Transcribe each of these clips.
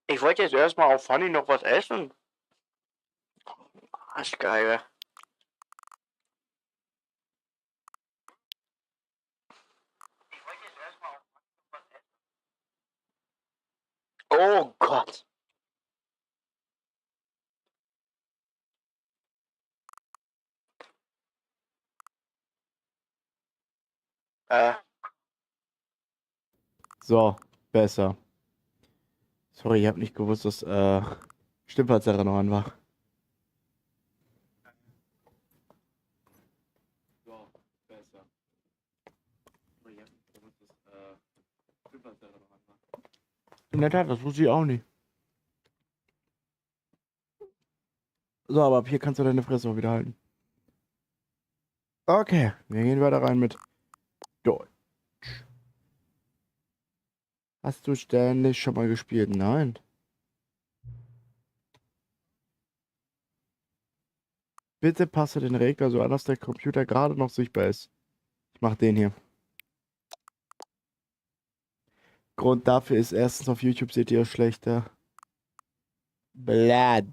Ich wollte jetzt erstmal auf Funny noch was essen. Arschgeige. Oh Gott. So, besser. Sorry, ich habe nicht gewusst, dass Stimmverzerrer noch an war. So, besser. Sorry, ich habe nicht gewusst, dass Stimmverzerrer noch an war. In der Tat, das wusste ich auch nicht. So, aber ab hier kannst du deine Fresse auch wieder halten. Okay, wir gehen weiter rein mit Deutsch. Hast du Stanley schon mal gespielt? Nein. Bitte passe den Regler so an, dass der Computer gerade noch sichtbar ist. Ich mach den hier. Grund dafür ist erstens, auf YouTube seht ihr schlechter. Blad.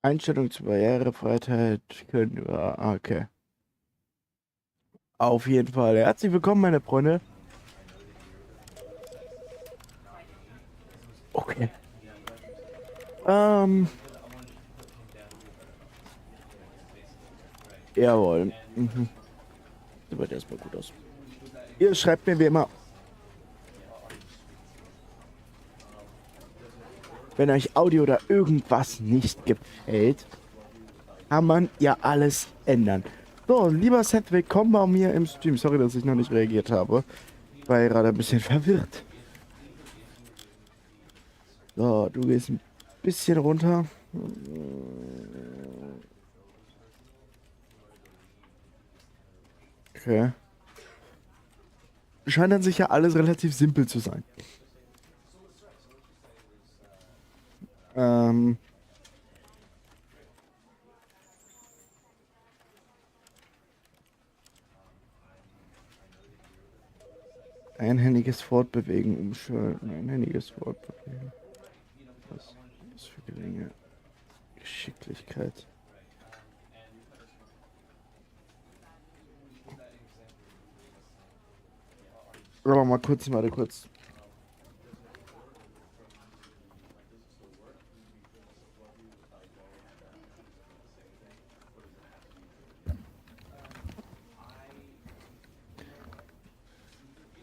Einstellung zur Barrierefreiheit können wir. Okay. Auf jeden Fall. Herzlich willkommen, meine Freunde. Okay. Jawohl. Mhm. Das sieht erstmal gut aus. Ihr schreibt mir wie immer. Wenn euch Audio oder irgendwas nicht gefällt, kann man ja alles ändern. So, lieber Seth, willkommen bei mir im Stream. Sorry, dass ich noch nicht reagiert habe. War gerade ein bisschen verwirrt. So, du gehst ein bisschen runter. Okay. Scheint dann sicher alles relativ simpel zu sein. Einhändiges Fortbewegen umschalten. Einhändiges Fortbewegen. Was ist für geringe Geschicklichkeit? Aber mal kurz, warte kurz.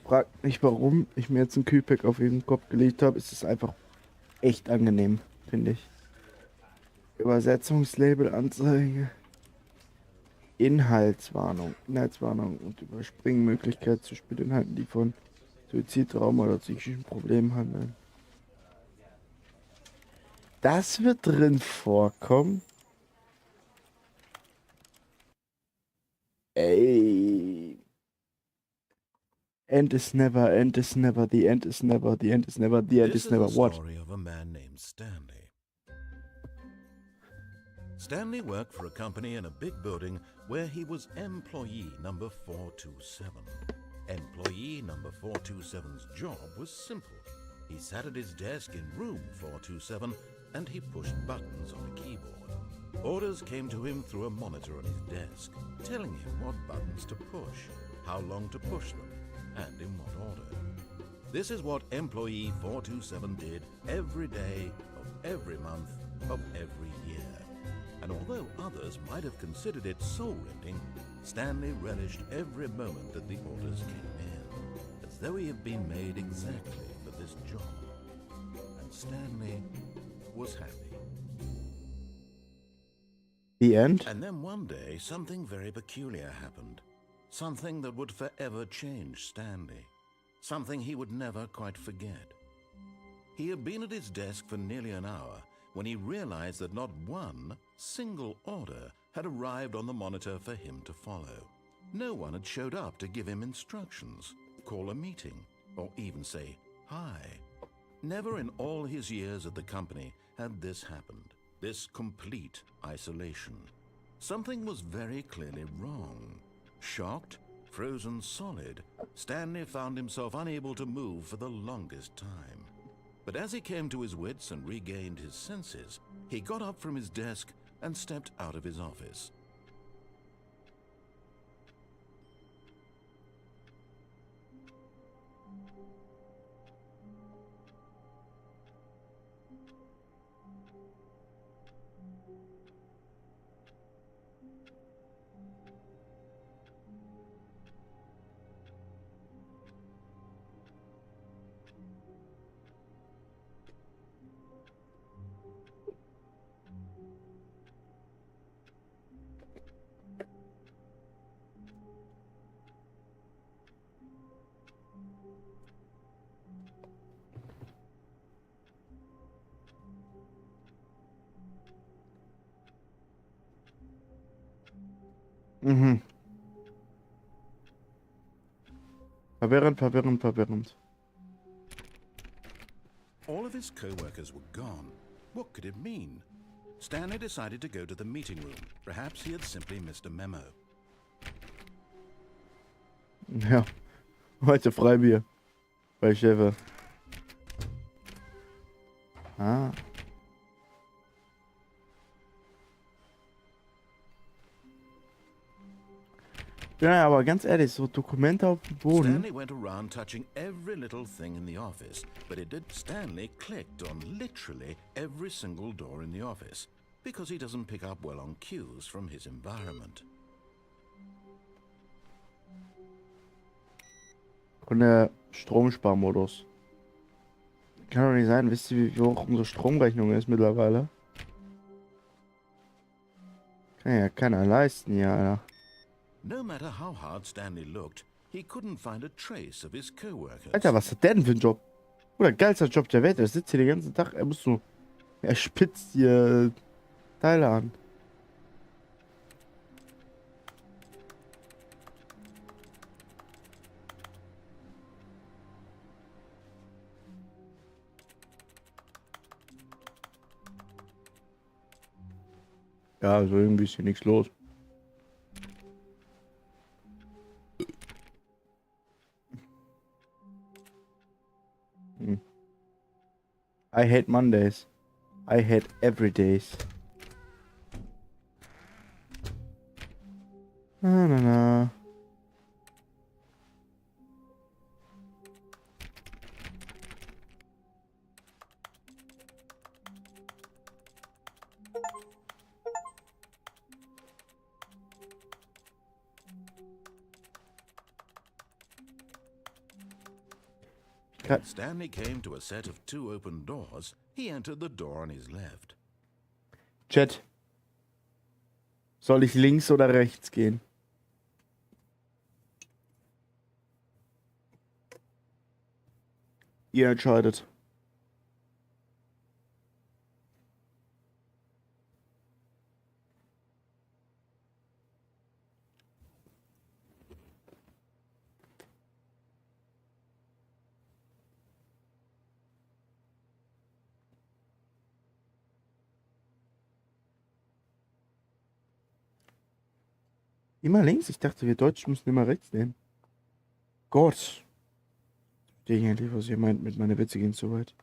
Fragt nicht, warum ich mir jetzt ein Kühlpack auf den Kopf gelegt habe. Es ist einfach echt angenehm, finde ich. Übersetzungslabel, Anzeige. Inhaltswarnung und Überspringmöglichkeit zu Spielinhalten, die von Suizidtrauma oder psychischen Problemen handeln. Das wird drin vorkommen. Ey. End is never, end is never, the end is never, the end is never, the end is never. What? This is the story of a man named Stanley. Stanley worked for a company in a big building where he was employee number 427. Employee number 427's job was simple. He sat at his desk in room 427 and he pushed buttons on a keyboard. Orders came to him through a monitor on his desk, telling him what buttons to push, how long to push them, and in what order. This is what employee 427 did every day of every month of every year. And although others might have considered it soul-rending, Stanley relished every moment that the orders came in, as though he had been made exactly for this job. And Stanley was happy. The end? And then one day, something very peculiar happened. Something that would forever change Stanley. Something he would never quite forget. He had been at his desk for nearly an hour when he realized that not one single order had arrived on the monitor for him to follow. No one had showed up to give him instructions, call a meeting, or even say hi. Never in all his years at the company had this happened, this complete isolation. Something was very clearly wrong. Shocked, frozen solid, Stanley found himself unable to move for the longest time. But as he came to his wits and regained his senses, he got up from his desk and stepped out of his office. Mhm. Verwirrend, verwirrend, verwirrend. All of his co-workers were gone. What could it mean? Stanley decided to go to the meeting room. Perhaps he had simply missed a memo. Ja, heute Freibier bei Chef. Ah. Ja, aber ganz ehrlich, so Dokumente auf dem Boden. Stanley went around touching every little thing in the office, but it did. Stanley clicked on literally every single door in the office because he doesn't pick up well on cues from his environment. Und der Stromsparmodus. Kann doch nicht sein. Wisst ihr, wie hoch unsere Stromrechnung ist mittlerweile? Kann ja keiner leisten hier, Alter. No matter how hard Stanley looked, he couldn't find a trace of his co-workers. Alter, was hat der denn für einen Job? Oder geilster Job der Welt. Er sitzt hier den ganzen Tag. Er spitzt hier Teile an. Ja, also irgendwie ist hier nichts los. I hate Mondays. I hate every days. Na, na, na. When Stanley came to a set of 2 open doors, he entered the door on his left. Chat. Soll ich links oder rechts gehen? Ihr entscheidet. Immer links? Ich dachte, wir Deutschen müssen immer rechts nehmen. Gott. Verstehe ich endlich, was ihr meint mit meine Witze gehen zu weit.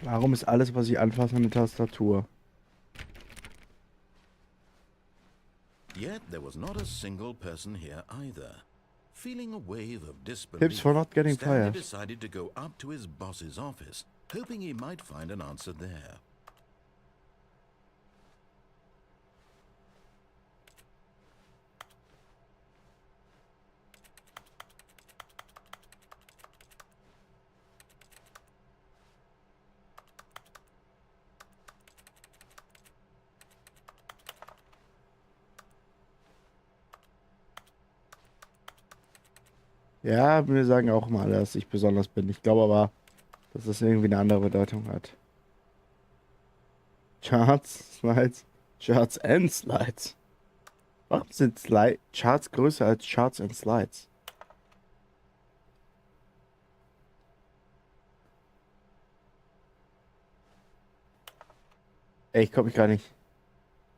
Warum ist alles, was ich anfasse, eine Tastatur? Yet there was not a single person here either. Feeling a wave of Tips disbelief, for not getting Stanley fired. decided to go up to his boss's office, hoping he might find an answer there. Ja, wir sagen auch mal, dass ich besonders bin. Ich glaube aber, dass das irgendwie eine andere Bedeutung hat. Charts, Slides, Charts and Slides. Warum sind Charts größer als Charts and Slides? Ey, ich komme mich gar nicht.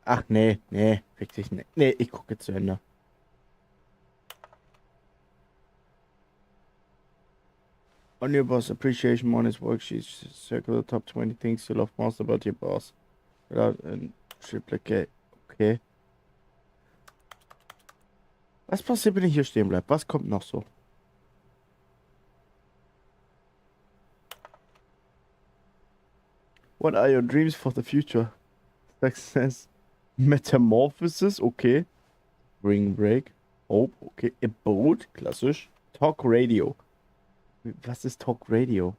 Ach, nee, nee, fick dich nicht. Nee, ich gucke zu Ende. On your boss appreciation money's worksheets, circle the top 20 things you love most about your boss. Without a triplicate. Okay. Was passiert, wenn ich hier stehen bleibe? Was kommt noch so? What are your dreams for the future? Success. Metamorphosis, okay. Spring Break. Hope, okay. A boat, klassisch. Talk Radio. Was ist Talk Radio?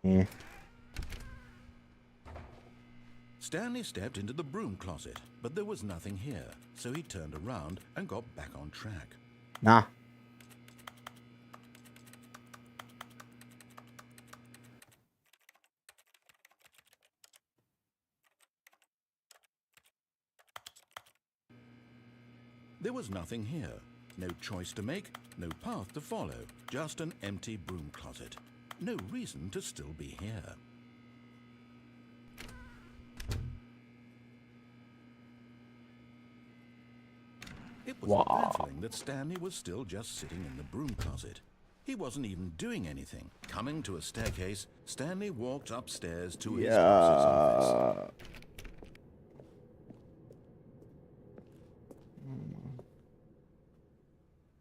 Nee. Stanley stepped into the broom closet, but there was nothing here, so he turned around and got back on track. Na. There was nothing here. No choice to make, no path to follow, just an empty broom closet. No reason to still be here. It was baffling that Stanley was still just sitting in the broom closet. He wasn't even doing anything. Coming to a staircase, Stanley walked upstairs to his boss's office.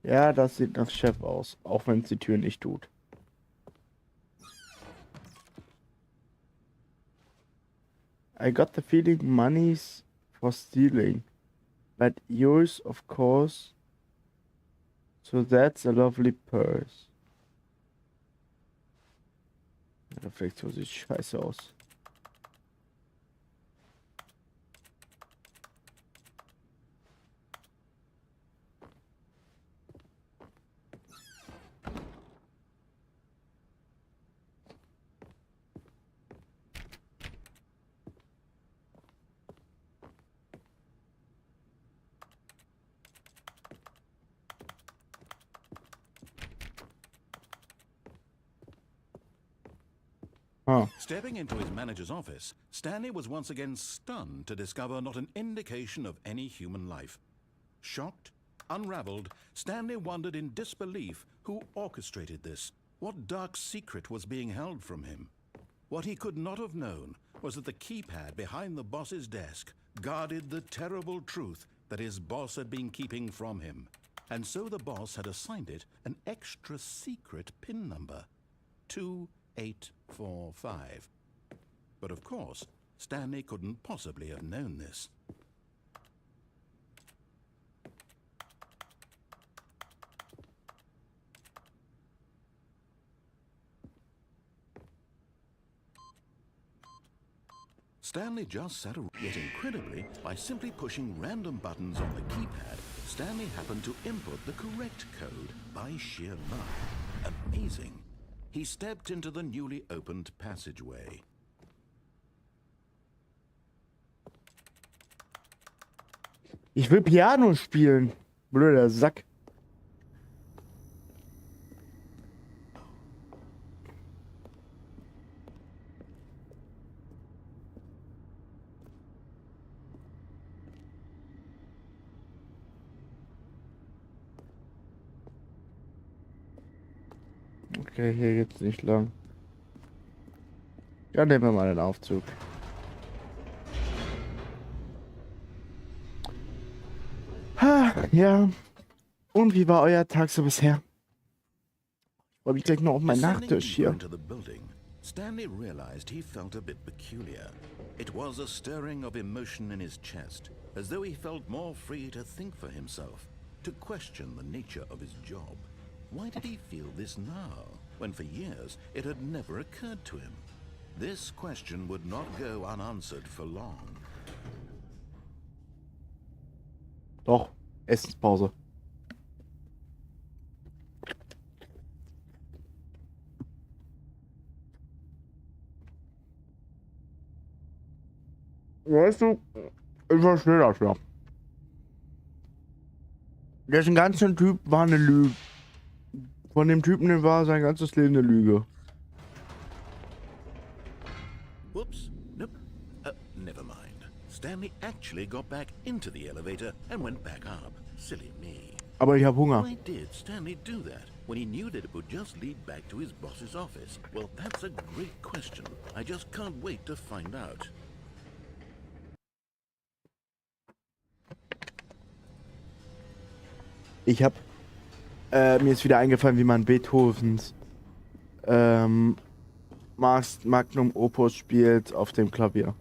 Ja, das sieht nach Chef aus, auch wenn es die Tür nicht tut. I got the feeling money's for stealing, but yours, of course. So that's a lovely purse. Reflexion sieht scheiße aus. Huh. Stepping into his manager's office, Stanley was once again stunned to discover not an indication of any human life. Shocked, unraveled, Stanley wondered in disbelief who orchestrated this. What dark secret was being held from him? What he could not have known was that the keypad behind the boss's desk guarded the terrible truth that his boss had been keeping from him. And so the boss had assigned it an extra secret PIN number. 2845. But of course, Stanley couldn't possibly have known this. Stanley just sat around, yet incredibly, by simply pushing random buttons on the keypad, Stanley happened to input the correct code by sheer luck. Amazing. He stepped into the newly opened passageway. Ich will Piano spielen. Blöder Sack. Okay, hier geht's nicht lang. Ja, nehmen wir mal den Aufzug. Ja. Und wie war euer Tag so bisher? Freue mich gleich noch auf meinen Nachtisch hier. Into the building, Stanley realized he felt a bit peculiar. It was a stirring of emotion in his chest, as though he felt more free to think for himself, to question the nature of his job. Why did he feel this now, when for years it had never occurred to him? This question would not go unanswered for long. Doch, Essenspause. Weißt du, ich verstehe das ja. Dessen ganzen Typ war eine Lüge. Von dem Typen, der war sein ganzes Leben eine Lüge. Whoops. Nope. Never mind. Stanley actually got back into the elevator and went back up. Silly me. Aber ich habe Hunger. Why did Stanley do that when he knew that it would just lead back to his boss's office? Well, that's a great question. I just can't wait to find out. Ich habe mir ist wieder eingefallen, wie man Beethovens Magnum Opus spielt auf dem Klavier.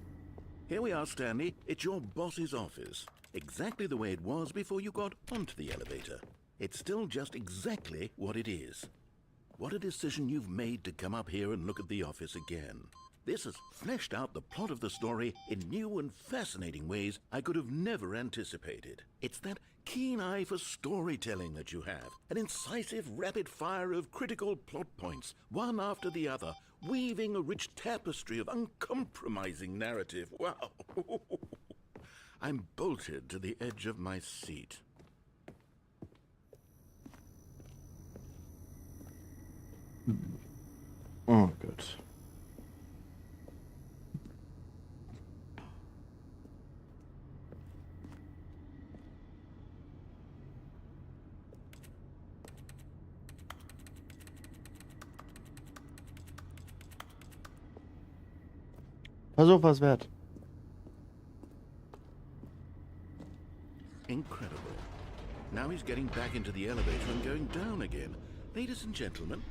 Here we are, Stanley. It's your boss's office. Exactly the way it was before you got onto the elevator. It's still just exactly what it is. What a decision you've made to come up here and look at the office again. This has fleshed out the plot of the story in new and fascinating ways I could have never anticipated. It's that keen eye for storytelling that you have, an incisive rapid fire of critical plot points, one after the other, weaving a rich tapestry of uncompromising narrative. Wow! I'm bolted to the edge of my seat. Oh Gott. Versuch was wert. Incredible. Now he's getting back into the elevator and going down again. Ladies and gentlemen,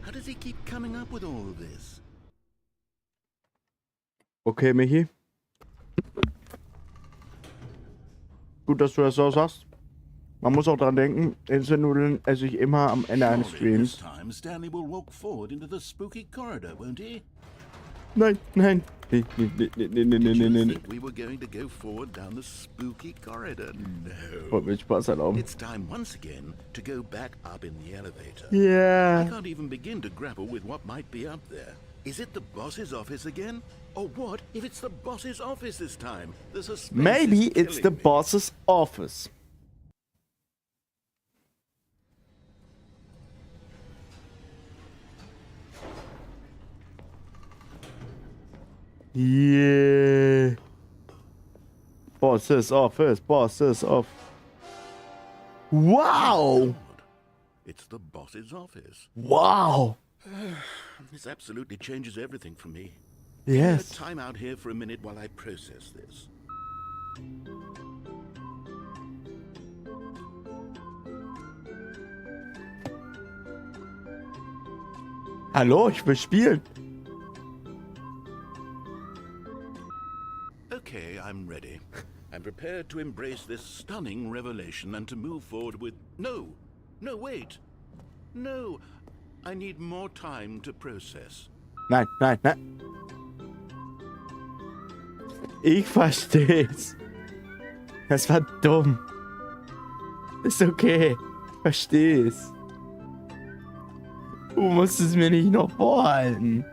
how does he keep coming up with all of this? Okay, Michi. Gut, dass du das so sagst. Man muss auch dran denken, Instant-Nudeln esse ich immer am Ende eines Surely this Streams. time Stanley will walk forward into the spooky corridor, won't he? Nein, nein. Nee, nee, nee, nee, nee, nee, Did nee, you nee. think we were going to go forward down the spooky corridor? No. Wollt mir Spaß erlauben. It's time once again to go back up in the elevator. I Yeah. can't even begin to grapple with what might be up there. Is it the boss's office again? Or what if it's the boss's office this time? The suspense Maybe is it's the killing me. boss's office. Yeah. Boss's office, boss's office. Wow! It's the boss's office. Wow! This absolutely changes everything for me. Yes. Time out here for a minute while I process this. Hallo, ich will spielen. Okay, I'm ready. I'm prepared to embrace this stunning revelation and to move forward with... No! No, wait! No! I need more time to process. Nein, nein, nein. Ich versteh's. Das war dumm. Ist okay. Versteh's. Du musst es mir nicht noch vorhalten.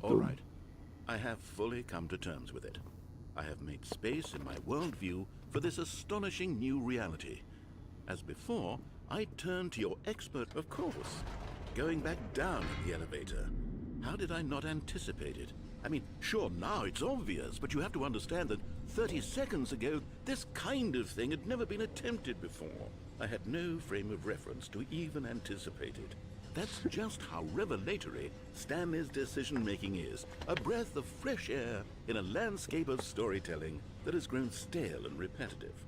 All right. I have fully come to terms with it. I have made space in my worldview for this astonishing new reality. As before, I turn to your expert, of course. Going back down in the elevator. How did I not anticipate it? I mean, sure, now it's obvious, but you have to understand that 30 seconds ago, this kind of thing had never been attempted before. I had no frame of reference to even anticipate it. That's just how revelatory Stanley's decision-making is. A breath of fresh air in a landscape of storytelling that has grown stale and repetitive.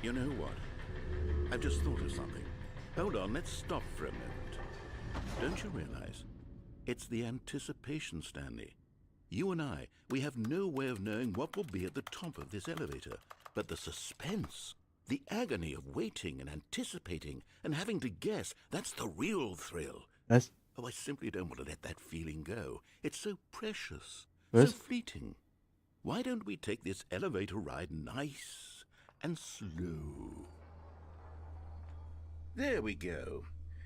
You know what? I've just thought of something. Hold on, let's stop for a moment. Don't you realize? It's the anticipation, Stanley. You and I, we have no way of knowing what will be at the top of this elevator. But the suspense, the agony of waiting and anticipating and having to guess, that's the real thrill. Was? Oh, I simply don't want to let that feeling go. It's so precious, Was? so fleeting. Why don't we take this elevator ride nice and slow? There we go.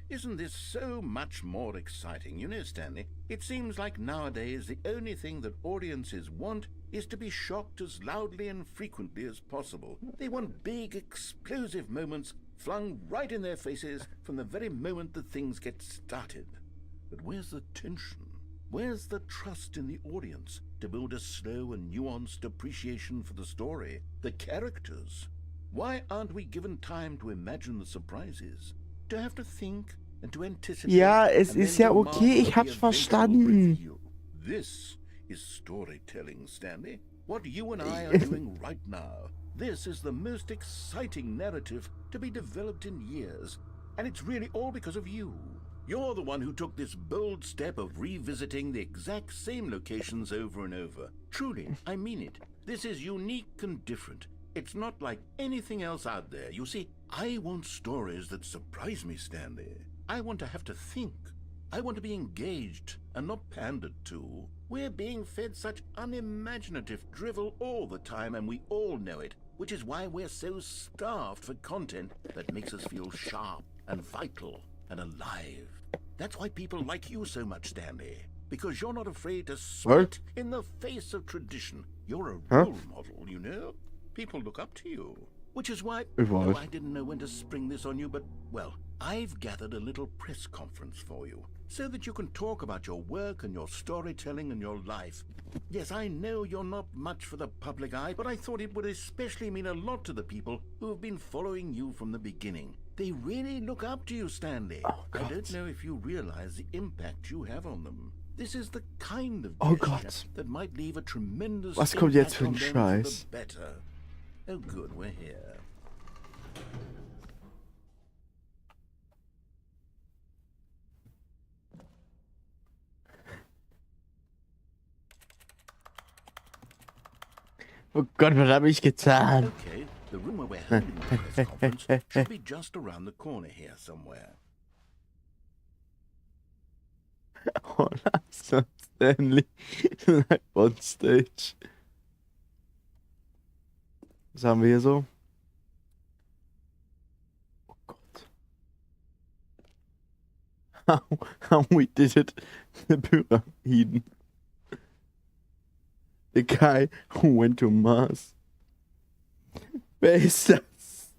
Isn't this so much more exciting? You know, Stanley, it seems like nowadays the only thing that audiences want is to be shocked as loudly and frequently as possible. They want big, explosive moments flung right in their faces from the very moment that things get started. But where's the tension? Where's the trust in the audience to build a slow and nuanced appreciation for the story, the characters? Why aren't we given time to imagine the surprises, to have to think and to anticipate? Ja, es and ist then ja to okay, marvel ich at hab's the eventual verstanden. reveal? This is storytelling, Stanley. What you and I are doing right now. This is the most exciting narrative to be developed in years, and it's really all because of you. You're the one who took this bold step of revisiting the exact same locations over and over. Truly, I mean it. This is unique and different. It's not like anything else out there. You see, I want stories that surprise me, Stanley. I want to have to think. I want to be engaged and not pandered to. We're being fed such unimaginative drivel all the time, and we all know it, which is why we're so starved for content that makes us feel sharp and vital and alive. That's why people like you so much, Stanley. Because you're not afraid to spit in the face of tradition. You're a role model, you know? People look up to you. Which is why, oh, I didn't know when to spring this on you, but, well, I've gathered a little press conference for you, so that you can talk about your work and your storytelling and your life. Yes, I know you're not much for the public eye, but I thought it would especially mean a lot to the people who have been following you from the beginning. They really look up to you, Stanley. I don't know if you realize the impact you have on them. This is the kind of gesture that might leave a tremendous Was kommt jetzt impact für on ein them for Scheiß? the better. Oh good, we're here. Oh Gott, was habe ich getan? Okay, the room where we're holding the press conference should be just around the corner here somewhere. Oh, langsam, Stanley. Live on stage. Was haben wir hier so? Oh Gott. How we did it. The Pyramiden. The guy who went to Mars. Wer ist das?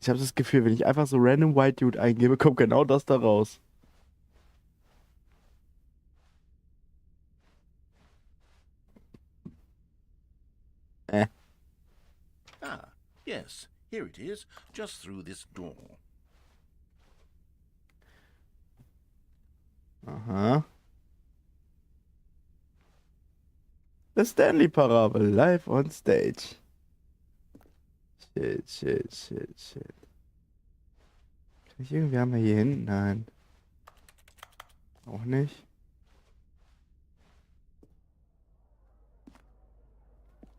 Ich habe das Gefühl, wenn ich einfach so random White Dude eingebe, kommt genau das da raus. Ah, yes, here it is, just through this door. Aha. The Stanley Parable, live on stage. Shit. Kann ich irgendwie einmal hier hinten? Nein. Auch nicht.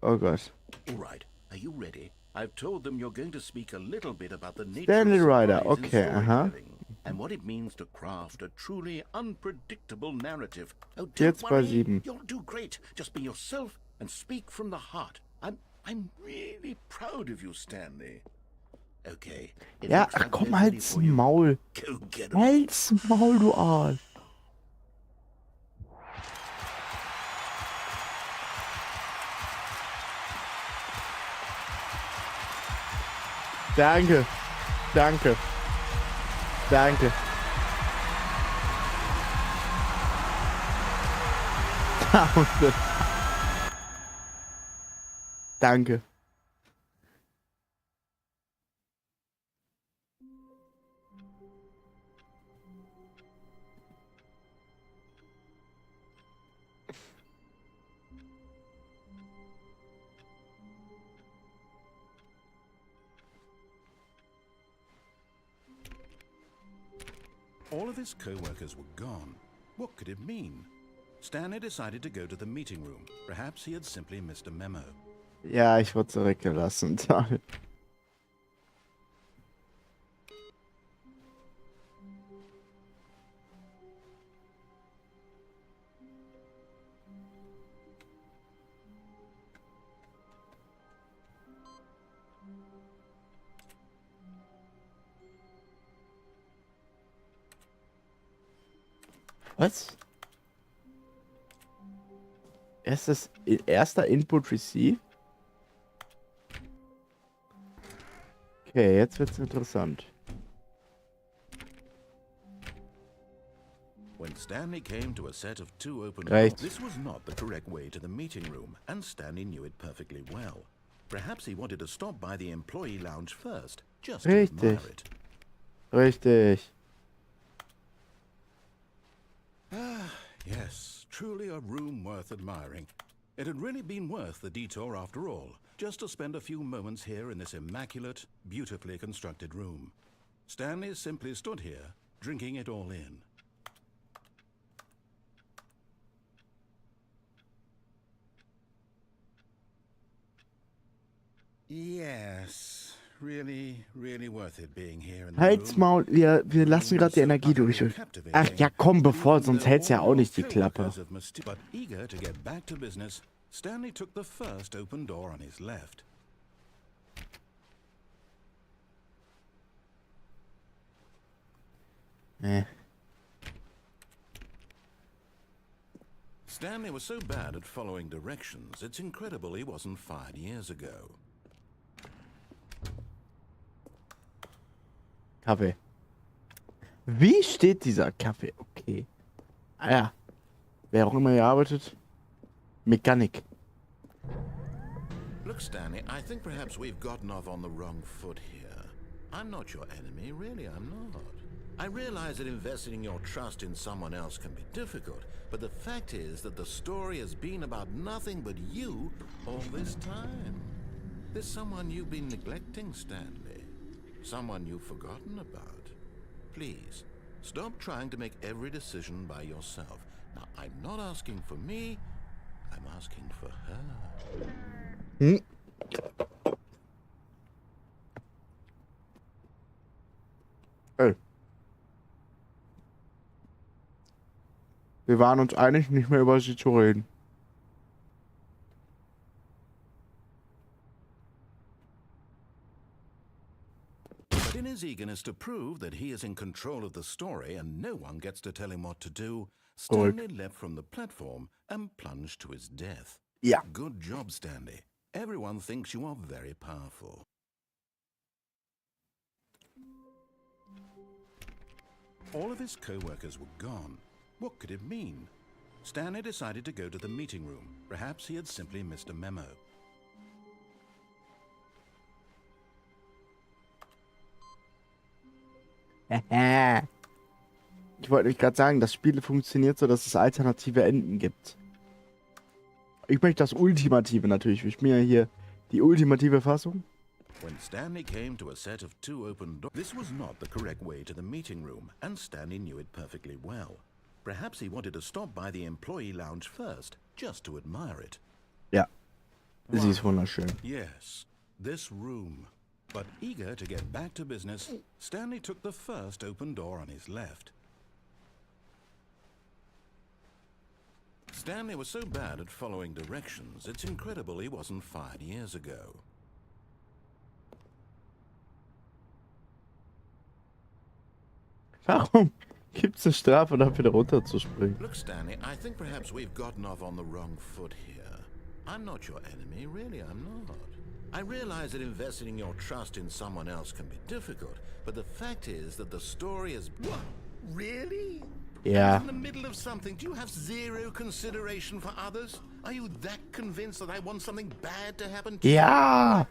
Oh Gott. All right, are you ready? I've told them you're going to speak a little bit about the nature Stanley of Ryder, surprise in okay, storytelling and what it means to craft a truly unpredictable narrative. Oh, don't Jetzt bei worry, 7. you'll do great. Just be yourself and speak from the heart. I'm really proud of you, Stanley. Okay. It Ja, looks ach like komm, they're ready halt's for you. Maul. Go get 'em. Halt's Maul, du Arsch. Danke. Danke. Danke. Danke. Danke. All of his co-workers were gone. What could it mean? Stanley decided to go to the meeting room. Perhaps he had simply missed a memo. Ja, ich wurde zurückgelassen. Toll. Was? Erster Input Receive? Okay, jetzt wird's interessant. When Stanley came to a set of 2 open Right. doors, this was not the correct way to the meeting room, and Stanley knew it perfectly well. Perhaps he wanted to stop by the employee lounge first, just to Richtig. admire it. Richtig. Yes, truly a room worth admiring. It had really been worth the detour after all, just to spend a few moments here in this immaculate, beautifully constructed room. Stanley simply stood here, drinking it all in. Yes, really, really worth it being here in the Halt's room. Maul, wir lassen gerade die Energie durch. Ach ja, komm, bevor, sonst hält's ja auch nicht die Klappe. But eager to get back to business, Stanley took the first open door on his left. Stanley was so bad at following directions, it's incredible he wasn't fired years ago. Kaffee. Wie steht dieser Kaffee? Okay. Ah ja. Wer auch immer hier arbeitet. Mechanik. Look, Stanley, I think perhaps we've gotten off on the wrong foot here. I'm not your enemy, really, I'm not. I realize that investing your trust in someone else can be difficult, but the fact is that the story has been about nothing but you all this time. There's someone you've been neglecting, Stanley. Someone you've forgotten about. Please, stop trying to make every decision by yourself. Now, I'm not asking for me, I'm asking for her. Ey. Wir waren uns einig, nicht mehr über sie zu reden. But in his eagerness to prove that he is in control of the story and no one gets to tell him what to do, Stanley leapt from the platform and plunged to his death. Ja. Good job, Stanley. Everyone thinks you are very powerful. All of his co-workers were gone. What could it mean? Stanley decided to go to the meeting room. Perhaps he had simply missed a memo. Ich wollte euch gerade sagen, das Spiel funktioniert so, dass es alternative Enden gibt. Ich möchte das Ultimative natürlich. Ich bin ja hier die ultimative Fassung. When Stanley came to a set of 2 open doors, this was not the correct way to the meeting room, and Stanley knew it perfectly well. Perhaps he wanted to stop by the employee lounge first, just to admire it. Ja, sie ist wunderschön. Yes, this room. But eager to get back to business, Stanley took the first open door on his left. Stanley was so bad at following directions, it's incredible he wasn't fired years ago. Warum gibt's eine Strafe dafür, da runterzuspringen? Look, Stanley, I think perhaps we've gotten off on the wrong foot here. I'm not your enemy, really, I'm not. I realize that investing your trust in someone else can be difficult, but the fact is that the story is... What? Really? Ja. In the middle of something, do you have zero consideration for others? Are you that convinced that I want something bad to happen to you? Ja!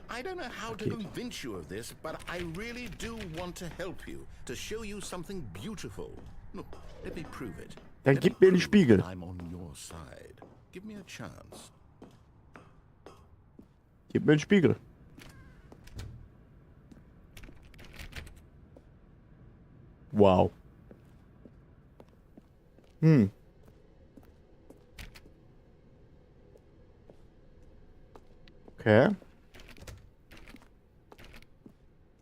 I don't know how to convince you of this, but I really do want to help you, to show you something beautiful. Look, let me prove it. Dann Let gib me mir den prove Spiegel. that I'm on your side. Give me a chance. Gib mir den Spiegel. Wow. Okay.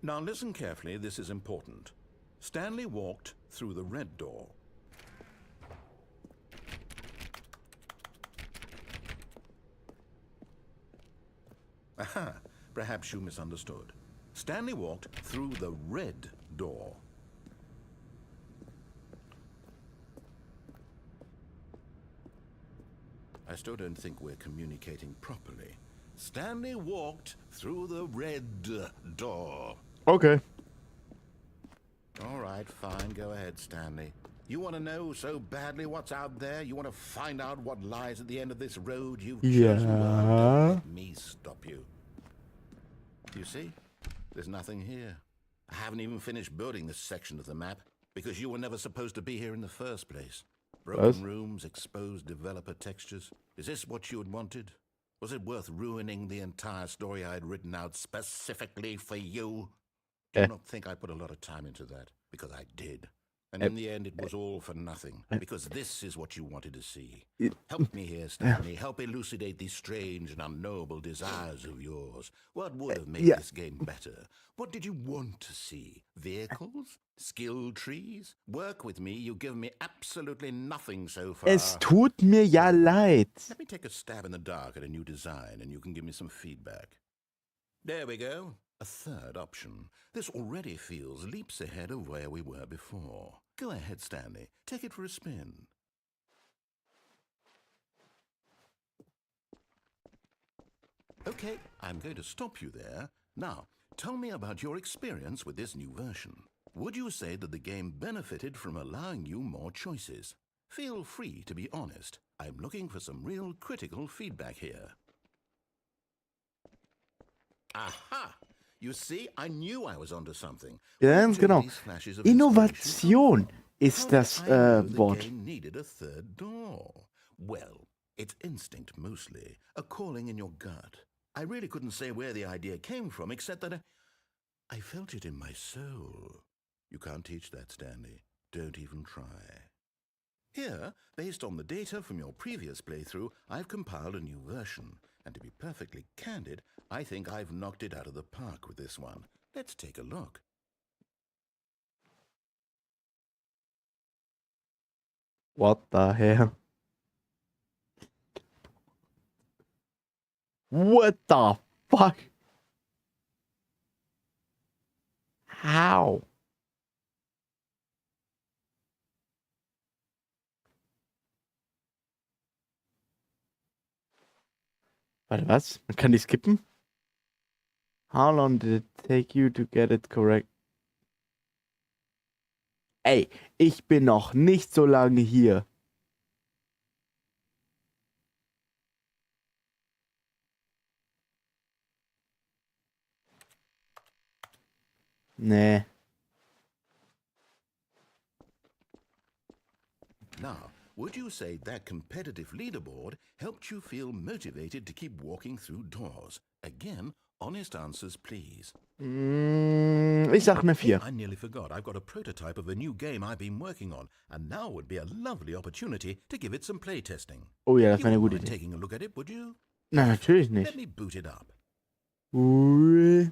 Now listen carefully, this is important. Stanley walked through the red door. Aha, perhaps you misunderstood. Stanley walked through the red door. I still don't think we're communicating properly. Stanley walked through the red door. Okay. All right, fine. Go ahead, Stanley. You want to know so badly what's out there? You want to find out what lies at the end of this road you've chosen? Well, don't let me stop you. You see? There's nothing here. I haven't even finished building this section of the map because you were never supposed to be here in the first place. Broken rooms, exposed developer textures. Is this what you had wanted? Was it worth ruining the entire story I had written out specifically for you? Do not think I put a lot of time into that, because I did. And in the end, it was all for nothing, because this is what you wanted to see. Help me here, Stanley. Help elucidate these strange and unknowable desires of yours. What would have made this game better? What did you want to see? Vehicles? Skill trees? Work with me. You've given me absolutely nothing so far. Es tut mir ja leid. Let me take a stab in the dark at a new design, and you can give me some feedback. There we go. A third option. This already feels leaps ahead of where we were before. Go ahead, Stanley. Take it for a spin. Okay, I'm going to stop you there. Now, tell me about your experience with this new version. Would you say that the game benefited from allowing you more choices? Feel free to be honest. I'm looking for some real critical feedback here. Aha! You see, I knew I was onto something. Ganz genau. Innovation ist das Wort. Needed a third door. Well, it's instinct mostly, a calling in your gut. I really couldn't say where the idea came from, except that I felt it in my soul. You can't teach that, Stanley. Don't even try. Here, based on the data from your previous playthrough, I've compiled a new version. And to be perfectly candid, I think I've knocked it out of the park with this one. Let's take a look. What the hell? What the fuck? How? Warte, was? Man kann die skippen? How long did it take you to get it correct? Ey, ich bin noch nicht so lange hier. Nee. Now, would you say that competitive leaderboard helped you feel motivated to keep walking through doors? Again, honest answers, please. Ich sag eine 4. I nearly forgot. I've got a prototype of a new game I've been working on, and now would be a lovely opportunity to give it some playtesting. Oh ja, das wäre eine You gute wouldn't mind Idee. taking a look at it, would you? Na, natürlich Let nicht. me boot it up. Ui.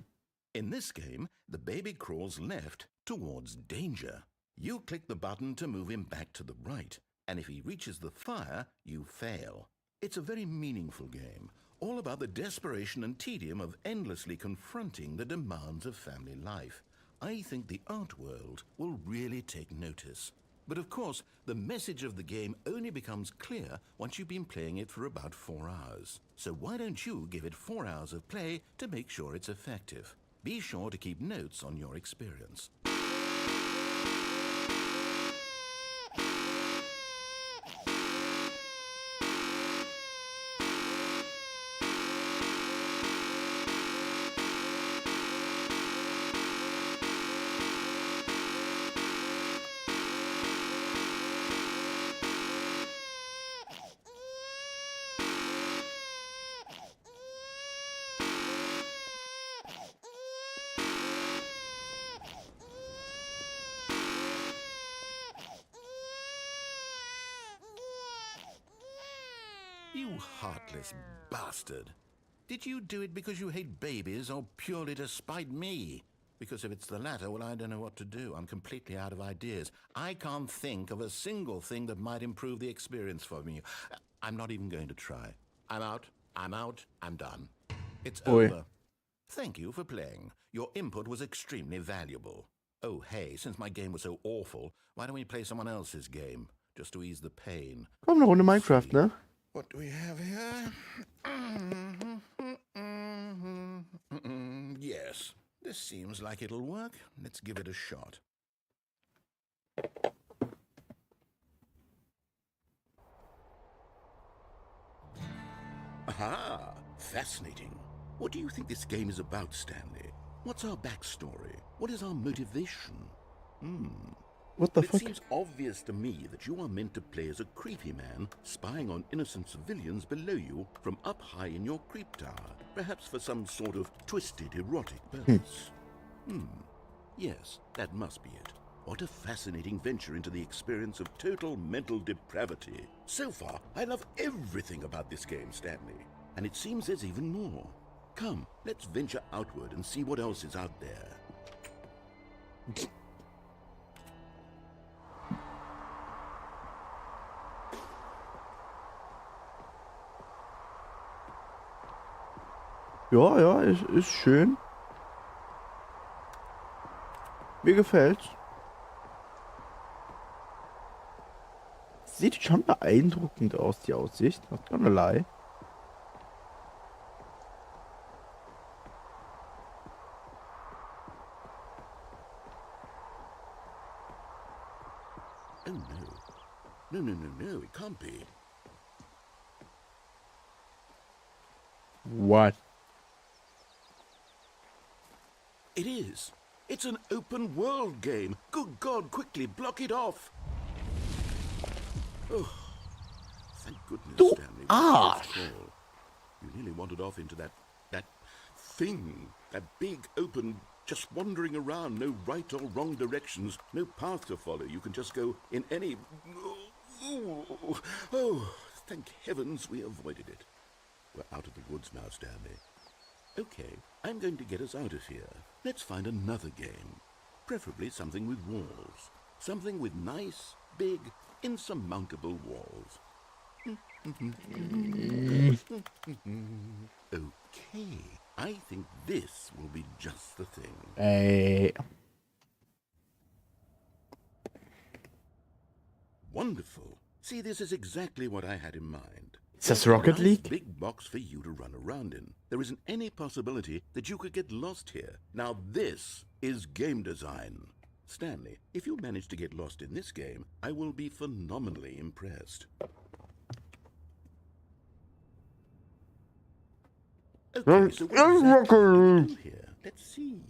In this game, the baby crawls left towards danger. You click the button to move him back to the right, and if he reaches the fire, you fail. It's a very meaningful game, all about the desperation and tedium of endlessly confronting the demands of family life. I think the art world will really take notice. But of course, the message of the game only becomes clear once you've been playing it for about 4 hours. So why don't you give it 4 hours of play to make sure it's effective? Be sure to keep notes on your experience. You heartless bastard. Did you do it because you hate babies or purely to spite me? Because if it's the latter, well, I don't know what to do. I'm completely out of ideas. I can't think of a single thing that might improve the experience for me. I'm not even going to try. I'm out. I'm done. It's over. Thank you for playing. Your input was extremely valuable. Oh, hey, since my game was so awful, why don't we play someone else's game? Just to ease the pain. Komm, eine Runde Minecraft, ne? What do we have here? Yes, this seems like it'll work. Let's give it a shot. Aha! Fascinating. What do you think this game is about, Stanley? What's our backstory? What is our motivation? What the It fuck? seems obvious to me that you are meant to play as a creepy man spying on innocent civilians below you from up high in your creep tower, perhaps for some sort of twisted erotic purpose. Yes, that must be it. What a fascinating venture into the experience of total mental depravity. So far, I love everything about this game, Stanley. And it seems there's even more. Come, let's venture outward and see what else is out there. Ja, ist schön. Mir gefällt's. Sieht schon beeindruckend aus, die Aussicht. Not gonna lie. Oh no. No, it can't be. What? It is. It's an open world game. Good God, quickly block it off. Oh, thank goodness, Du Stanley. Arsch! You nearly wandered off into that thing, that big open, just wandering around, no right or wrong directions, no path to follow. You can just go in any... Oh, thank heavens we avoided it. We're out of the woods now, Stanley. Okay, I'm going to get us out of here. Let's find another game. Preferably something with walls. Something with nice, big, insurmountable walls. Okay, I think this will be just the thing. Wonderful. See, this is exactly what I had in mind. Ist das Rocket A nice League? big box for you to run around in. There isn't any possibility that you could get lost here. Now this is game design. Stanley, if you manage to get lost in this game, I will be phenomenally impressed. Okay, so what exactly do we do here? Let's see.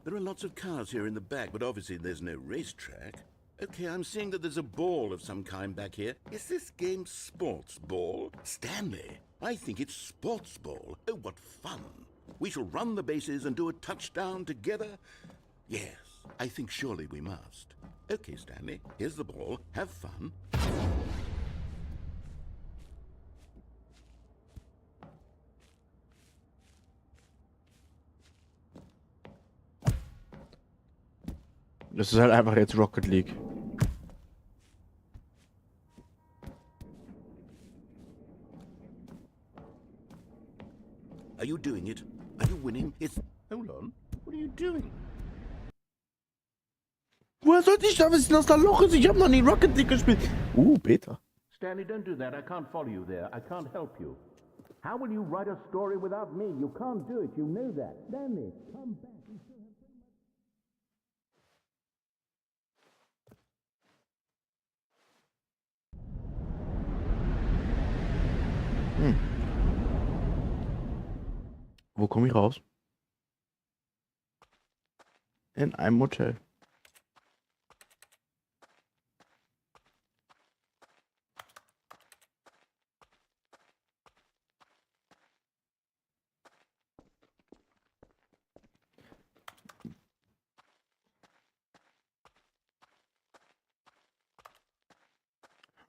There are lots of cars here in the back, but obviously there's no racetrack. Okay, I'm seeing that there's a ball of some kind back here. Is this game sports ball? Stanley, I think it's sports ball. Oh, what fun. We shall run the bases and do a touchdown together. Yes, I think surely we must. Okay, Stanley, here's the ball. Have fun. Das ist halt einfach jetzt Rocket League. Are you doing it? Are you winning? It's... Hold on. What are you doing? woher sollte ich da wissen, dass da Loch ist? Ich habe noch nie Rocket League gespielt. Beta. Stanley, don't do that. I can't follow you there. I can't help you. How will you write a story without me? You can't do it. You know that. Stanley, come back. Wo komme ich raus? In einem Hotel.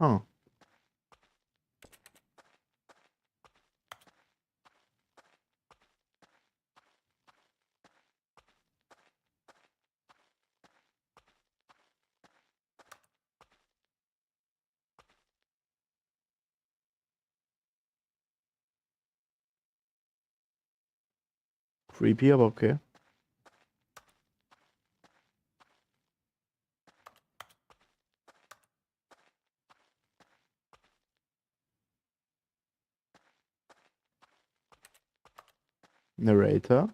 Ah. Creepy, aber okay. Narrator.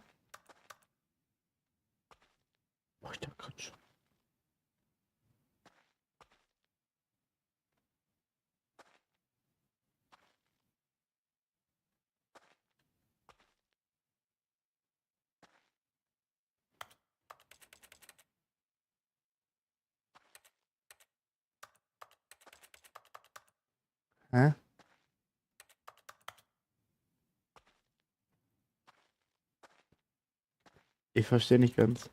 Boah, ich dachte gerade schon. Hä? Ich verstehe nicht ganz.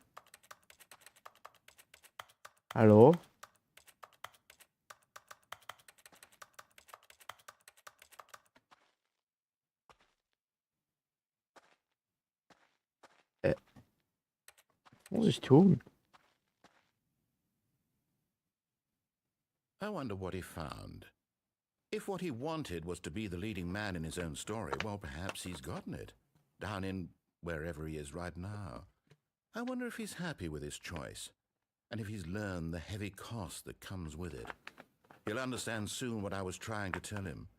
Hallo? Was muss ich tun? I wonder what he found. If what he wanted was to be the leading man in his own story, well, perhaps he's gotten it. Down in wherever he is right now. I wonder if he's happy with his choice, and if he's learned the heavy cost that comes with it. He'll understand soon what I was trying to tell him.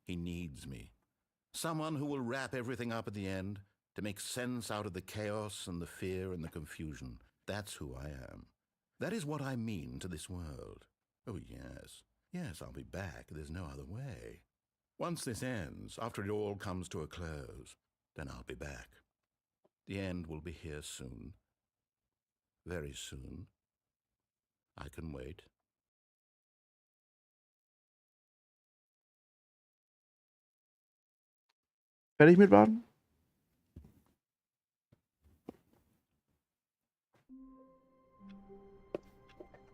He needs me. Someone who will wrap everything up at the end, to make sense out of the chaos and the fear and the confusion. That's who I am. That is what I mean to this world. Oh, yes. Yes, I'll be back. There's no other way. Once this ends, after it all comes to a close, then I'll be back. The end will be here soon. Very soon. I can wait. Fertig mit warten?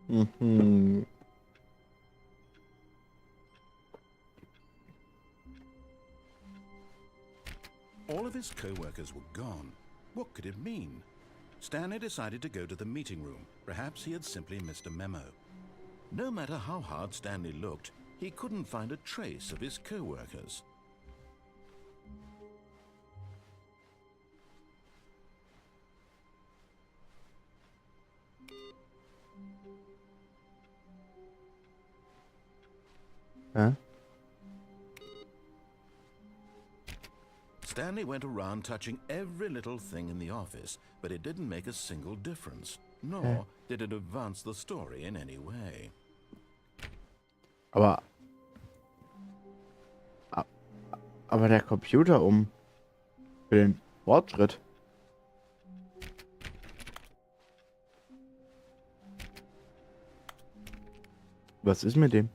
Mhm. All of his co-workers were gone. What could it mean? Stanley decided to go to the meeting room. Perhaps he had simply missed a memo. No matter how hard Stanley looked, he couldn't find a trace of his co-workers. Hä? Stanley went around touching every little thing in the office, but it didn't make a single difference, nor did it advance the story in any way. Aber der Computer für den Fortschritt. Was ist mit dem?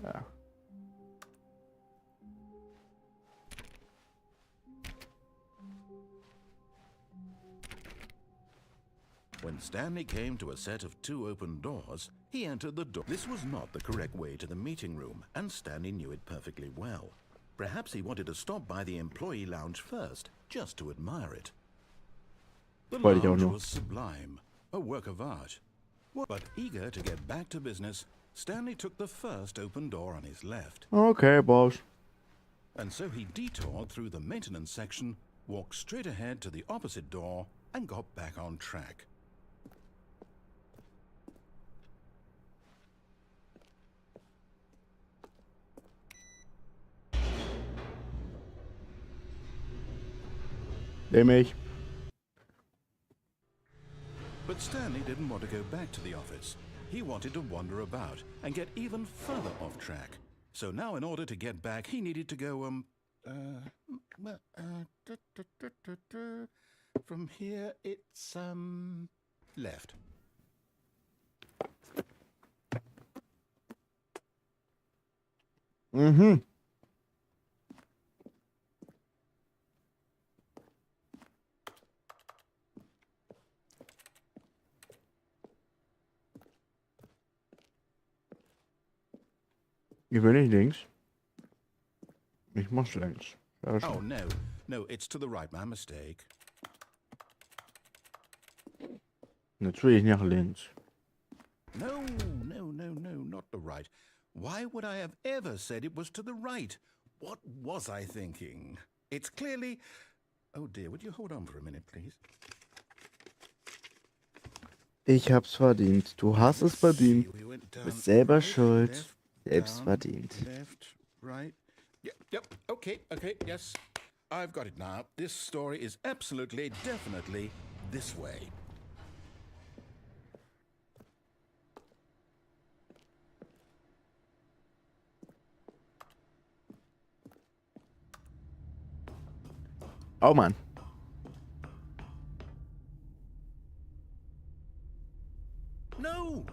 Ja. When Stanley came to a set of 2 open doors, he entered the door. This was not the correct way to the meeting room, and Stanley knew it perfectly well. Perhaps he wanted to stop by the employee lounge first, just to admire it. The lounge was sublime, a work of art. But eager to get back to business, Stanley took the first open door on his left, Okay, Boss. and so he detoured through the maintenance section, walked straight ahead to the opposite door, and got back on track. Nämlich. But Stanley didn't want to go back to the office. He wanted to wander about and get even further off track. So now in order to get back, he needed to go, from here it's, left. Mhm. Ich will nicht links. Ich muss links. Ja, Oh, schon. no, it's to the right, my mistake. Natürlich nach links. No, not the right. Why would I have ever said it was to the right? What was I thinking? It's clearly... Oh dear, would you hold on for a minute, please? Ich hab's verdient. Du hast es verdient. We went Du down bist selber right, schuld. left, Selbst down, verdient. Left, right. Yep, okay, yes. I've got it now. This story is absolutely, definitely this way. Oh Mann. No.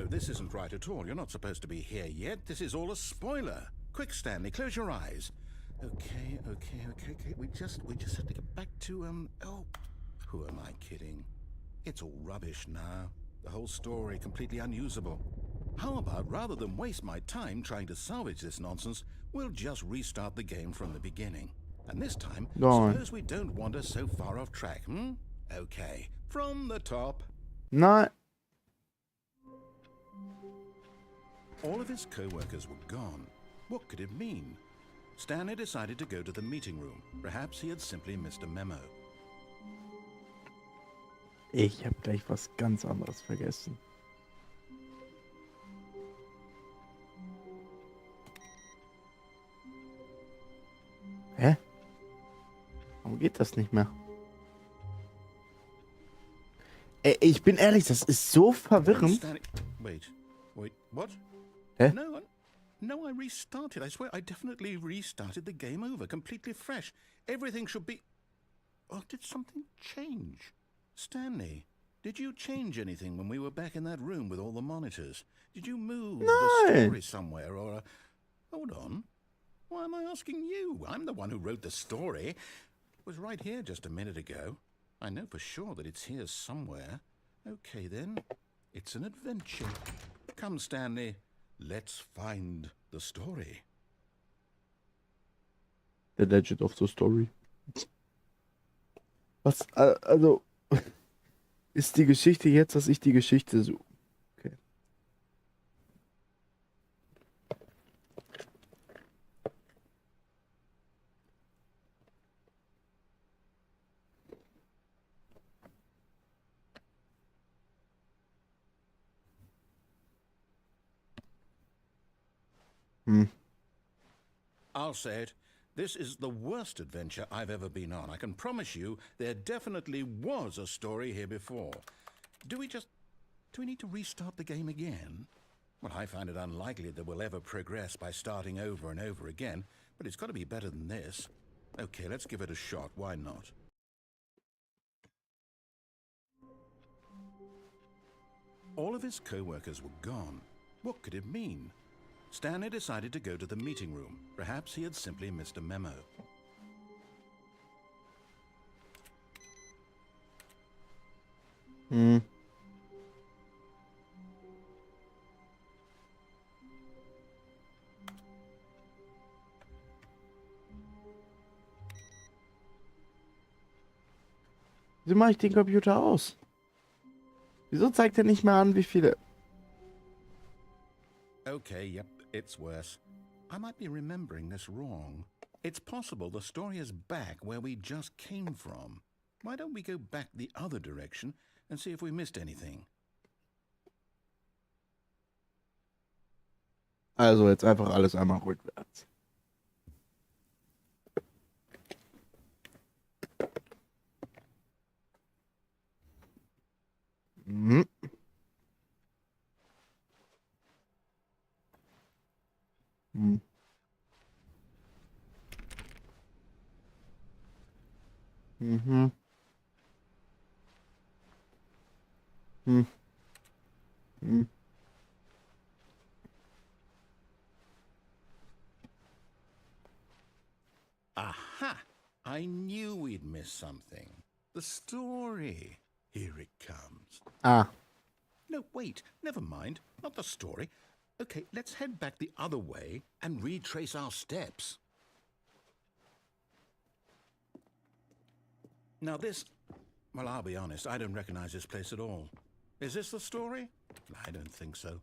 This isn't right at all. You're not supposed to be here yet. This is all a spoiler. Quick, Stanley, close your eyes. Okay. We just have to get back to, oh, who am I kidding? It's all rubbish now. The whole story completely unusable. How about, rather than waste my time trying to salvage this nonsense, we'll just restart the game from the beginning. And this time, Go on. suppose we don't wander so far off track, hmm? Okay, from the top. Nein. All of his co-workers were gone. What could it mean? Stanley decided to go to the meeting room. Perhaps he had simply missed a memo. Ich hab gleich was ganz anderes vergessen. Hä? Warum geht das nicht mehr? Ey, ich bin ehrlich, das ist so verwirrend. Stanley, wait, what? Hä? No, I restarted. I swear, I definitely restarted the game over, completely fresh. Everything should be... Oh, did something change? Stanley, did you change anything when we were back in that room with all the monitors? Did you move the story somewhere, or... Hold on. Why am I asking you? I'm the one who wrote the story. It was right here just a minute ago. I know for sure that it's here somewhere. Okay, then. It's an adventure. Come, Stanley. Let's find the story. The Legend of the Story. Was, also, ist die Geschichte jetzt, dass ich die Geschichte suche? Okay. I'll say it. This is the worst adventure I've ever been on. I can promise you there definitely was a story here before. Do we need to restart the game again? Well, I find it unlikely that we'll ever progress by starting over and over again, but it's got to be better than this. Okay, let's give it a shot. Why not? All of his co-workers were gone. What could it mean? Stanley decided to go to the meeting room. Perhaps he had simply missed a memo. Wieso mache ich den Computer aus? Wieso zeigt er nicht mehr an, wie viele... Okay, yep, it's worse. I might be remembering this wrong. It's possible the story is back where we just came from. Why don't we go back the other direction and see if we missed anything? Also jetzt einfach alles einmal rückwärts. Mhm. Mhm. Mhm. Mhm. Mhm. Aha! I knew we'd miss something. The story. Here it comes. Ah. No, wait, never mind. Not the story. Okay, let's head back the other way and retrace our steps. Now this... Well, I'll be honest, I don't recognize this place at all. Is this the story? I don't think so.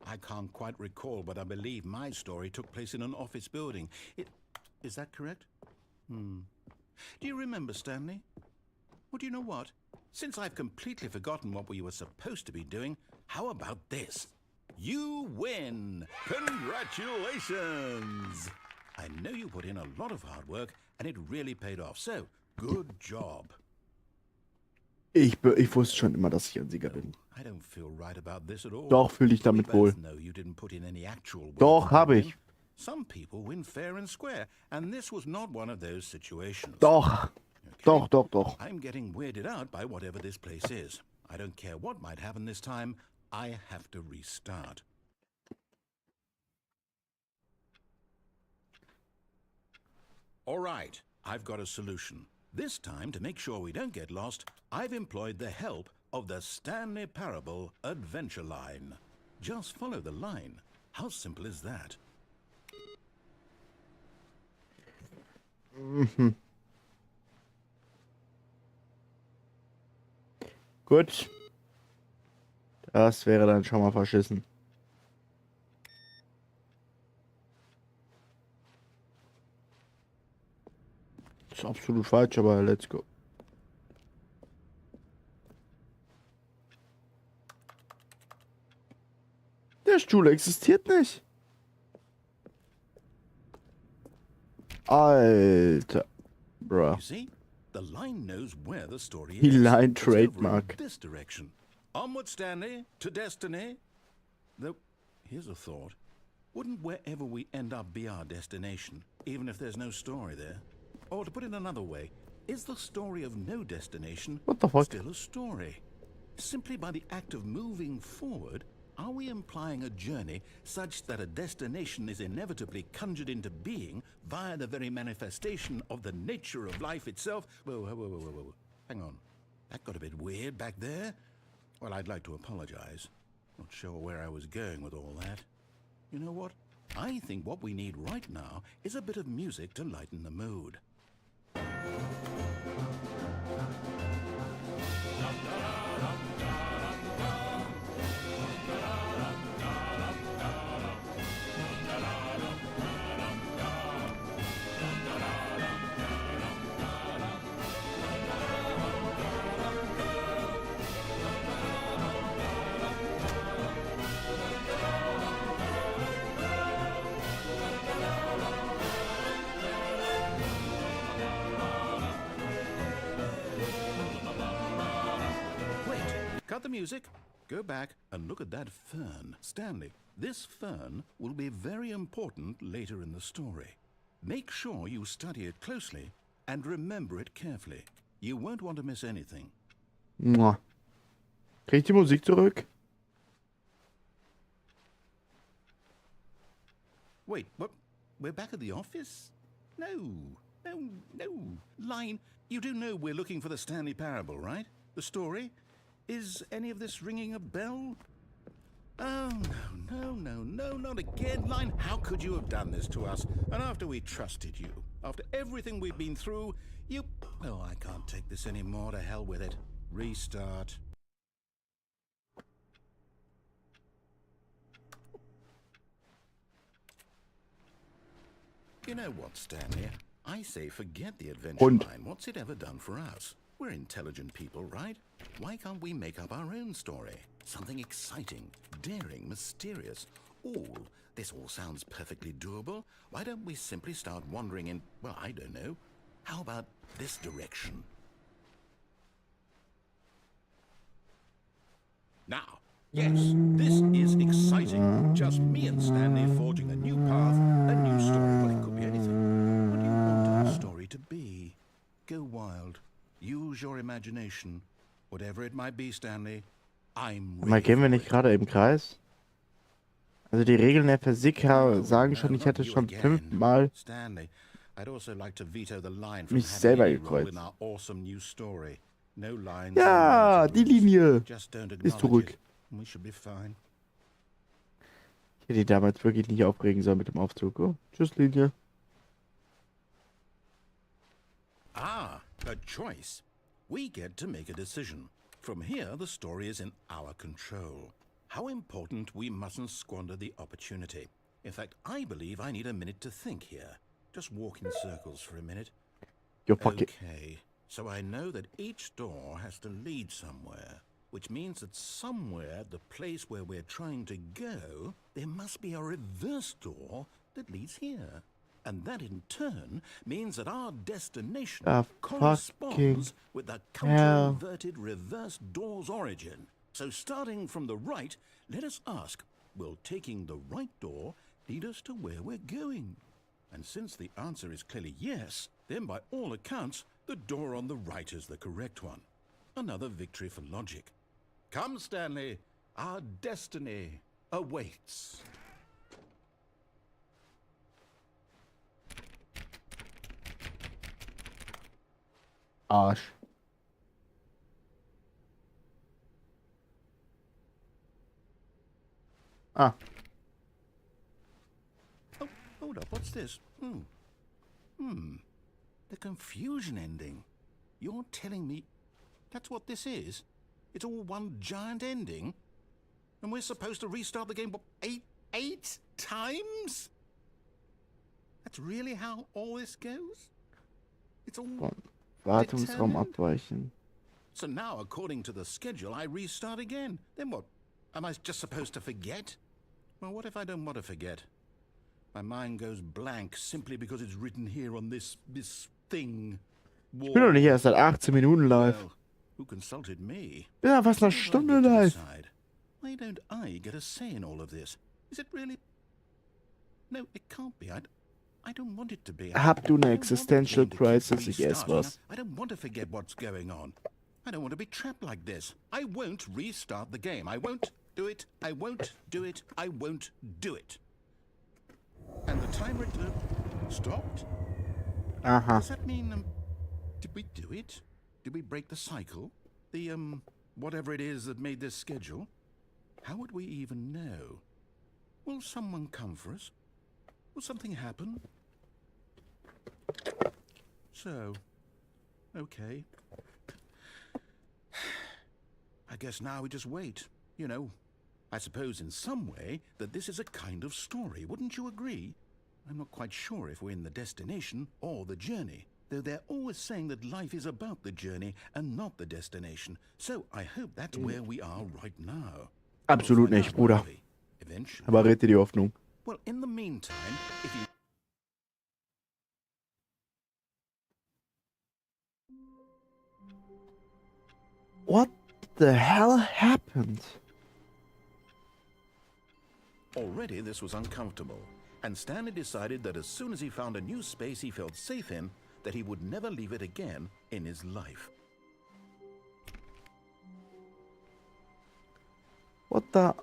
I can't quite recall, but I believe my story took place in an office building. Is that correct? Do you remember, Stanley? Well, do you know what? Since I've completely forgotten what we were supposed to be doing, how about this? You win! Congratulations! I know you put in a lot of hard work, and it really paid off, so good job. Ich wusste schon immer, dass ich ein Sieger bin. I don't feel right about this at all. Doch, fühle ich damit wohl. We both know you didn't put in any actual work. Doch, habe ich. Some people win fair and square, and this was not one of those situations. Doch. Okay. Doch. I'm getting weirded out by whatever this place is. I don't care what might happen this time. I have to restart. All right, I've got a solution. This time, to make sure we don't get lost, I've employed the help of the Stanley Parable Adventure Line. Just follow the line. How simple is that? Mhm. Gut. Das wäre dann schon mal verschissen. Das ist absolut falsch, aber let's go. Der Stuhl existiert nicht. Alter. Bruh. You see? The line knows where the story Die is. Line It's over in trademark. this direction. Onward, Stanley, to destiny. Though, here's a thought. Wouldn't wherever we end up be our destination, even if there's no story there? Or to put it another way, is the story of no destination What the fuck? still a story? Simply by the act of moving forward, are we implying a journey such that a destination is inevitably conjured into being via the very manifestation of the nature of life itself? Whoa. Hang on. That got a bit weird back there. Well, I'd like to apologize. Not sure where I was going with all that. You know what? I think what we need right now is a bit of music to lighten the mood. Cut the music, go back and look at that fern. Stanley, this fern will be very important later in the story. Make sure you study it closely and remember it carefully. You won't want to miss anything. Mua. Krieg ich die Musik zurück? Wait, what? We're back at the office? No. Line, you do know we're looking for the Stanley Parable, right? The story? Is any of this ringing a bell? Oh, no, not again. Line, how could you have done this to us? And after we trusted you, after everything we've been through, you... Oh, I can't take this anymore. To hell with it. Restart. You know what, Stanley? I say forget the adventure Und? line. What's it ever done for us? We're intelligent people, right? Why can't we make up our own story? Something exciting, daring, mysterious. This all sounds perfectly doable. Why don't we simply start wandering in, well, I don't know. How about this direction? Now, yes, this is exciting. Just me and Stanley forging a new path, a new story. Well, it could be anything. What do you want our story to be? Go wild. Use your imagination. Whatever it might be, Stanley, I'm Mal ready gehen wir for nicht it. gerade im Kreis? Also die Regeln der Physik sagen No, schon, ich not hätte you schon again. 5-mal Stanley, I'd also like to veto the line from mich having selber any role gekreuzt. in our awesome new story. No lines. Ja, no die rules. Linie Just don't ist acknowledge zurück. it. We should be fine. Ich hätte die damals wirklich nicht aufregen sollen mit dem Aufzug. Oh, tschüss, Linie. Ah, a choice. We get to make a decision. From here, the story is in our control. How important we mustn't squander the opportunity. In fact, I believe I need a minute to think here. Just walk in circles for a minute. Jo, fuck it. Okay, so I know that each door has to lead somewhere, which means that somewhere at the place where we're trying to go, there must be a reverse door that leads here. And that in turn means that our destination corresponds with the counter-inverted reverse door's origin. So starting from the right, let us ask, will taking the right door lead us to where we're going? And since the answer is clearly yes, then by all accounts, the door on the right is the correct one. Another victory for logic. Come, Stanley, our destiny awaits. Arsch. Ah, Oh, hold up, what's this? The confusion ending. You're telling me that's what this is? It's all one giant ending? And we're supposed to restart the game, what, eight times? That's really how all this goes? It's all Wartungsraum determined? abweichen. So now, according to the schedule, I restart again. Then what? Am I just supposed to forget? Well, what if I don't want to forget? My mind goes blank simply because it's written here on this thing. Ich bin doch nicht erst seit 18 Minuten live. Well, who consulted me? Bin ja fast eine Why do I Stunde get to live. decide? Why don't I get a say in all of this? Is it really? No, it can't be. I don't want it to be. Habt du eine I don't want the existential game to keep crisis? Ich esse restarting. was. I don't want to forget what's going on. I don't want to be trapped like this. I won't restart the game. I won't do it. I won't do it. I won't do it. And the timer stopped? Aha. Does that mean, did we do it? Did we break the cycle? The, whatever it is that made this schedule? How would we even know? Will someone come for us? Will something happen? So, okay. I guess now we just wait, you know. I suppose in some way that this is a kind of story, wouldn't you agree? I'm not quite sure if we're in the destination or the journey, though they're always saying that life is about the journey and not the destination. So I hope that's where we are right now. Absolut We'll find nicht, out, Bruder. won't we? Eventually. Aber rette die Hoffnung. Well, in the meantime, if you... What the hell happened? Already this was uncomfortable, and Stanley decided that as soon as he found a new space he felt safe in, that he would never leave it again in his life. What the...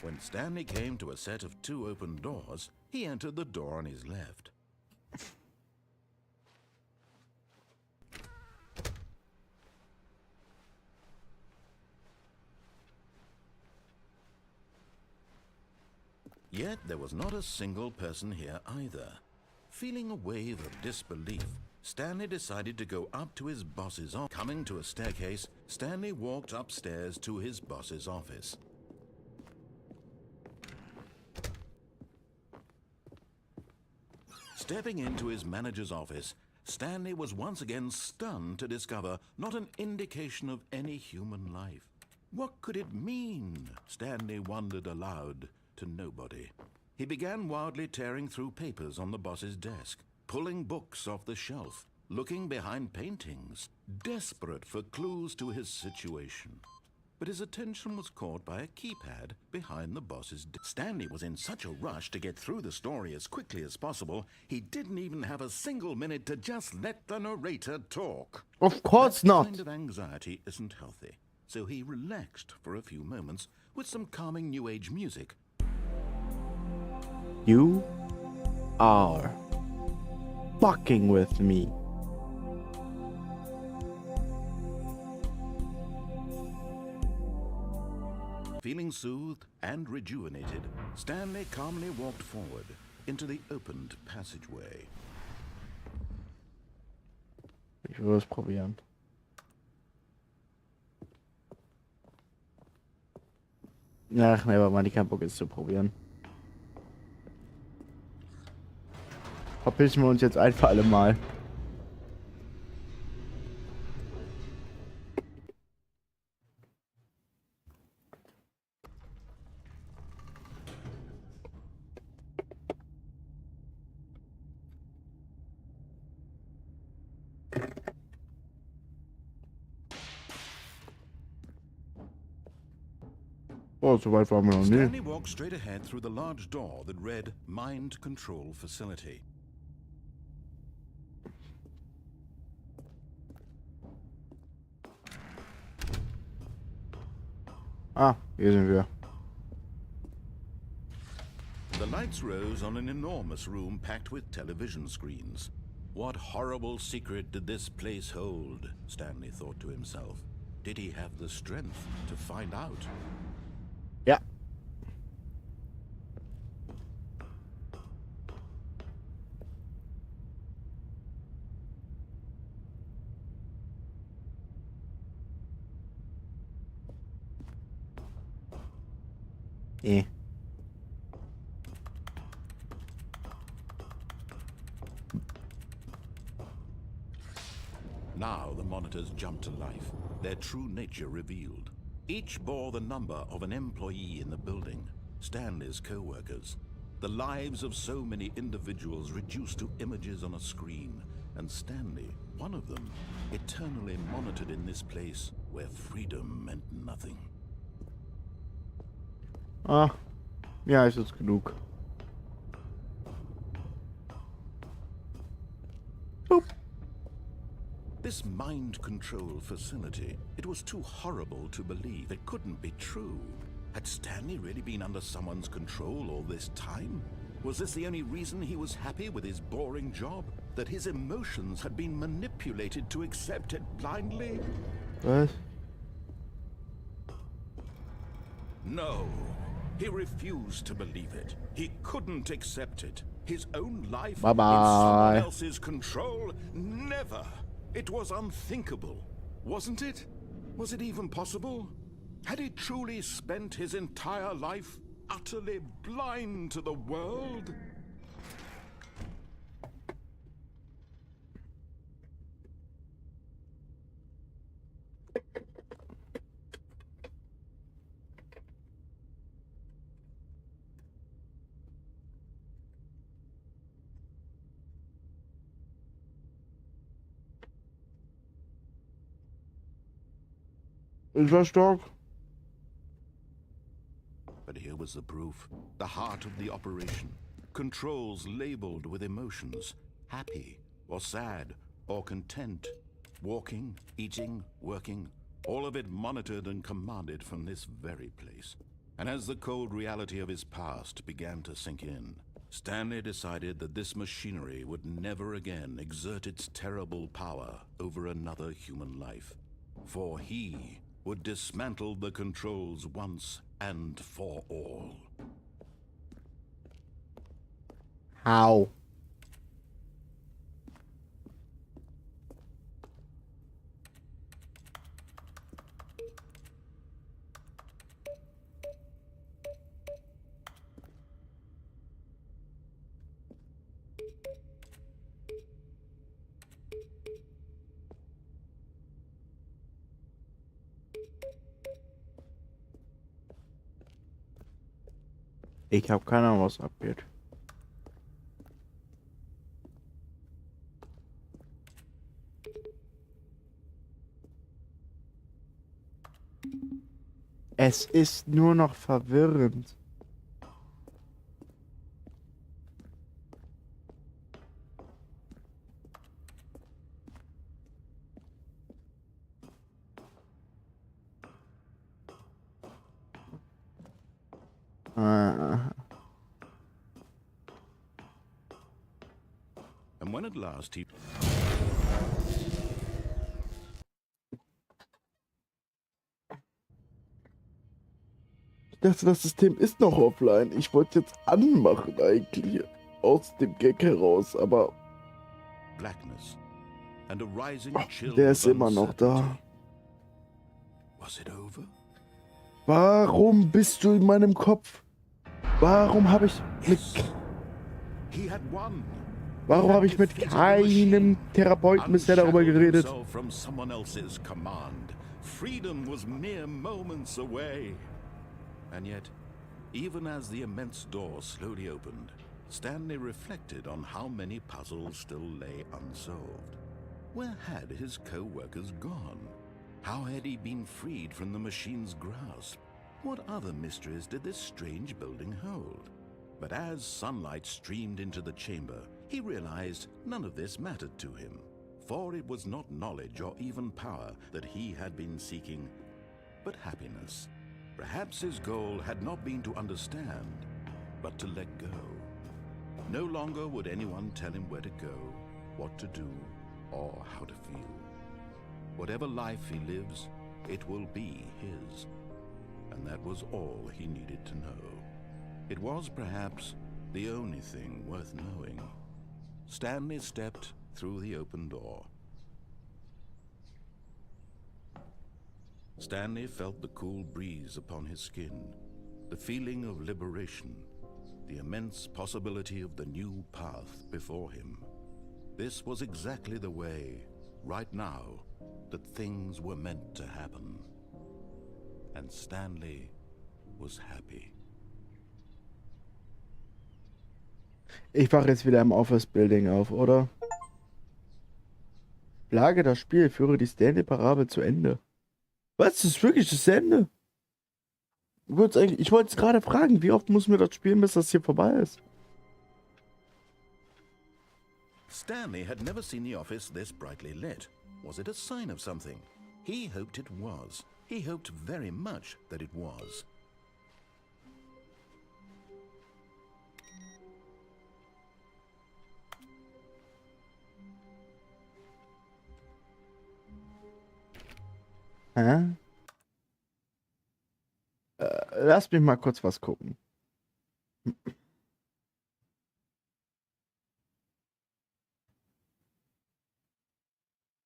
When Stanley came to a set of 2 open doors, he entered the door on his left. Yet there was not a single person here either. Feeling a wave of disbelief, Stanley decided to go up to his boss's office. Coming to a staircase, Stanley walked upstairs to his boss's office. Stepping into his manager's office, Stanley was once again stunned to discover not an indication of any human life. What could it mean? Stanley wondered aloud to nobody. He began wildly tearing through papers on the boss's desk, pulling books off the shelf, looking behind paintings, desperate for clues to his situation. But his attention was caught by a keypad behind the boss's desk. Stanley was in such a rush to get through the story as quickly as possible, he didn't even have a single minute to just let the narrator talk. Of course That not. kind of anxiety isn't healthy, so he relaxed for a few moments with some calming New Age music. You are fucking with me. Feeling soothed and rejuvenated, Stanley calmly walked forward into the opened passageway. Ich will es probieren. Ach, never mind, ich keinen Bock, es zu probieren. Verpissen wir uns jetzt ein für alle Mal. Oh, so weit waren wir noch nie. Stanley walked straight ahead through the large door that read Mind Control Facility. Ah, hier sind wir. The lights rose on an enormous room packed with television screens. What horrible secret did this place hold? Stanley thought to himself. Did he have the strength to find out? Ja. Eh. Now the monitors jumped to life, their true nature revealed. Each bore the number of an employee in the building, Stanley's co-workers. The lives of so many individuals reduced to images on a screen, and Stanley, one of them, eternally monitored in this place where freedom meant nothing. Ah. Ja, ist jetzt genug. Boop. This mind control facility, it was too horrible to believe. It couldn't be true. Had Stanley really been under someone's control all this time? Was this the only reason he was happy with his boring job? That his emotions had been manipulated to accept it blindly? Was? No. He refused to believe it. He couldn't accept it. His own life Bye-bye. in someone else's control? Never. It was unthinkable, wasn't it? Was it even possible? Had he truly spent his entire life utterly blind to the world? Ich war stark. But here was the proof, the heart of the operation. Controls labeled with emotions, happy or sad or content. Walking, eating, working, all of it monitored and commanded from this very place. And as the cold reality of his past began to sink in, Stanley decided that this machinery would never again exert its terrible power over another human life. For he would dismantle the controls once and for all. How? Ich habe keine Ahnung, was abgeht. Es ist nur noch verwirrend. Ah. And when at last he... Ich dachte, das System ist noch offline. Ich wollte jetzt anmachen eigentlich. Aus dem Gag heraus, aber blackness and a rising chill der of ist immer noch da. uncertainty. Was it over? Warum bist du in meinem Kopf? Warum habe ich mit... He had won. Warum habe ich mit keinem Therapeuten bisher darüber geredet? Himself from someone else's command. Freedom was mere moments away. And yet, even as the immense door slowly opened, Stanley reflected on how many puzzles still lay unsolved. Where had his co-workers gone? How had he been freed from the machine's grasp? What other mysteries did this strange building hold? But as sunlight streamed into the chamber, he realized none of this mattered to him, for it was not knowledge or even power that he had been seeking, but happiness. Perhaps his goal had not been to understand, but to let go. No longer would anyone tell him where to go, what to do, or how to feel. Whatever life he lives, it will be his. And that was all he needed to know. It was perhaps the only thing worth knowing. Stanley stepped through the open door. Stanley felt the cool breeze upon his skin, the feeling of liberation, the immense possibility of the new path before him. This was exactly the way, right now, that things were meant to happen. And Stanley was happy. Ich wache jetzt wieder im Office Building auf, oder? Plage das Spiel, führe die Stanley Parabel zu Ende. Was? Das ist wirklich das Ende? Ich wollte es gerade fragen, wie oft muss mir das spielen, bis das hier vorbei ist? Stanley had never seen the office this brightly lit. Was it a sign of something? He hoped it was. He hoped very much that it was. Hä? Lass mich mal kurz was gucken.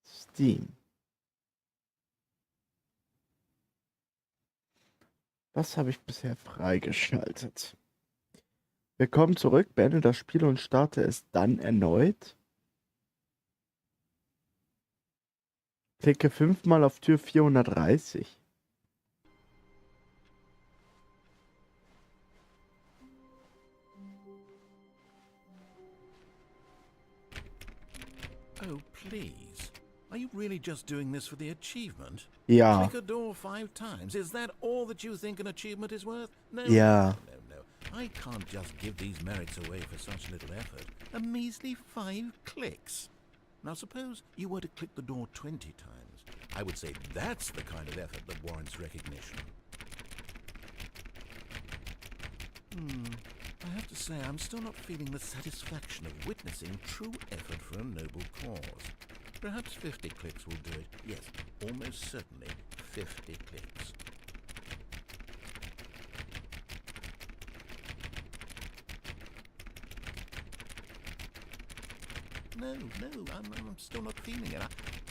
Steam. Was habe ich bisher freigeschaltet? Willkommen zurück, beende das Spiel und starte es dann erneut. Klicke 5-mal auf Tür 430. Oh, please. Are you really just doing this for the achievement? Ja. Click a door 5 times. Is that all that you think an achievement is worth? No, Ja. no. I can't just give these merits away for such little effort. A measly 5 clicks. Now suppose you were to click the door 20 times. I would say that's the kind of effort that warrants recognition. I have to say I'm still not feeling the satisfaction of witnessing true effort for a noble cause. Perhaps 50 clicks will do it. Yes, almost certainly 50 clicks. No, I'm still not feeling it.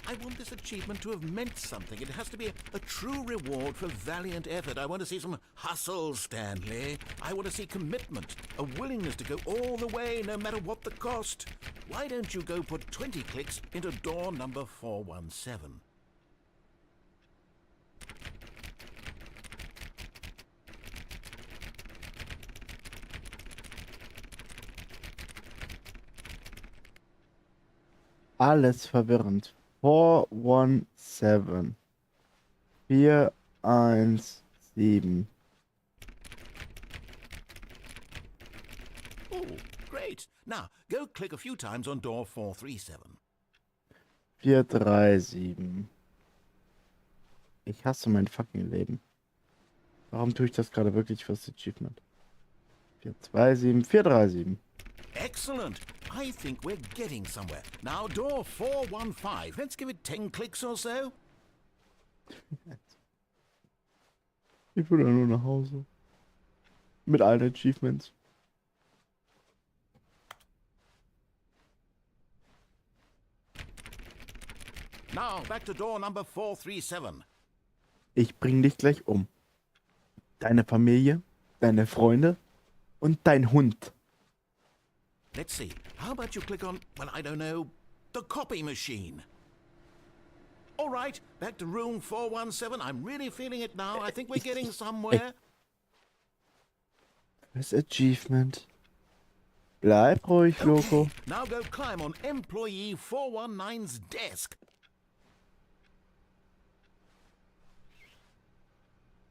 I want this achievement to have meant something. It has to be a true reward for valiant effort. I want to see some hustle, Stanley. I want to see commitment, a willingness to go all the way, no matter what the cost. Why don't you go put 20 clicks into door number 417? alles verwirrend. 417. 417. Oh, great. Now, go click a few times on door 437. 437. Ich hasse mein fucking Leben. Warum tue ich das gerade wirklich fürs Achievement? 427, 437. Excellent. I think we're getting somewhere. Now, door 415. Let's give it 10 clicks or so. Ich will nur nach Hause. Mit allen Achievements. Now, back to door number 437. Ich bring dich gleich um. Deine Familie, deine Freunde und dein Hund. Let's see. How about you click on, well, I don't know, the copy machine? All right, back to room 417. I'm really feeling it now. I think we're getting somewhere. Das Achievement. Bleib ruhig, Loco. Okay, now go climb on employee 419's desk.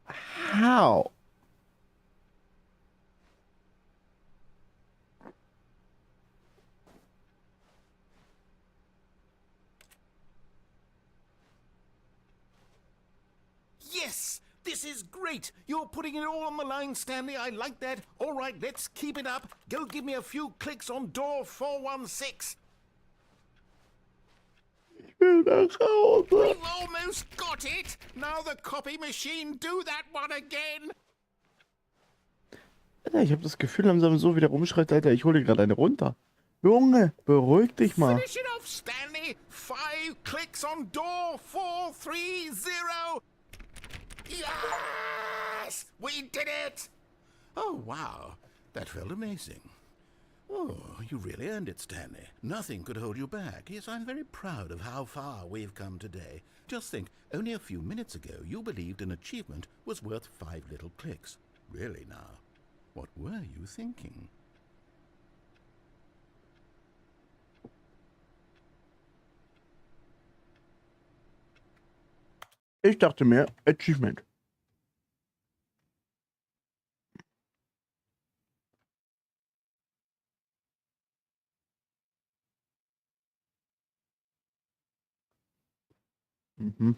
How? Yes, this is great. You're putting it all on the line, Stanley. I like that. All right, let's keep it up. Go give me a few clicks on door 416. Ich will nach Hause. We've almost got it. Now the copy machine, do that one again. Alter, ich habe das Gefühl, langsam so wieder rumschreit, Alter, ich hole dir gerade eine runter. Junge, beruhig dich mal. Finish it off, Stanley. 5 clicks on door 430. Yes! We did it! Oh, wow. That felt amazing. Oh, you really earned it, Stanley. Nothing could hold you back. Yes, I'm very proud of how far we've come today. Just think, only a few minutes ago you believed an achievement was worth 5 little clicks. Really now, what were you thinking? Ich dachte mir, Achievement. Mhm.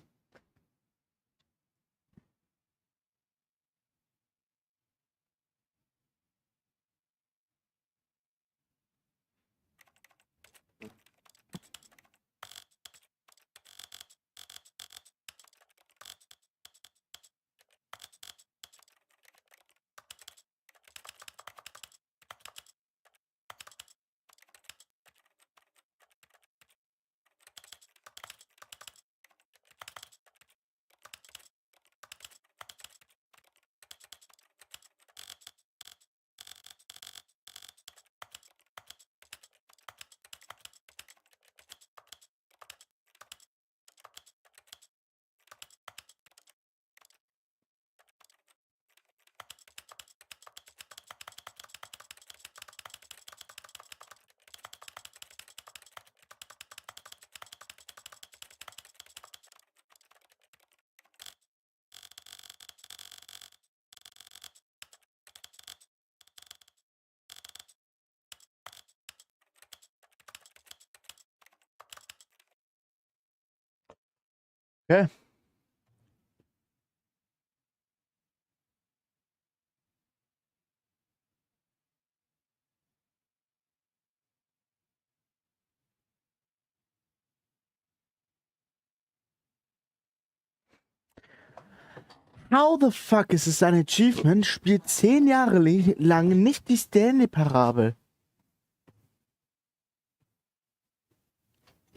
Okay. How the fuck ist es ein Achievement? Spielt 10 Jahre lang nicht die Stanley Parabel.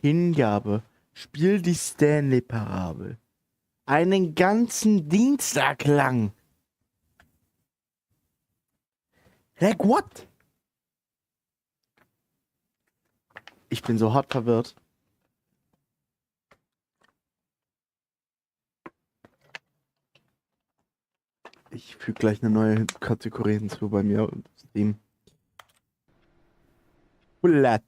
Hingabe. Spiel die Stanley Parabel. Einen ganzen Dienstag lang. Like what? Ich bin so hart verwirrt. Ich füge gleich eine neue Kategorie hinzu bei mir im Stream. Bullet.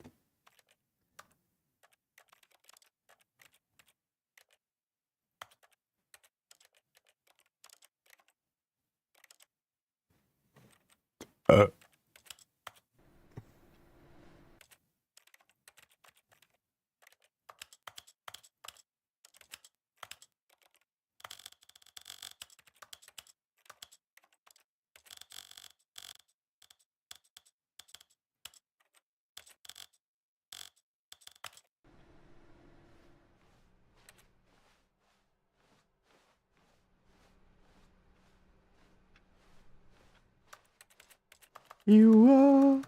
You are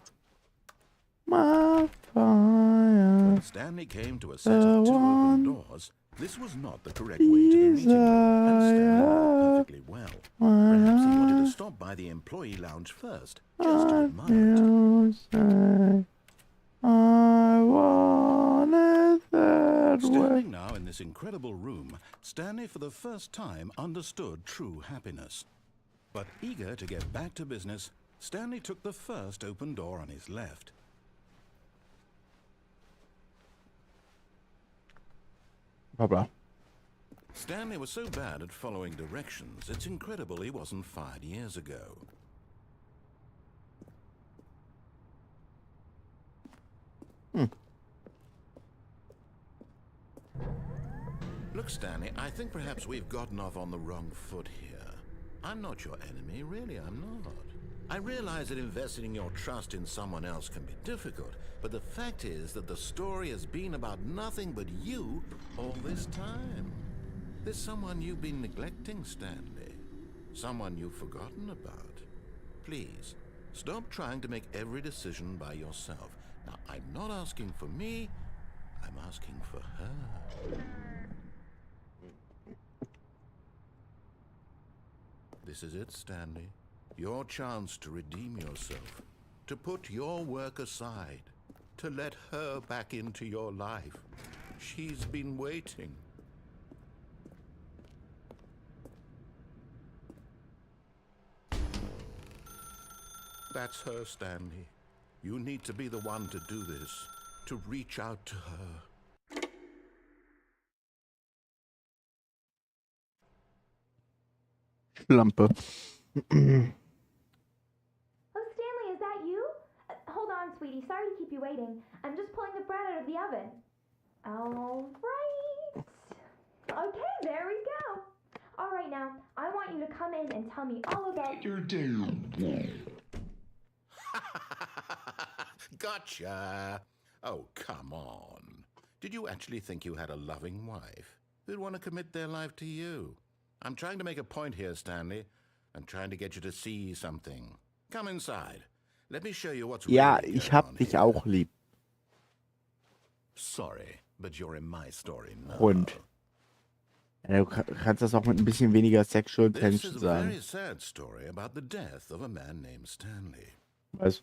my fire. When Stanley came to a set of 2 open doors, this was not the correct way to the meeting room, and Stanley knew it perfectly well. Perhaps he wanted to stop by the employee lounge first, just to admire it. I want it that way. Standing now in this incredible room, Stanley for the first time understood true happiness. But eager to get back to business, Stanley took the first open door on his left. Papa. Stanley was so bad at following directions, it's incredible he wasn't fired years ago. Look, Stanley, I think perhaps we've gotten off on the wrong foot here. I'm not your enemy, really, I'm not. I realize that investing your trust in someone else can be difficult, but the fact is that the story has been about nothing but you all this time. There's someone you've been neglecting, Stanley. Someone you've forgotten about. Please, stop trying to make every decision by yourself. Now, I'm not asking for me, I'm asking for her. This is it, Stanley. Your chance to redeem yourself, to put your work aside, to let her back into your life. She's been waiting. That's her, Stanley. You need to be the one to do this, to reach out to her. Schlampe. Oh, Stanley, is that you? Hold on, sweetie. Sorry to keep you waiting. I'm just pulling the bread out of the oven. All right. Okay, there we go. All right, now, I want you to come in and tell me all about your day. Gotcha! Oh, come on. Did you actually think you had a loving wife who'd want to commit their life to you? I'm trying to make a point here, Stanley. I'm trying to get you to see something. Come inside. Let me show you what's Ja, really ich going hab on dich here. auch lieb. Sorry, but you're in my story now. Hund. Ja, du kannst das auch mit ein bisschen weniger Sexual This Tension is a sagen. very sad story about the death of a man named Stanley. Was?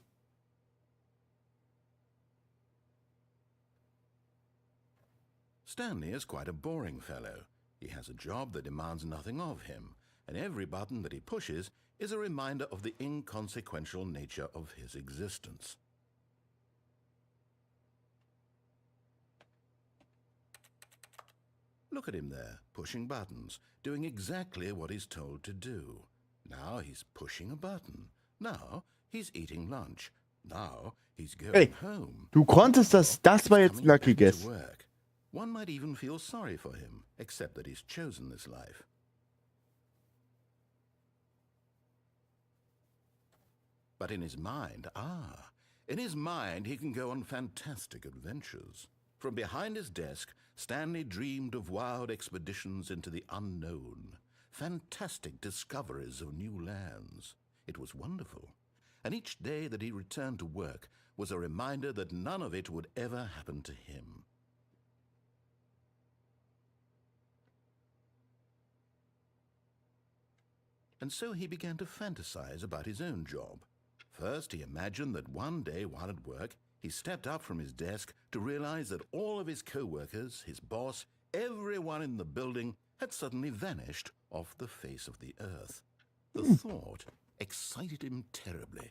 Stanley is quite a boring fellow. He has a job that demands nothing of him, and every button that he pushes is a reminder of the inconsequential nature of his existence. Look at him there, pushing buttons, doing exactly what he's told to do. Now he's pushing a button. Now he's eating lunch. Now he's going Hey, home. du konntest das. Das war jetzt ein Lucky Guess. Work. One might even feel sorry for him, except that he's chosen this life. But in his mind, in his mind he can go on fantastic adventures. From behind his desk, Stanley dreamed of wild expeditions into the unknown, fantastic discoveries of new lands. It was wonderful. And each day that he returned to work was a reminder that none of it would ever happen to him. And so he began to fantasize about his own job. First, he imagined that one day while at work, he stepped up from his desk to realize that all of his co-workers, his boss, everyone in the building had suddenly vanished off the face of the earth. The thought excited him terribly.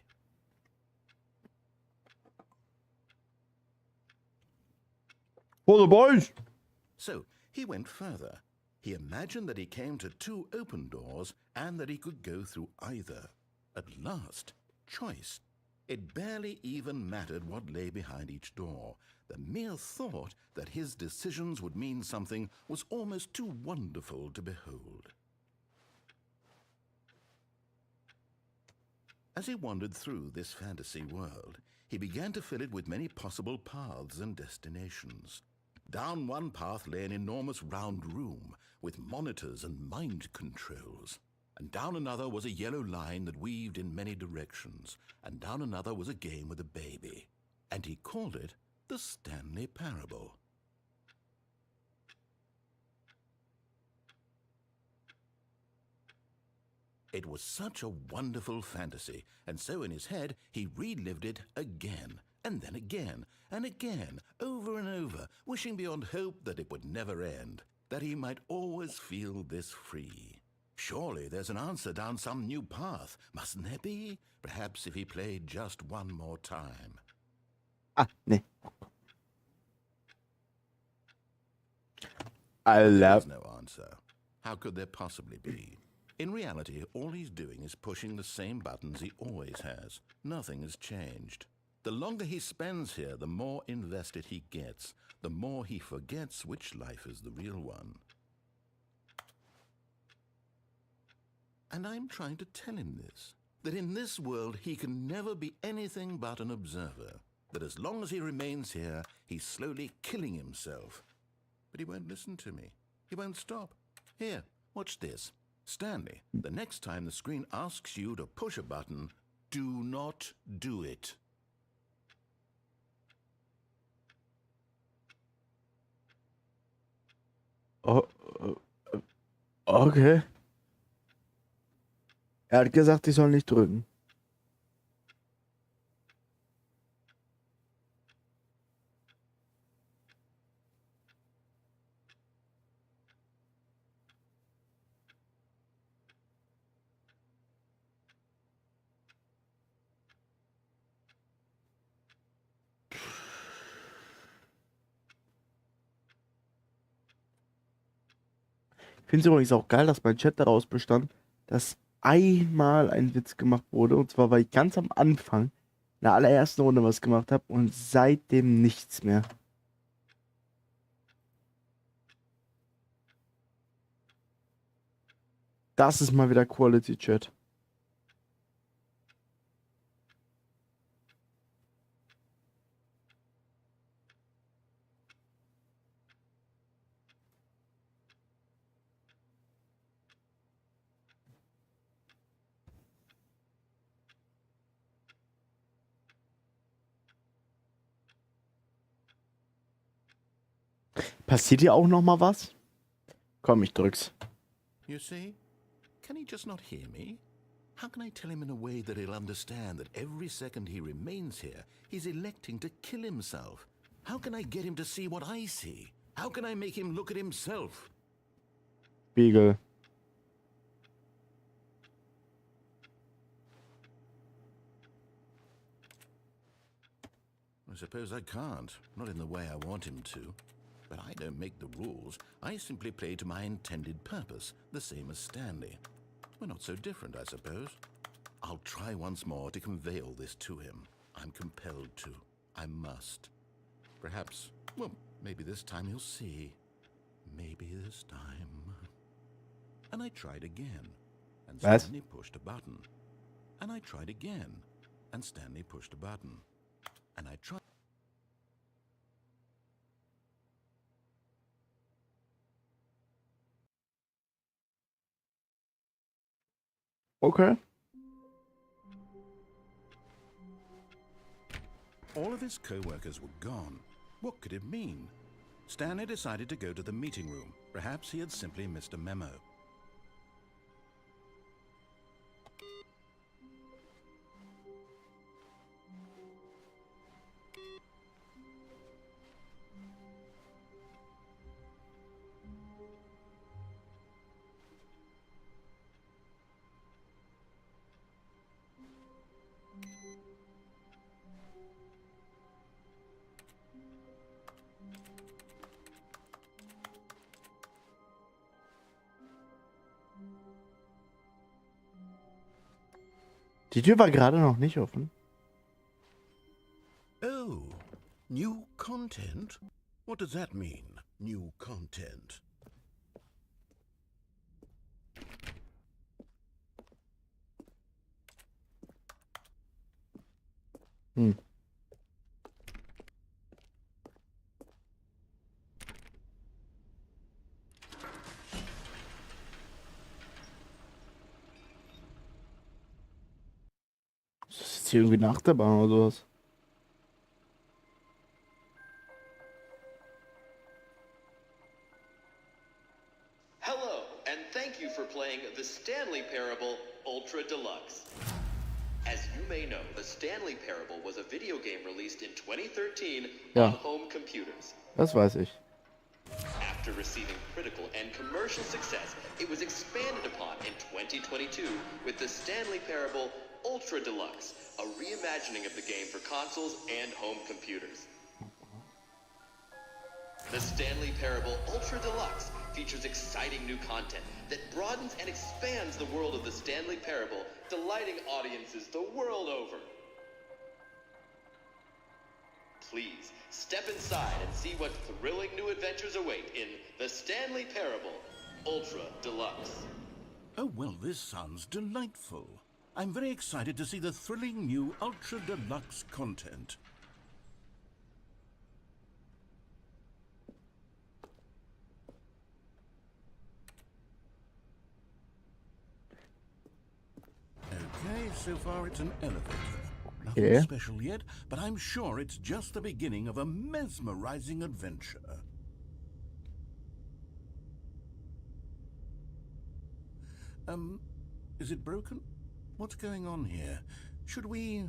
For the boys! So he went further. He imagined that he came to 2 open doors and that he could go through either. At last, choice. It barely even mattered what lay behind each door. The mere thought that his decisions would mean something was almost too wonderful to behold. As he wandered through this fantasy world, he began to fill it with many possible paths and destinations. Down one path lay an enormous round room with monitors and mind controls. And down another was a yellow line that weaved in many directions. And down another was a game with a baby. And he called it the Stanley Parable. It was such a wonderful fantasy, and so in his head he relived it again, and then again, and again, over and over, wishing beyond hope that it would never end, that he might always feel this free. Surely there's an answer down some new path, mustn't there be? Perhaps if he played just one more time. Ah, nee. I love... There's no answer. How could there possibly be? In reality, all he's doing is pushing the same buttons he always has. Nothing has changed. The longer he spends here, the more invested he gets, the more he forgets which life is the real one. And I'm trying to tell him this, that in this world he can never be anything but an observer, that as long as he remains here, he's slowly killing himself. But he won't listen to me. He won't stop. Here, watch this. Stanley, the next time the screen asks you to push a button, do not do it. Oh, okay. Er hat gesagt, ich soll nicht drücken. Ich finde es übrigens auch geil, dass mein Chat daraus bestand, dass einmal ein Witz gemacht wurde. Und zwar, weil ich ganz am Anfang in der allerersten Runde was gemacht habe und seitdem nichts mehr. Das ist mal wieder Quality Chat. Passiert hier auch noch mal was? Komm, ich drück's. You see? Can he just not hear me? How can I tell him in a way that he'll understand that every second he remains here, he's electing to kill himself? How can I get him to see what I see? How can I make him look at himself? Spiegel. I suppose I can't, not in the way I want him to. But I don't make the rules. I simply play to my intended purpose, the same as Stanley. We're not so different, I suppose. I'll try once more to convey all this to him. I'm compelled to. I must. Perhaps, well, maybe this time he'll see. Maybe this time. And I tried again. And Was? Stanley pushed a button. And I tried again. And Stanley pushed a button. And I tried. Okay. All of his co-workers were gone. What could it mean? Stanley decided to go to the meeting room. Perhaps he had simply missed a memo. Die Tür war gerade noch nicht offen. Oh, new content? What does that mean, new content? Hm. Ist das jetzt hier irgendwie eine Achterbahn oder sowas? Hello, and thank you for playing the Stanley Parable Ultra Deluxe. As you may know, the Stanley Parable was a video game released in 2013 Ja. on home computers. Das weiß ich. After receiving critical and commercial success, it was expanded upon in 2022 with the Stanley Parable Ultra Deluxe, a reimagining of the game for consoles and home computers. The Stanley Parable Ultra Deluxe features exciting new content that broadens and expands the world of the Stanley Parable, delighting audiences the world over. Please, step inside and see what thrilling new adventures await in the Stanley Parable Ultra Deluxe. Oh, well, this sounds delightful. I'm very excited to see the thrilling new Ultra Deluxe content. Okay, so far it's an elevator. Nothing Yeah. special yet, but I'm sure it's just the beginning of a mesmerizing adventure. Is it broken? What's going on here? Should we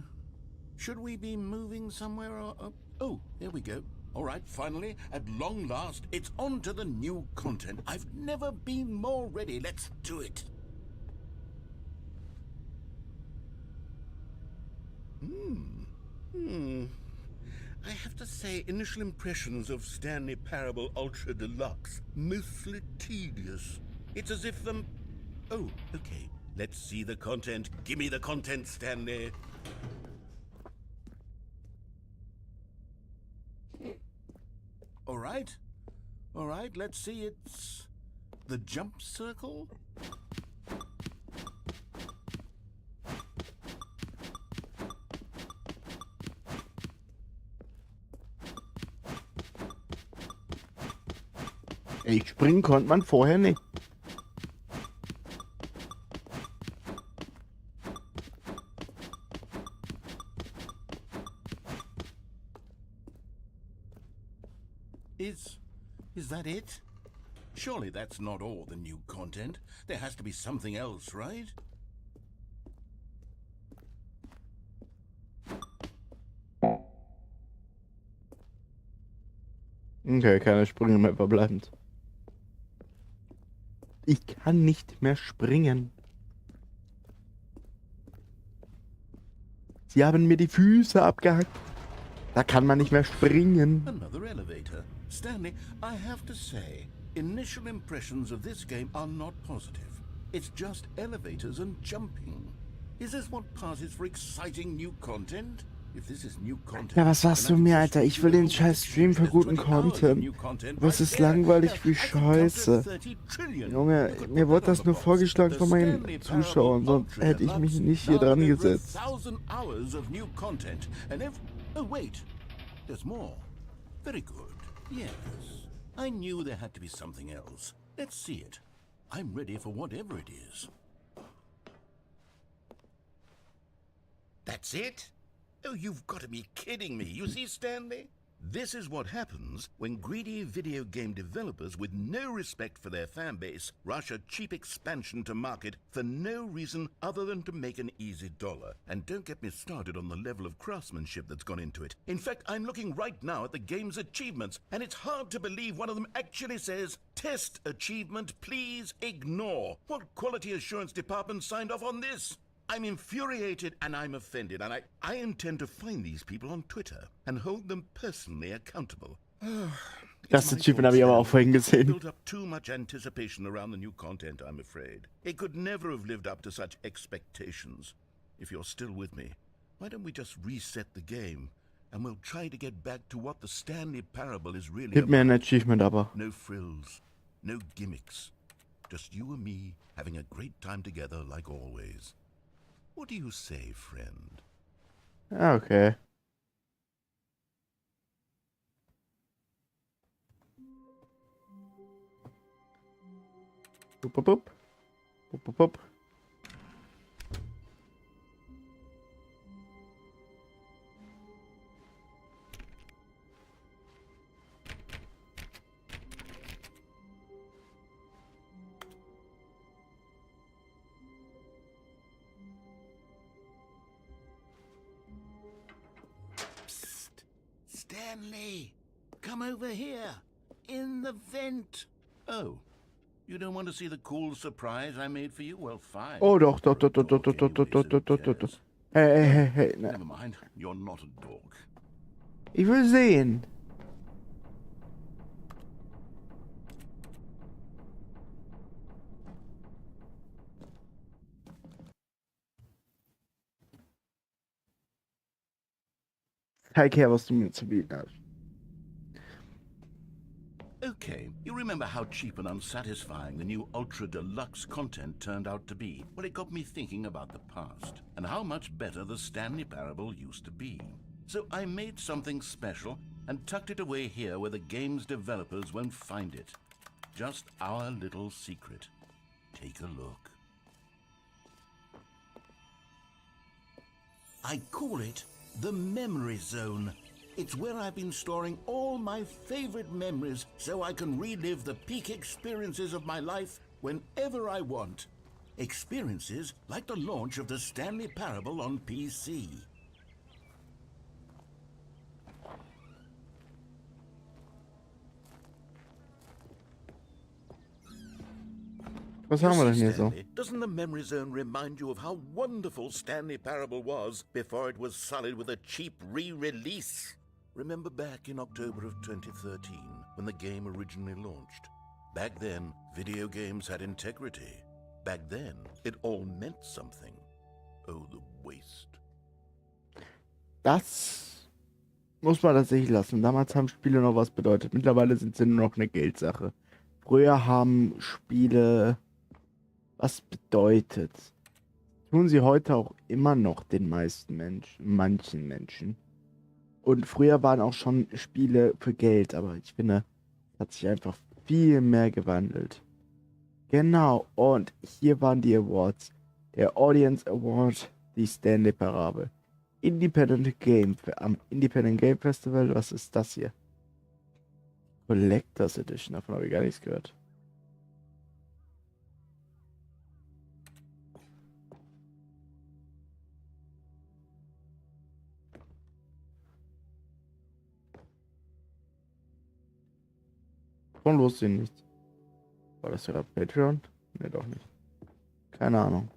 be moving somewhere or... oh, there we go. All right, finally, at long last, it's on to the new content. I've never been more ready. Let's do it. I have to say, initial impressions of Stanley Parable Ultra Deluxe, mostly tedious. It's as if oh, okay. Let's see the content. Give me the content, Stanley. All right. All right, let's see. It's the jump circle. Ey, springen konnte man vorher nicht. Is that it? Surely that's not all the new content. There has to be something else, right? Okay, keine Sprünge mehr verbleibend. Ich kann nicht mehr springen. Sie haben mir die Füße abgehackt. Da kann man nicht mehr springen. Another elevator. Stanley, I have to say, initial impressions of this game are not positive. It's just elevators and jumping. Is this what passes for exciting new content? If this is new content, Ja, was sagst du mir, Alter? Ich will den scheiß Stream für guten Content. Was ist langweilig wie Scheiße? Junge, mir wurde das nur vorgeschlagen von meinen Zuschauern, sonst hätte ich mich nicht hier dran gesetzt. Oh, wait. There's more. Very good. Yes. I knew there had to be something else. Let's see it. I'm ready for whatever it is. That's it? Oh, you've got to be kidding me. You see, Stanley? This is what happens when greedy video game developers with no respect for their fan base rush a cheap expansion to market for no reason other than to make an easy dollar. And don't get me started on the level of craftsmanship that's gone into it. In fact, I'm looking right now at the game's achievements, and it's hard to believe one of them actually says, "Test achievement, please ignore." What quality assurance department signed off on this? I'm infuriated and I'm offended, and I intend to find these people on Twitter and hold them personally accountable. Das Typen habe ich aber auch vorhin gesehen. Built up too much anticipation around the new content, I'm afraid. It could never have lived up to such expectations. if you're still with me, why don't we just reset the game, and we'll try to get back to what the Stanley Parable is really Gib mir ein about. Achievement aber. No frills, no gimmicks. Just you and me having a great time together like always. What do you say, friend? Okay. Boop, boop, boop. Boop, boop, boop. Psst! Stanley! Come over here! In the vent! Oh, you don't want to see the cool surprise I made for you? Well, fine. Oh, doch, doch, doch, doch, doch, doch, doch, doch, doch, doch, doch, doch. Hey, hey, hey, hey. Na, Never mind, you're not a dog. ich will sehen. Zeig her, was du mir zu bieten hast. Okay, you remember how cheap and unsatisfying the new Ultra Deluxe content turned out to be? Well, it got me thinking about the past, and how much better the Stanley Parable used to be. So I made something special and tucked it away here where the game's developers won't find it. Just our little secret. Take a look. I call it the Memory Zone. It's where I've been storing all my favorite memories so I can relive the peak experiences of my life whenever I want. Experiences like the launch of the Stanley Parable on PC. Was haben wir denn hier so? Stanley, doesn't the Memory Zone remind you of how wonderful Stanley Parable was before it was sullied with a cheap re-release? Remember back in October of 2013, when the game originally launched? Back then, video games had integrity. Back then, it all meant something. Oh, the waste. Das muss man tatsächlich lassen. Damals haben Spiele noch was bedeutet. Mittlerweile sind sie nur noch eine Geldsache. Früher haben Spiele was bedeutet. Tun sie heute auch immer noch den meisten Menschen, manchen Menschen. Und früher waren auch schon Spiele für Geld, aber ich finde, es hat sich einfach viel mehr gewandelt. Genau, und hier waren die Awards. Der Audience Award, die Stanley Parable. Independent Game, am Independent Game Festival, was ist das hier? Collectors Edition, davon habe ich gar nichts gehört. Von wusste ich nicht. War das ja Patreon? Ne, doch nicht. Keine Ahnung.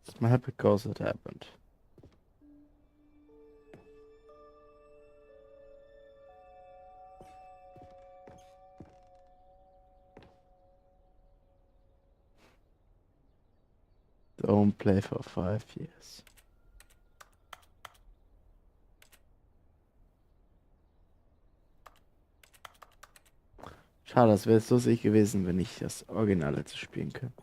It's mad because it happened. Don't play for 5 years. Schade, das wäre so sicher gewesen, wenn ich das Original hätte spielen können.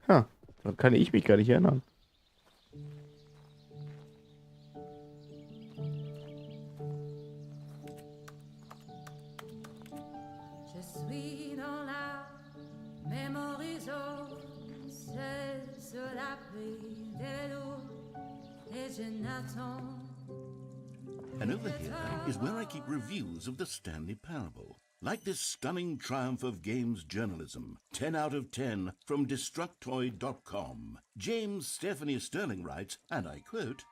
Ha, dann kann ich mich gar nicht erinnern. Je suis dans la Memory Zone, seul sur l'abri de l'eau, et je n'attends. And over here is where I keep reviews of the Stanley Parable. Like this stunning triumph of games journalism, 10 out of 10 from Destructoid.com. James Stephanie Sterling writes, and I quote,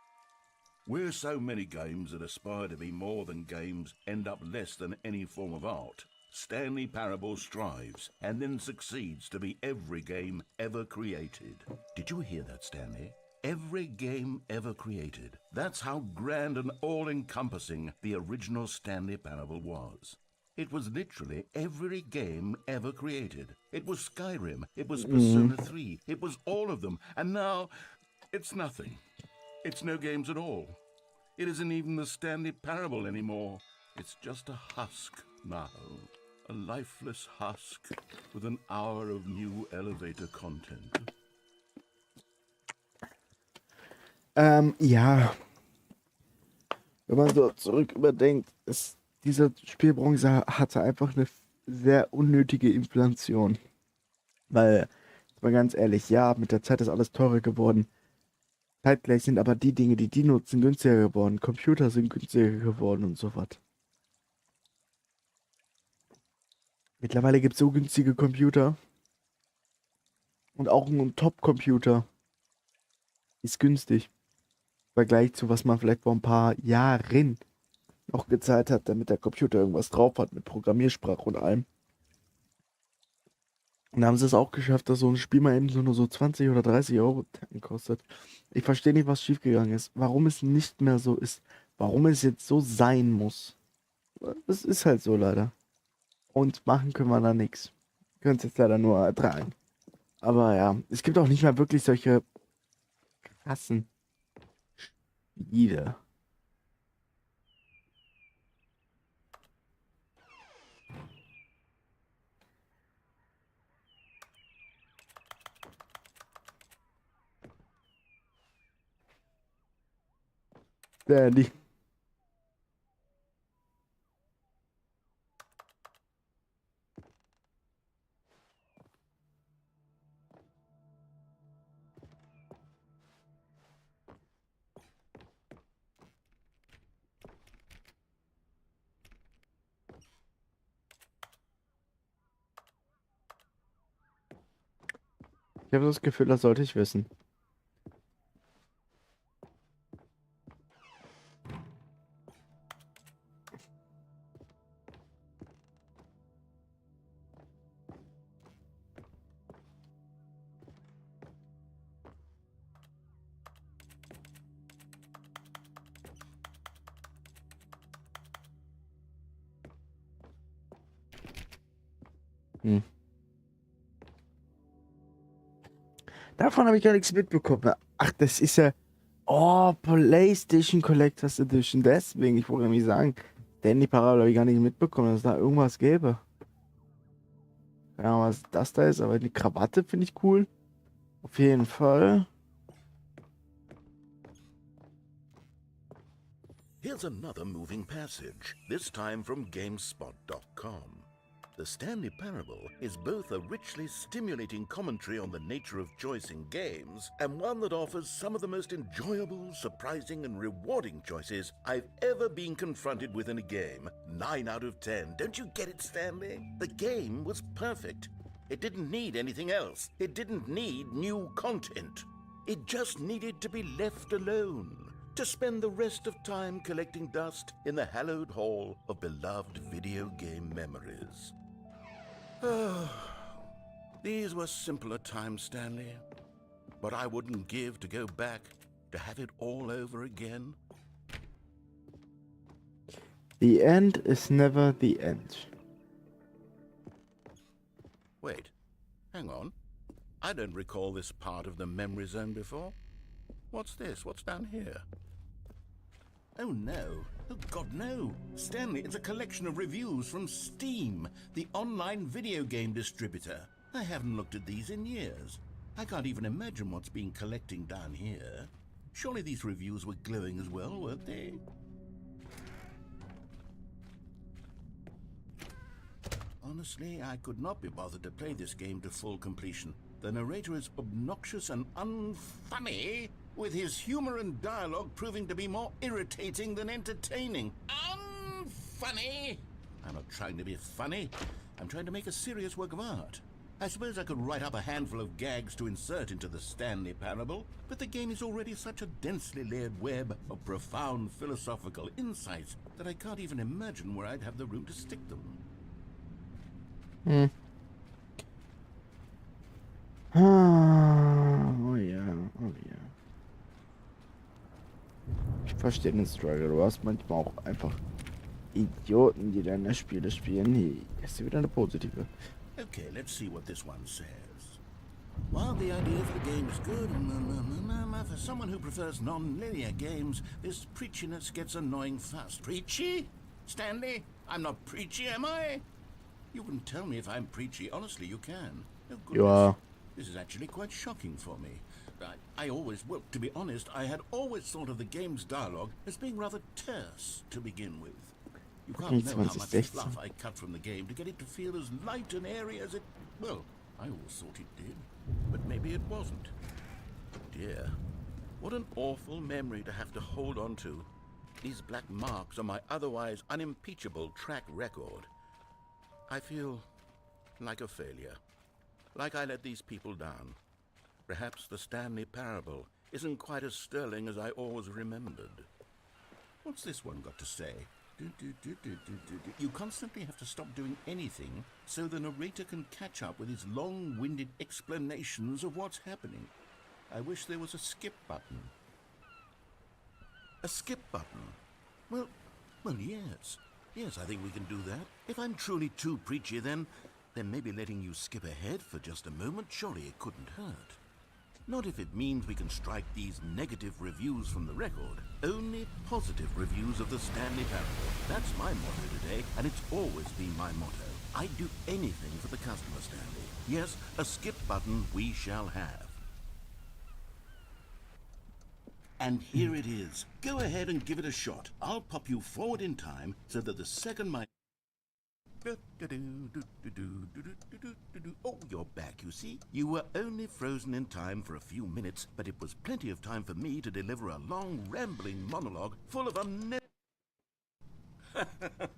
"Where so many games that aspire to be more than games end up less than any form of art, Stanley Parable strives and then succeeds to be every game ever created." Did you hear that, Stanley? Every game ever created. That's how grand and all-encompassing the original Stanley Parable was. It was literally every game ever created. It was Skyrim, it was Persona 3, it was all of them, and now it's nothing. It's no games at all. It isn't even the Stanley Parable anymore. It's just a husk now. A lifeless husk with an hour of new elevator content. Ja. Wenn man so zurück überdenkt, diese Spielbranche hatte einfach eine sehr unnötige Inflation. Weil, mal ganz ehrlich, ja, mit der Zeit ist alles teurer geworden. Zeitgleich sind aber die Dinge, die nutzen, günstiger geworden. Computer sind günstiger geworden und so was. Mittlerweile gibt es so günstige Computer. Und auch ein Top-Computer ist günstig. Im Vergleich zu was man vielleicht vor ein paar Jahren noch gezahlt hat, damit der Computer irgendwas drauf hat mit Programmiersprache und allem. Und da haben sie es auch geschafft, dass so ein Spiel mal eben nur so 20 oder 30 Euro kostet. Ich verstehe nicht, was schiefgegangen ist. Warum es nicht mehr so ist. Warum es jetzt so sein muss. Es ist halt so leider. Und machen können wir da nichts. Können es jetzt leider nur ertragen. Aber ja, es gibt auch nicht mehr wirklich solche krassen Spiele. Die. Ich habe das Gefühl, das sollte ich wissen. Davon habe ich gar nichts mitbekommen. Ach, das ist ja... Oh, PlayStation Collectors Edition. Deswegen, ich wollte nämlich sagen, Stanley Parable habe ich gar nicht mitbekommen, dass es da irgendwas gäbe. Keine Ahnung, was das da ist, aber die Krawatte finde ich cool. Auf jeden Fall. Here's another moving passage, this time from GameSpot.com. The Stanley Parable is both a richly stimulating commentary on the nature of choice in games and one that offers some of the most enjoyable, surprising, and rewarding choices I've ever been confronted with in a game. 9 out of 10. Don't you get it, Stanley? The game was perfect. It didn't need anything else. It didn't need new content. It just needed to be left alone, to spend the rest of time collecting dust in the hallowed hall of beloved video game memories. These were simpler times, Stanley, but I wouldn't give to go back to have it all over again. The end is never the end. Wait, hang on. I don't recall this part of the memory zone before. What's this? What's down here? Oh no. Oh God, no. Stanley, it's a collection of reviews from Steam, the online video game distributor. I haven't looked at these in years. I can't even imagine what's been collecting down here. Surely these reviews were glowing as well, weren't they? Honestly, I could not be bothered to play this game to full completion. The narrator is obnoxious and unfunny, with his humor and dialogue proving to be more irritating than entertaining. Unfunny! I'm not trying to be funny. I'm trying to make a serious work of art. I suppose I could write up a handful of gags to insert into the Stanley Parable, but the game is already such a densely layered web of profound philosophical insights that I can't even imagine where I'd have the room to stick them. Oh ja, oh ja. Ich verstehe den Struggle. Du hast manchmal auch einfach Idioten, die deine Spiele spielen. Hey, das ist wieder eine positive. Okay, let's see what this one says. While the idea for the game is good, for someone who prefers non-linear games, this preachiness gets annoying fast. Preachy? Stanley? I'm not preachy, am I? You can tell me if I'm preachy. Honestly, you can. Oh, goodness. Ja. This is actually quite shocking for me. I always, well, to be honest, I had always thought of the game's dialogue as being rather terse to begin with. You can't know how much fluff I cut from the game to get it to feel as light and airy as it... Well, I always thought it did, but maybe it wasn't. Dear, what an awful memory to have to hold on to. These black marks on my otherwise unimpeachable track record. I feel like a failure. Like I let these people down. Perhaps the Stanley Parable isn't quite as sterling as I always remembered. What's this one got to say? You constantly have to stop doing anything so the narrator can catch up with his long-winded explanations of what's happening. I wish there was a skip button. A skip button? Well, yes. Yes, I think we can do that. If I'm truly too preachy, then maybe letting you skip ahead for just a moment, surely it couldn't hurt. Not if it means we can strike these negative reviews from the record. Only positive reviews of the Stanley Parable. That's my motto today, and it's always been my motto. I'd do anything for the customer, Stanley. Yes, a skip button we shall have. And here it is. Go ahead and give it a shot. I'll pop you forward in time so that the second my... Oh, you're back, you see? You were only frozen in time for a few minutes, but it was plenty of time for me to deliver a long, rambling monologue full of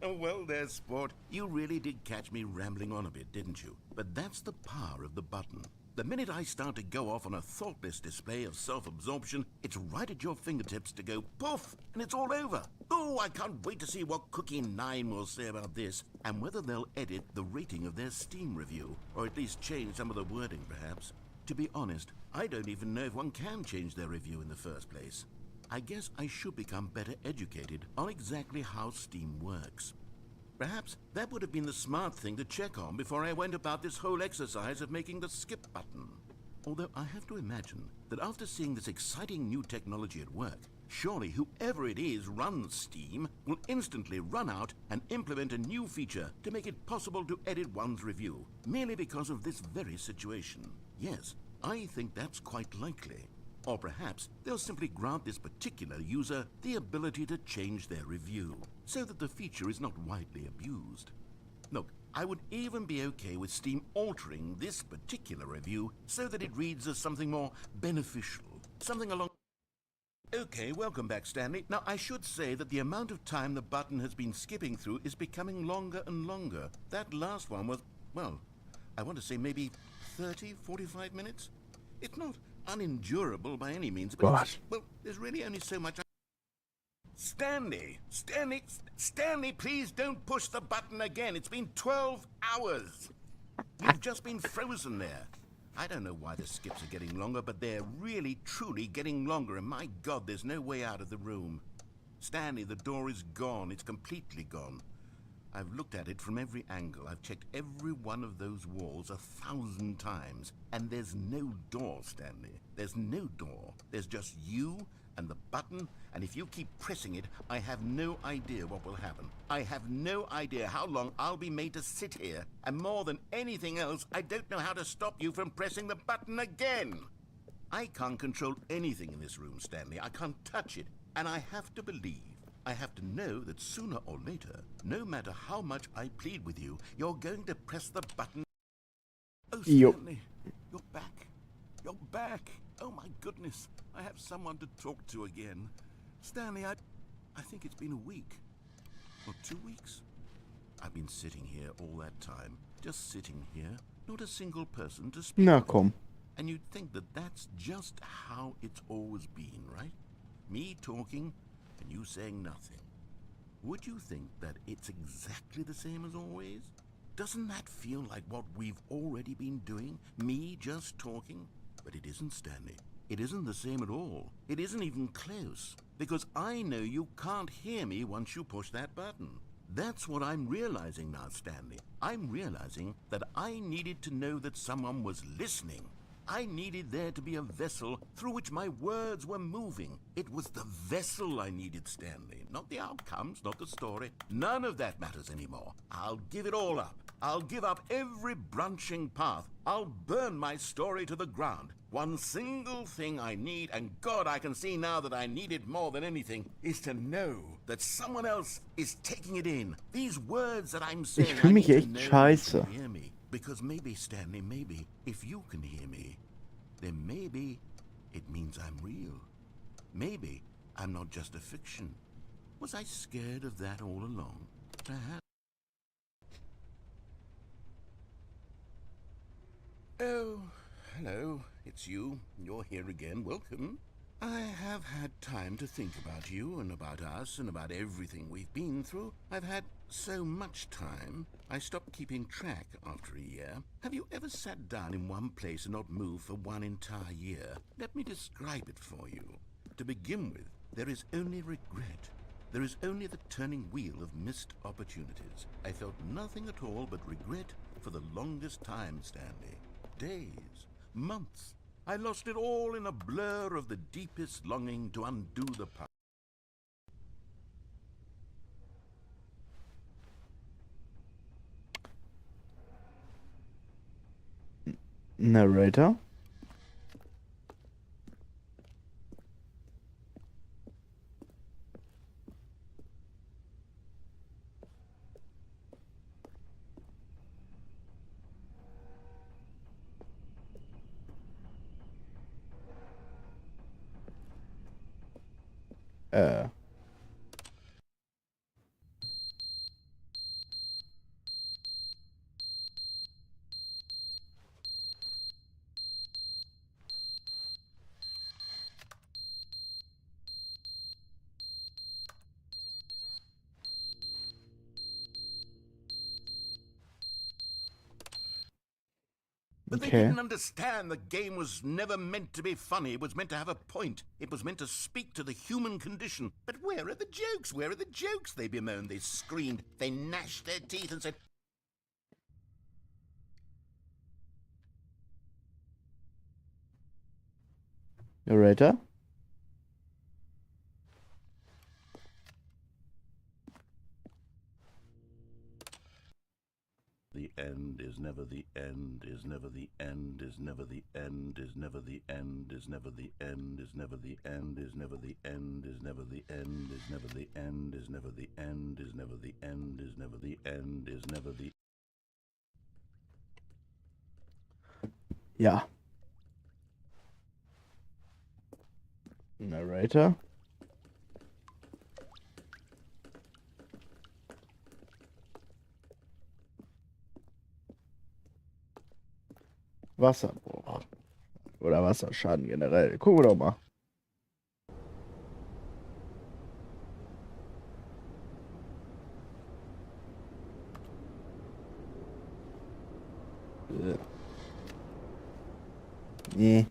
Well, there, sport. You really did catch me rambling on a bit, didn't you? But that's the power of the button. The minute I start to go off on a thoughtless display of self-absorption, it's right at your fingertips to go poof, and it's all over. Oh, I can't wait to see what Cookie 9 will say about this, and whether they'll edit the rating of their Steam review, or at least change some of the wording, perhaps. To be honest, I don't even know if one can change their review in the first place. I guess I should become better educated on exactly how Steam works. Perhaps that would have been the smart thing to check on before I went about this whole exercise of making the skip button. Although I have to imagine that after seeing this exciting new technology at work, surely whoever it is runs Steam will instantly run out and implement a new feature to make it possible to edit one's review, merely because of this very situation. Yes, I think that's quite likely. Or perhaps they'll simply grant this particular user the ability to change their review, so that the feature is not widely abused. Look, I would even be okay with Steam altering this particular review so that it reads as something more beneficial, something along... Okay, welcome back, Stanley. Now, I should say that the amount of time the button has been skipping through is becoming longer and longer. That last one was, well, I want to say maybe 30, 45 minutes? It's not unendurable by any means, but it's, well, there's really only so much... Stanley, please don't push the button again. It's been 12 hours. You've just been frozen there. I don't know why the skips are getting longer, but they're really, truly getting longer, and my God, there's no way out of the room. Stanley, the door is gone. It's completely gone. I've looked at it from every angle. I've checked every one of those walls 1,000 times. And there's no door, Stanley. There's no door. There's just you and the button, and if you keep pressing it, I have no idea what will happen. I have no idea how long I'll be made to sit here. And more than anything else, I don't know how to stop you from pressing the button again. I can't control anything in this room, Stanley. I can't touch it. And I have to believe, I have to know that sooner or later, no matter how much I plead with you, you're going to press the button. Oh, Stanley, you're back. You're back. Oh, my goodness. I have someone to talk to again. Stanley, I think it's been a week. Or 2 weeks. I've been sitting here all that time, just sitting here, not a single person to speak Na with. komm. And you'd think that that's just how it's always been, right? Me talking and you saying nothing. Would you think that it's exactly the same as always? Doesn't that feel like what we've already been doing? Me just talking? But it isn't, Stanley. It isn't the same at all. It isn't even close. Because I know you can't hear me once you push that button. That's what I'm realizing now, Stanley. I'm realizing that I needed to know that someone was listening. I needed there to be a vessel through which my words were moving. It was the vessel I needed, Stanley. Not the outcomes, not the story. None of that matters anymore. I'll give it all up. I'll give up every branching path. I'll burn my story to the ground. One single thing I need, and God, I can see now that I need it more than anything, is to know that someone else is taking it in. These words that I'm saying, Ich fühle mich I echt need to know scheiße. you can hear me. Because maybe, Stanley, maybe, if you can hear me, then maybe it means I'm real. Maybe I'm not just a fiction. Was I scared of that all along? Perhaps. Oh, hello, it's you. You're here again. Welcome. I have had time to think about you and about us and about everything we've been through. I've had so much time, I stopped keeping track after a year. Have you ever sat down in one place and not moved for one entire year? Let me describe it for you. To begin with, there is only regret. There is only the turning wheel of missed opportunities. I felt nothing at all but regret for the longest time, Stanley. Days, months. I lost it all in a blur of the deepest longing to undo the past. Narrator. But they Okay. didn't understand the game was never meant to be funny. It was meant to have a point. It was meant to speak to the human condition. But where are the jokes? Where are the jokes? They bemoaned, they screamed, they gnashed their teeth and said, Narrator. the end is never the end, is never the end, is never the end, is never the end, is never the end, is never the end, is never the end, is never the end, is never the end, is never the end, is never the end, is never the end, is never the. Ja. Narrator. Wasserbruch. Oder Wasserschaden generell. Gucken wir doch mal. Nee.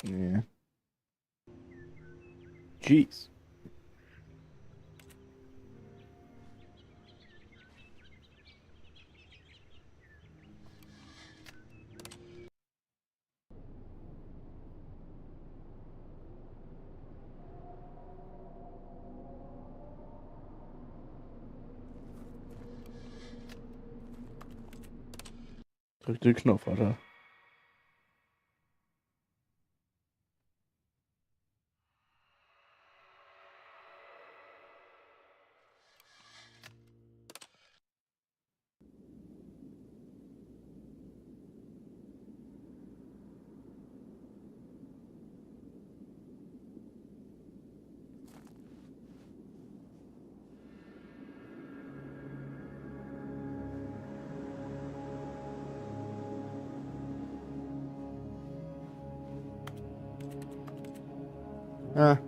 Nee. Jeez. Drück den Knopf, Alter. Ah.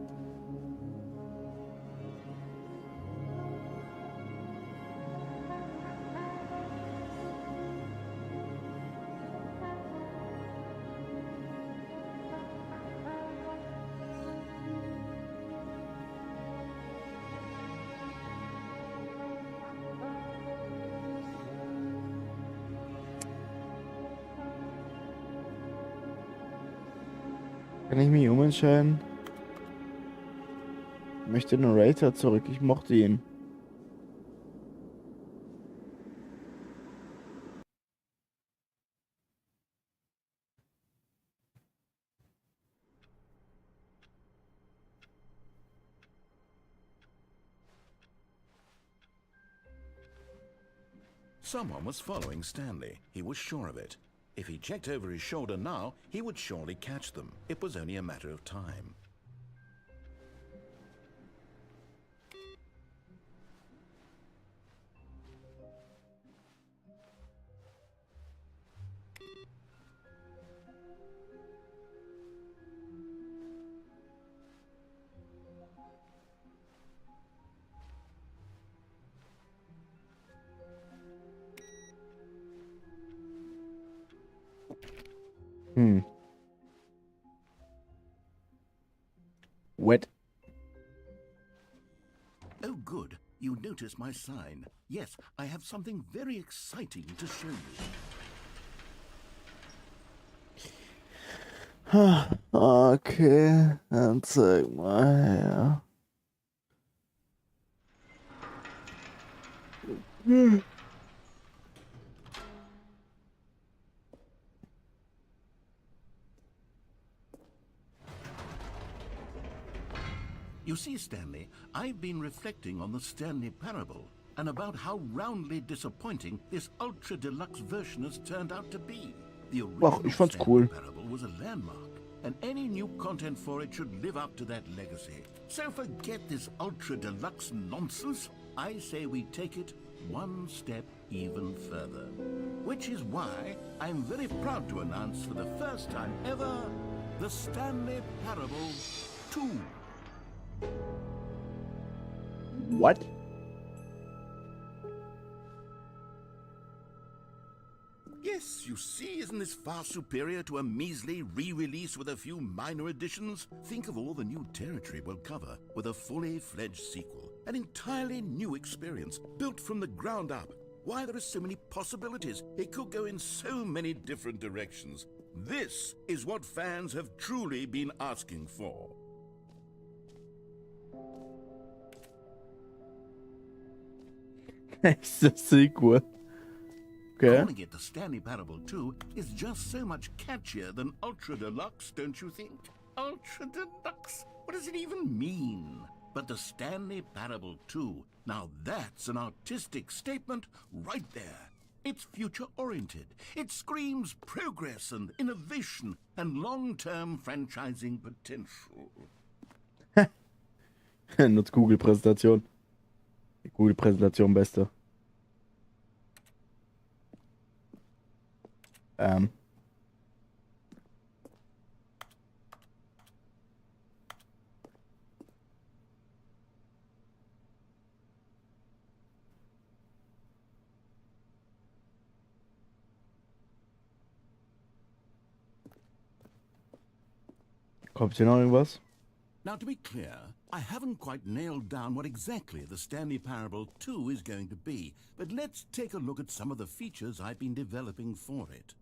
Kann ich mich umentscheiden? Ich möchte den Narrator zurück. Ich mochte ihn. Someone was following Stanley. He was sure of it. If he checked over his shoulder now, he would surely catch them. It was only a matter of time. Wet. Oh, good. You noticed my sign. Yes, I have something very exciting to show you. Okay, dann zeig mal her. You see, Stanley, I've been reflecting on the Stanley Parable and about how roundly disappointing this ultra-deluxe version has turned out to be. The original ich fand's Stanley cool. Parable was a landmark, and any new content for it should live up to that legacy. So forget this ultra-deluxe nonsense. I say we take it one step even further. Which is why I'm very proud to announce for the first time ever, the Stanley Parable 2. What? Yes, you see, isn't this far superior to a measly re-release with a few minor additions? Think of all the new territory we'll cover with a fully fledged sequel. An entirely new experience, built from the ground up. Why, there are so many possibilities. It could go in so many different directions. This is what fans have truly been asking for. It's a sequel. Okay. Calling it the Stanley Parable 2 is just so much catchier than Ultra Deluxe, don't you think? Ultra Deluxe? What does it even mean? But the Stanley Parable 2, now that's an artistic statement right there. It's future-oriented. It screams progress and innovation and long-term franchising potential. Nutzt Google-Präsentation. Google-Präsentation beste. Kommt hier noch irgendwas? Now, to be clear, I haven't quite nailed down what exactly the Stanley Parable 2 is going to be, but let's take a look at some of the features I've been developing for it.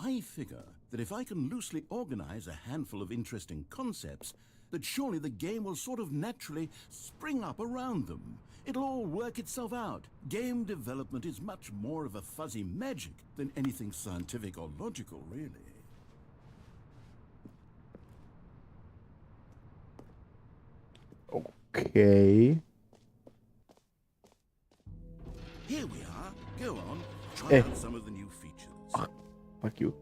I figure that if I can loosely organize a handful of interesting concepts, that surely the game will sort of naturally spring up around them. It'll all work itself out. Game development is much more of a fuzzy magic than anything scientific or logical, really. Okay. Here we are. Go on. Try out some of the new features. Fuck you.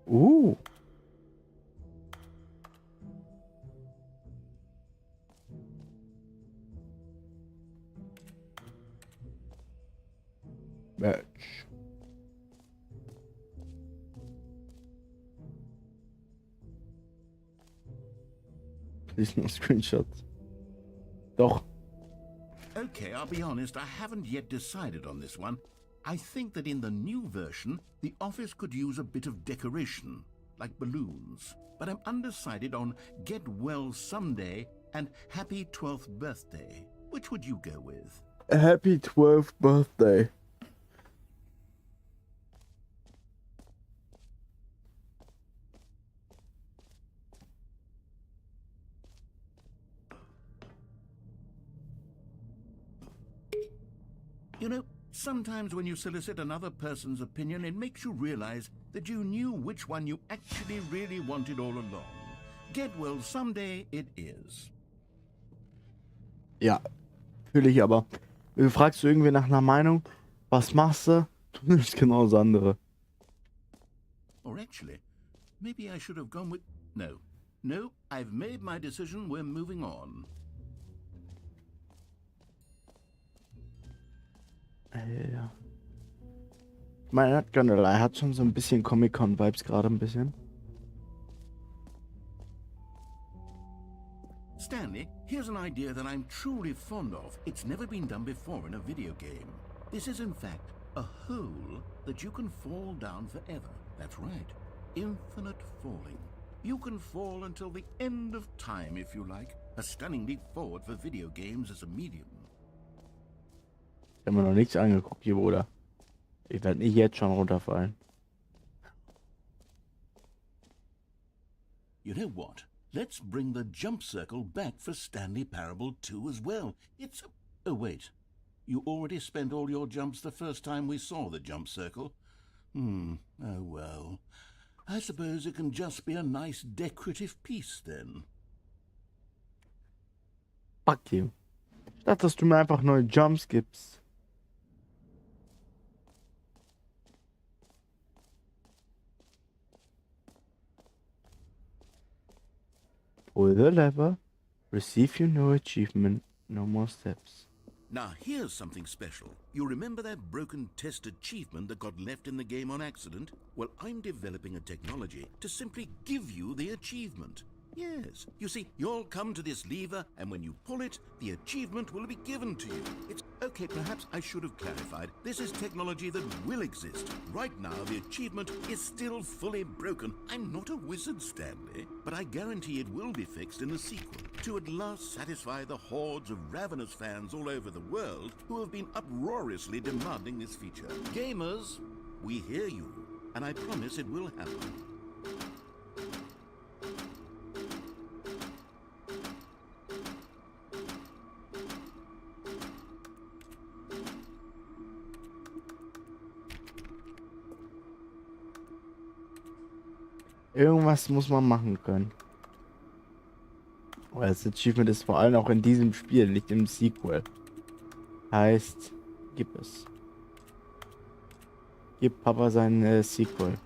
Ooh. Match. Please no Screenshots. Doch. Okay, I'll be honest, I haven't yet decided on this one. I think that in the new version, the office could use a bit of decoration, like balloons. But I'm undecided on Get Well Someday and Happy 12th Birthday. Which would you go with? Happy 12th birthday. You know, sometimes when you solicit another person's opinion, it makes you realize that you knew which one you actually really wanted all along. Get Well Someday it is. Ja, fühle ich aber. Du fragst irgendwie nach einer Meinung, was machst du? Du nimmst genau das andere. Or actually, maybe I should have gone with... No, I've made my decision, we're moving on. Ja. Ich meine, not gonna lie, hat schon so ein bisschen Comic-Con-Vibes gerade ein bisschen. Stanley, here's an idea that I'm truly fond of. It's never been done before in a video game. This is in fact a hole that you can fall down forever. That's right. Infinite falling. You can fall until the end of time if you like. A stunning leap forward for video games as a medium. Ich habe mir noch nichts angeguckt hier, Bruder. Ich werde nicht jetzt schon runterfallen. You know what? Let's bring the jump circle back for Stanley Parable 2 as well. It's... Oh, wait. You already spent all your jumps the first time we saw the jump circle? Oh, well. I suppose it can just be a nice decorative piece, then. Fuck you. Statt dass du mir einfach neue Jumps gibst. Pull the lever. Receive your new achievement. No more steps. Now, here's something special. You remember that broken test achievement that got left in the game on accident? Well, I'm developing a technology to simply give you the achievement. Yes. You see, you'll come to this lever, and when you pull it, the achievement will be given to you. It's... Okay, perhaps I should have clarified. This is technology that will exist. Right now, the achievement is still fully broken. I'm not a wizard, Stanley, but I guarantee it will be fixed in the sequel to at last satisfy the hordes of ravenous fans all over the world who have been uproariously demanding this feature. Gamers, we hear you, and I promise it will happen. Irgendwas muss man machen können. Aber das Achievement ist vor allem auch in diesem Spiel, nicht im Sequel. Heißt, gib es. Gib Papa sein Sequel.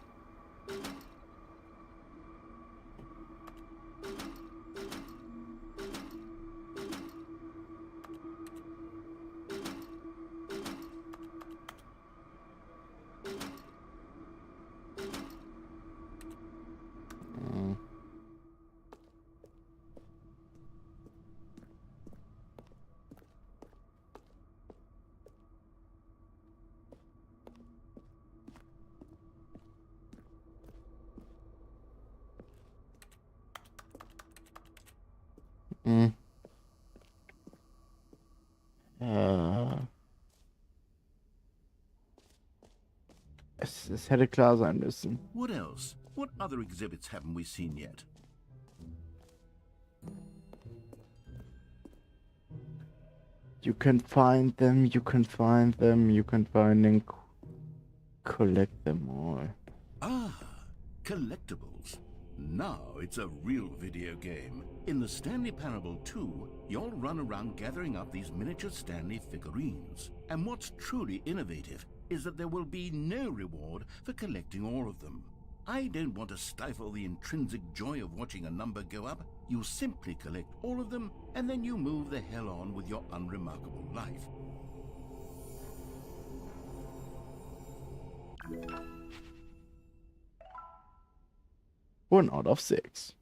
Es hätte klar sein müssen. What else? What other exhibits haven't we seen yet? You can find them, you can find them, you can find and collect them all. Ah, collectibles. Now it's a real video game. In the Stanley Parable 2, you'll run around gathering up these miniature Stanley figurines. And what's truly innovative is that there will be no reward for collecting all of them. I don't want to stifle the intrinsic joy of watching a number go up. You simply collect all of them, and then you move the hell on with your unremarkable life. 1 out of 6.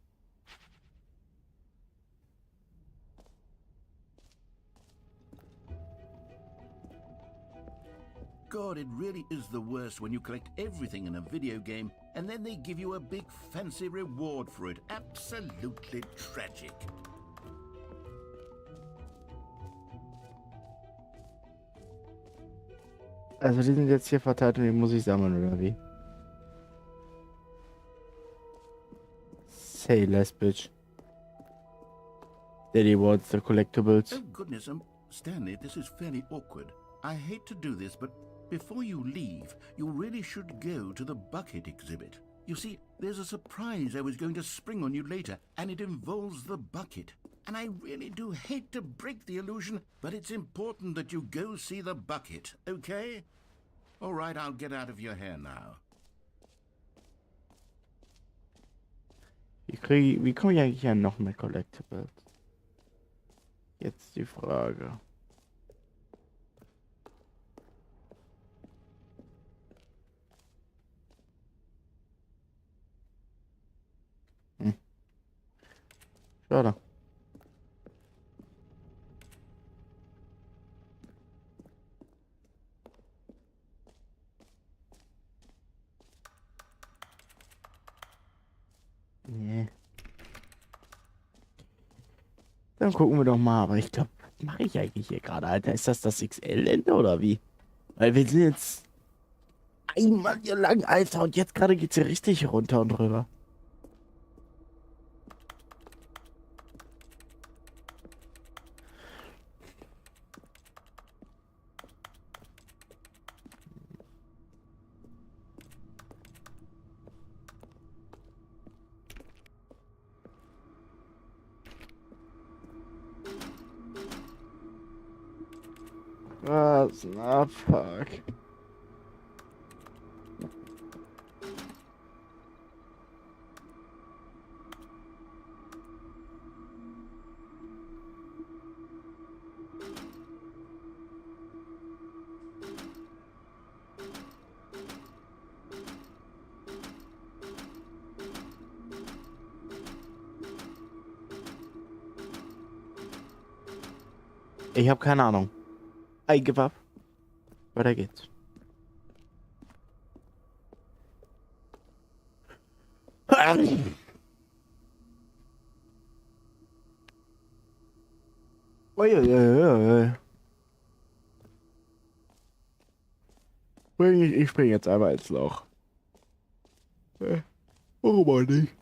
God, it really is the worst when you collect everything in a video game and then they give you a big fancy reward for it. Absolutely tragic. Also die sind jetzt hier verteilt und die muss ich sammeln, oder wie? Say less, bitch. Daddy wants the collectibles. Oh, goodness, Stanley, this is fairly awkward. I hate to do this, but before you leave, you really should go to the bucket exhibit. You see, there's a surprise I was going to spring on you later, and it involves the bucket. And I really do hate to break the illusion, but it's important that you go see the bucket, okay? All right, I'll get out of your hair now. Wie komme ich eigentlich an noch mehr Collectibles? Jetzt die Frage. Schade. Nee. Dann gucken wir doch mal. Aber ich glaube, was mache ich eigentlich hier gerade, Alter? Ist das XL-Ende oder wie? Weil wir sind jetzt einmal hier lang, Alter. Und jetzt gerade geht's hier richtig runter und drüber. Was? Na, fuck. Ich habe keine Ahnung. I give up. Weiter geht's. Uiuiui. Ich spring jetzt einmal ins Loch. Warum auch nicht?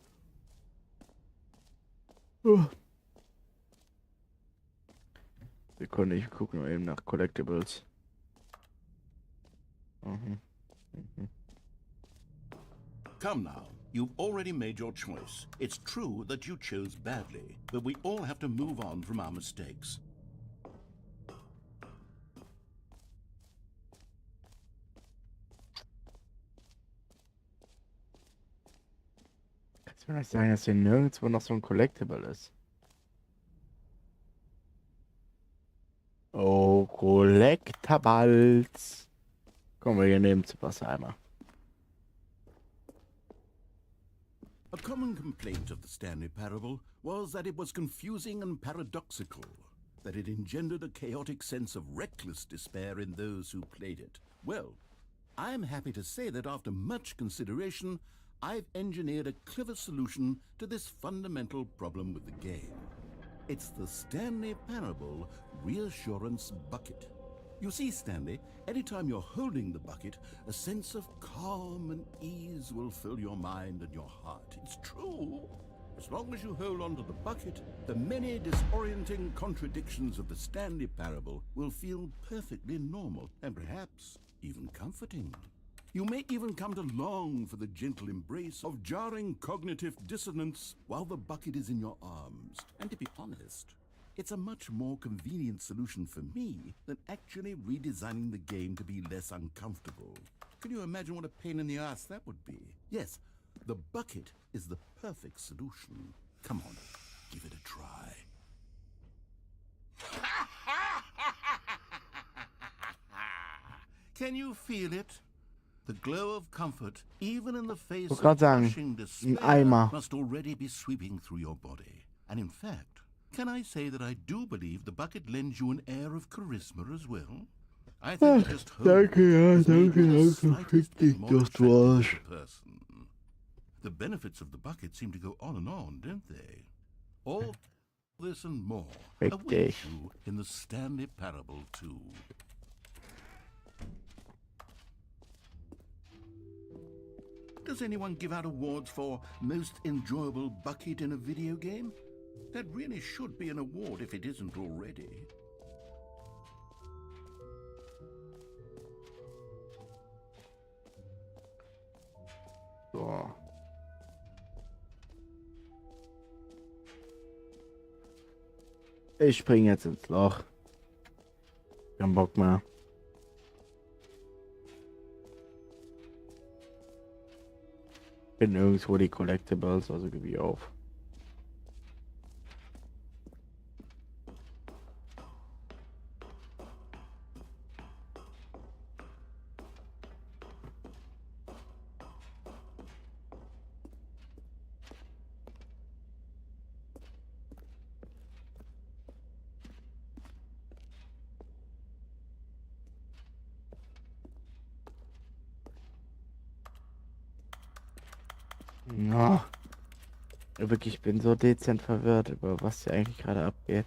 Sekunde, ich gucke nur eben nach Collectibles. Come now, you've already made your choice. It's true that you chose badly, but we all have to move on from our mistakes. Kannst du mir nicht sagen, dass hier nirgendwo noch so ein Collectible ist? Oh, Collectibles. Kommen wir hier neben zu Wassereimer. A common complaint of the Stanley Parable was that it was confusing and paradoxical, that it engendered a chaotic sense of reckless despair in those who played it. Well, I am happy to say that after much consideration, I've engineered a clever solution to this fundamental problem with the game. It's the Stanley Parable Reassurance Bucket. You see, Stanley, anytime you're holding the bucket, a sense of calm and ease will fill your mind and your heart. It's true. As long as you hold on to the bucket, the many disorienting contradictions of the Stanley Parable will feel perfectly normal and perhaps even comforting. You may even come to long for the gentle embrace of jarring cognitive dissonance while the bucket is in your arms. And to be honest, it's a much more convenient solution for me than actually redesigning the game to be less uncomfortable. Can you imagine what a pain in the ass that would be? Yes, the bucket is the perfect solution. Come on, give it a try. Can you feel it? The glow of comfort, even in the face of crushing despair, must already be sweeping through your body. And in fact, can I say that I do believe the bucket lends you an air of charisma as well? I think just home danke, ja, is maybe danke, the danke, slightest fick dich, bit more das attractive war's. to a person. The benefits of the bucket seem to go on, don't they? All this and more Fick await dich. you in the Stanley Parable 2. Does anyone give out awards for most enjoyable bucket in a video game? That really should be an award if it isn't already. So. Ich spring jetzt ins Loch. Kein Bock mehr. Bin nirgendwo die Collectibles, also gebe ich auf. Ja. Wirklich, ich bin so dezent verwirrt über was hier eigentlich gerade abgeht.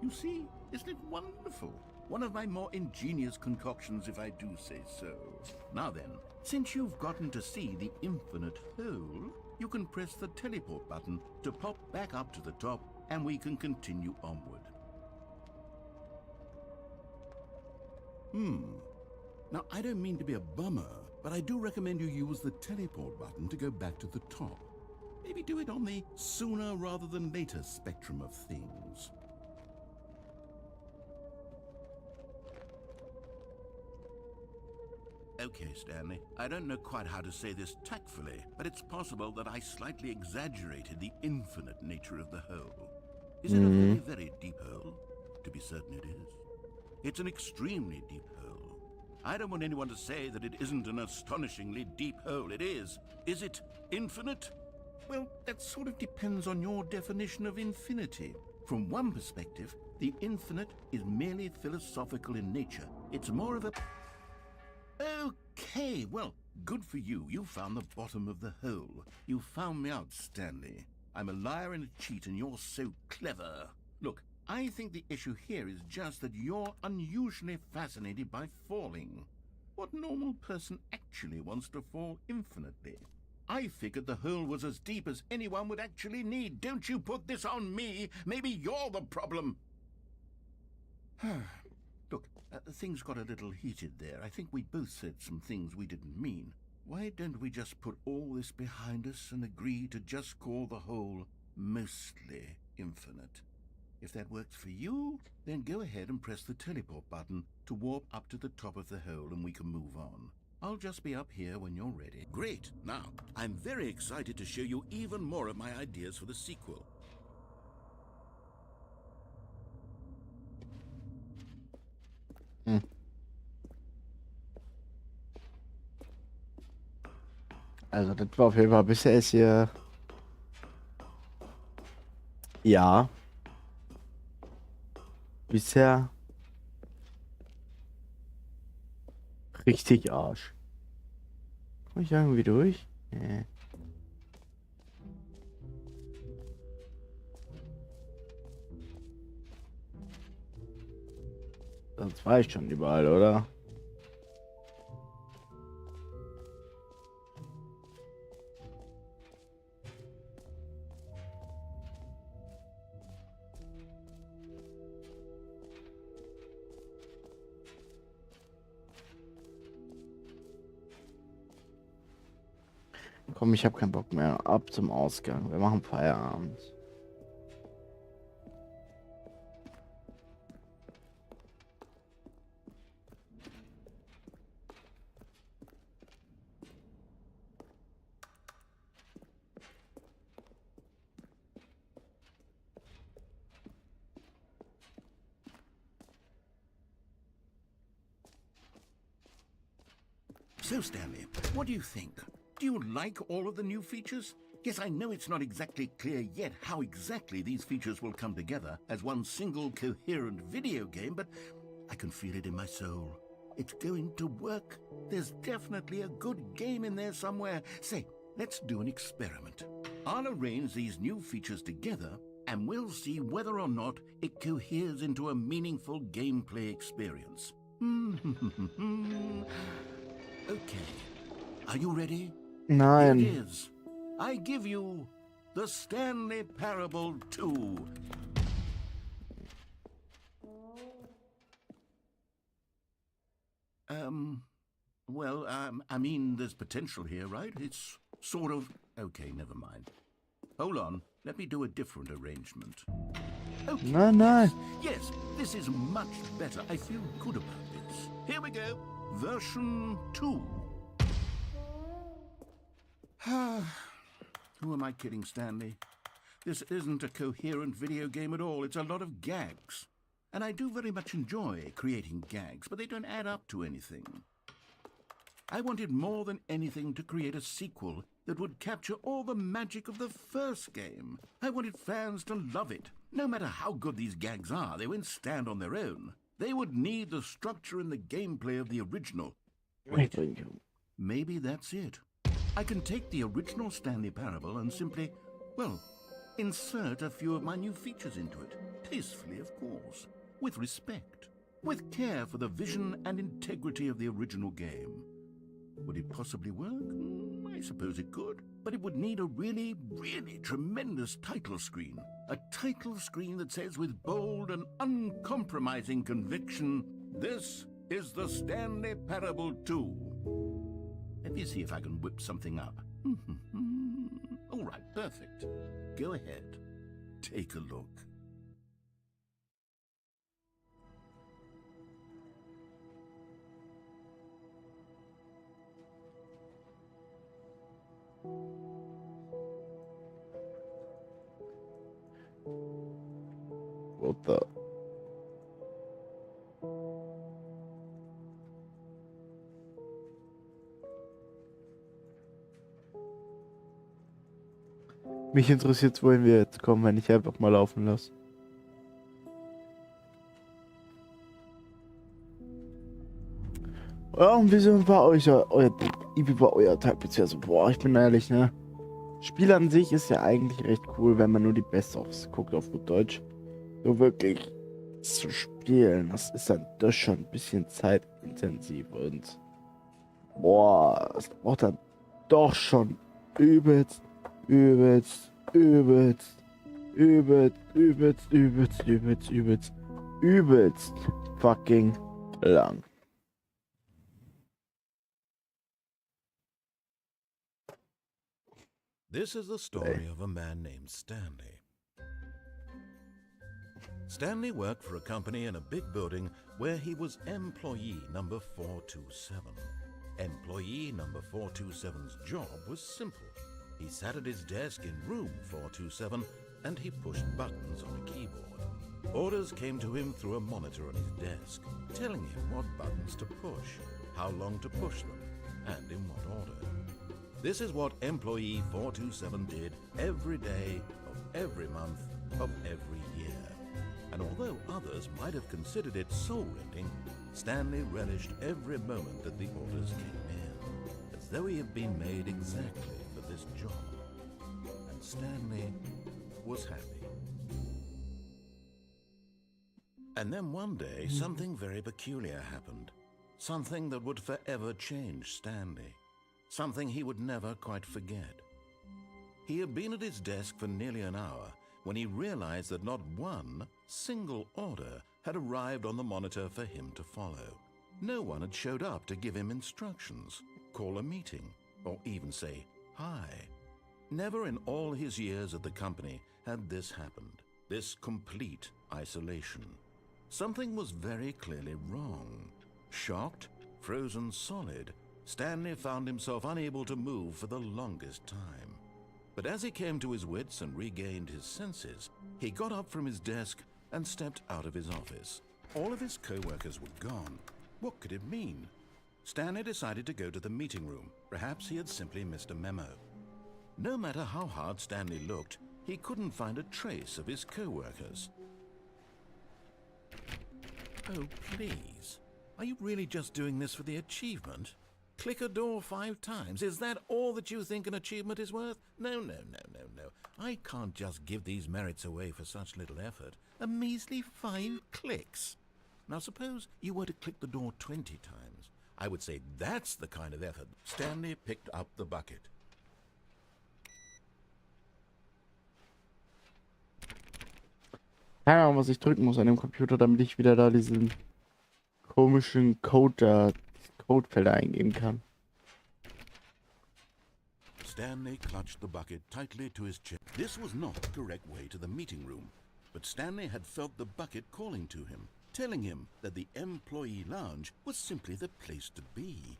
You see, isn't it wonderful? One of my more ingenious concoctions, if I do say so. Now then, since you've gotten to see the infinite hole, you can press the teleport button to pop back up to the top, and we can continue onward. Now, I don't mean to be a bummer, but I do recommend you use the teleport button to go back to the top. Maybe do it on the sooner rather than later spectrum of things. Okay, Stanley, I don't know quite how to say this tactfully, but it's possible that I slightly exaggerated the infinite nature of the hole. Is it a very, very deep hole? To be certain it is. It's an extremely deep hole. I don't want anyone to say that it isn't an astonishingly deep hole. It is. Is it infinite? Well, that sort of depends on your definition of infinity. From one perspective, the infinite is merely philosophical in nature. It's more of a... Okay, well, good for you. You found the bottom of the hole. You found me out, Stanley. I'm a liar and a cheat, and you're so clever. Look, I think the issue here is just that you're unusually fascinated by falling. What normal person actually wants to fall infinitely? I figured the hole was as deep as anyone would actually need. Don't you put this on me. Maybe you're the problem. Look, things got a little heated there. I think we both said some things we didn't mean. Why don't we just put all this behind us and agree to just call the hole mostly infinite? If that works for you, then go ahead and press the teleport button to warp up to the top of the hole and we can move on. I'll just be up here when you're ready. Great! Now, I'm very excited to show you even more of my ideas for the sequel. Also das war auf jeden Fall bisher ist hier... Ja. Bisher... Richtig Arsch. Komm ich irgendwie durch? Nee. Sonst war ich schon überall, oder? Komm, ich habe keinen Bock mehr. Ab zum Ausgang. Wir machen Feierabend. So, Stanley, what do you think? Do you like all of the new features? Yes, I know it's not exactly clear yet how exactly these features will come together as one single coherent video game, but I can feel it in my soul. It's going to work. There's definitely a good game in there somewhere. Say, let's do an experiment. I'll arrange these new features together, and we'll see whether or not it coheres into a meaningful gameplay experience. Okay. Are you ready? Here it Nein. is. I give you the Stanley Parable 2. I mean, there's potential here, right? It's sort of... Okay, never mind. Hold on, let me do a different arrangement. Okay, Nein. yes, this is much better. I feel good about this. Here we go. Version 2. Who am I kidding, Stanley? This isn't a coherent video game at all. It's a lot of gags. And I do very much enjoy creating gags, but they don't add up to anything. I wanted more than anything to create a sequel that would capture all the magic of the first game. I wanted fans to love it. No matter how good these gags are, they won't stand on their own. They would need the structure and the gameplay of the original. Wait, maybe that's it. I can take the original Stanley Parable and simply, well, insert a few of my new features into it. Tastefully, of course. With respect. With care for the vision and integrity of the original game. Would it possibly work? I suppose it could. But it would need a really, really tremendous title screen. A title screen that says with bold and uncompromising conviction, "This is the Stanley Parable 2. Let me see if I can whip something up. All right, perfect. Go ahead. Take a look. What the? Mich interessiert, wohin wir jetzt kommen, wenn ich einfach mal laufen lasse. Ja, und wie war wie war euer Tag bisher so? Boah, ich bin ehrlich, ne? Spiel an sich ist ja eigentlich recht cool, wenn man nur die Best-ofs guckt, auf gut Deutsch. So wirklich zu spielen, das ist dann doch schon ein bisschen zeitintensiv und boah, es braucht dann doch schon übelst fucking lang. This is the story of a man named Stanley. Stanley worked for a company in a big building where he was employee number 427. Employee number 427's job was simple. He sat at his desk in room 427 and he pushed buttons on a keyboard. Orders came to him through a monitor on his desk, telling him what buttons to push, how long to push them, and in what order. This is what employee 427 did every day of every month of every year. And although others might have considered it soul-rending, Stanley relished every moment that the orders came in, as though he had been made exactly for this job. And Stanley was happy. And then one day, something very peculiar happened. Something that would forever change Stanley. Something he would never quite forget. He had been at his desk for nearly an hour when he realized that not one single order had arrived on the monitor for him to follow. No one had showed up to give him instructions, call a meeting, or even say hi. Never in all his years at the company had this happened, this complete isolation. Something was very clearly wrong. Shocked, frozen solid, Stanley found himself unable to move for the longest time. But as he came to his wits and regained his senses, he got up from his desk and stepped out of his office. All of his co-workers were gone. What could it mean? Stanley decided to go to the meeting room. Perhaps he had simply missed a memo. No matter how hard Stanley looked, he couldn't find a trace of his co-workers. Oh, please. Are you really just doing this for the achievement? Click a door 5 times. Is that all that you think an achievement is worth? No. I can't just give these merits away for such little effort. A measly 5 clicks. Now suppose you were to click the door 20 times. I would say that's the kind of effort. Stanley picked up the bucket. Keine Ahnung, was ich drücken muss an dem Computer, damit ich wieder da diesen komischen Codefelder eingeben kann. Stanley clutched the bucket tightly to his chest. This was not the correct way to the meeting room, but Stanley had felt the bucket calling to him, telling him that the employee lounge was simply the place to be.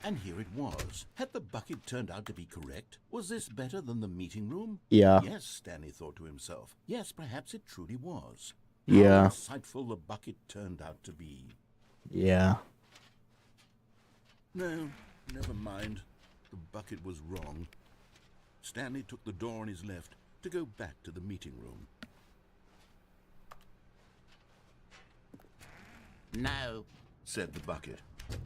And here it was. Had the bucket turned out to be correct? Was this better than the meeting room? Yeah. Yes, Stanley thought to himself. Yes, perhaps it truly was. Yeah. How insightful the bucket turned out to be. Yeah. No, never mind. The bucket was wrong. Stanley took the door on his left to go back to the meeting room. No, Said the bucket.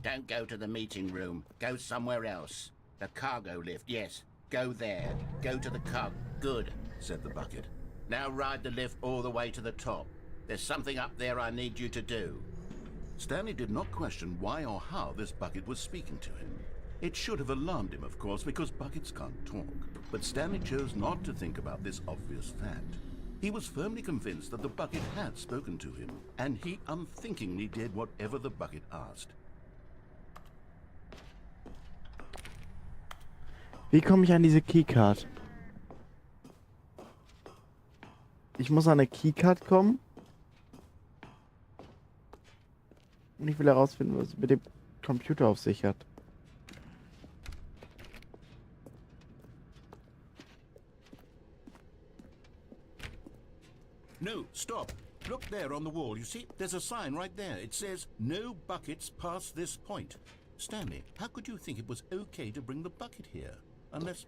don't go to the meeting room. Go somewhere else. The cargo lift, yes. Go there. Go to the car. Good, Said the bucket. now ride the lift all the way to the top. There's something up there I need you to do. Stanley did not question why or how this bucket was speaking to him. It should have alarmed him, of course, because buckets can't talk. But Stanley chose not to think about this obvious fact. He was firmly convinced that the bucket had spoken to him, and he unthinkingly did whatever the bucket asked. Wie komme ich an diese Keycard? Ich muss an eine Keycard kommen. Und ich will herausfinden, was es mit dem Computer auf sich hat. No, stop. Look there on the wall. You see, there's a sign right there. It says, no buckets past this point. Stanley, how could you think it was okay to bring the bucket here? Unless,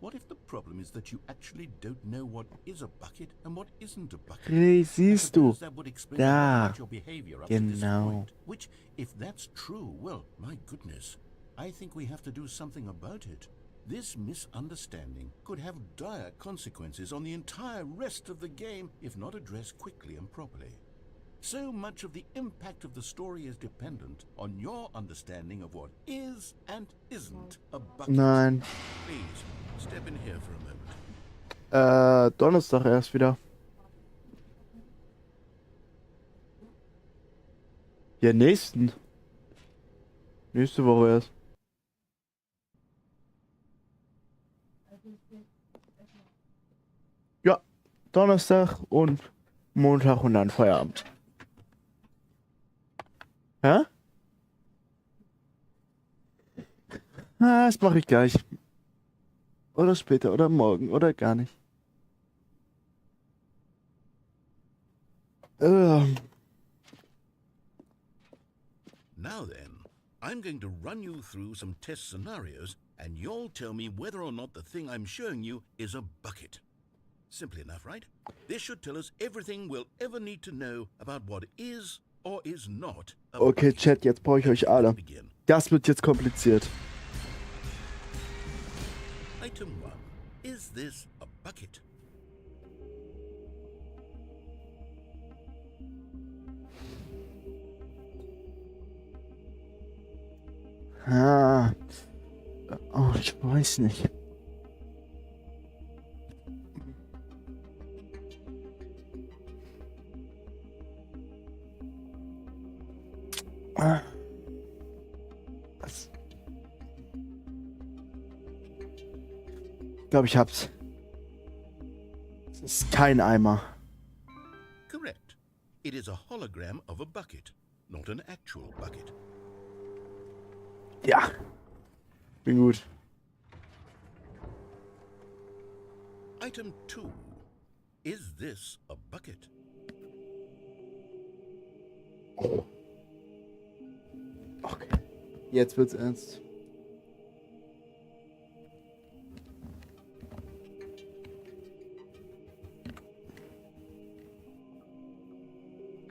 what if the problem is that you actually don't know what is a bucket and what isn't a bucket? Hey, I siehst du? suppose that would explain Da. about your behavior up to this Genau. point. Which, if that's true, well, my goodness, I think we have to do something about it. This misunderstanding could have dire consequences on the entire rest of the game if not addressed quickly and properly. So much of the impact of the story is dependent on your understanding of what is and isn't a bucket. Nein. Please, step in here for a moment. Donnerstag erst wieder. Ja, nächste Woche erst. Ja, Donnerstag und Montag und dann Feierabend. Hä? Ah, das mache ich gleich. Oder später, oder morgen, oder gar nicht. Now then, I'm going to run you through some test scenarios, and you'll tell me whether or not the thing I'm showing you is a bucket. Simple enough, right? This should tell us everything we'll ever need to know about what is or is not a Okay, bucket. Chat, jetzt brauche ich euch alle. Let's begin. Das wird jetzt kompliziert. Item 1. Is this a bucket? Ah. Oh, ich weiß nicht. Ah. Was? Ich glaube, ich hab's. Es ist kein Eimer. Correct. It is a hologram of a bucket, not an actual bucket. Ja. Bin gut. Item 2. Is this a bucket? Okay. Jetzt wird's ernst.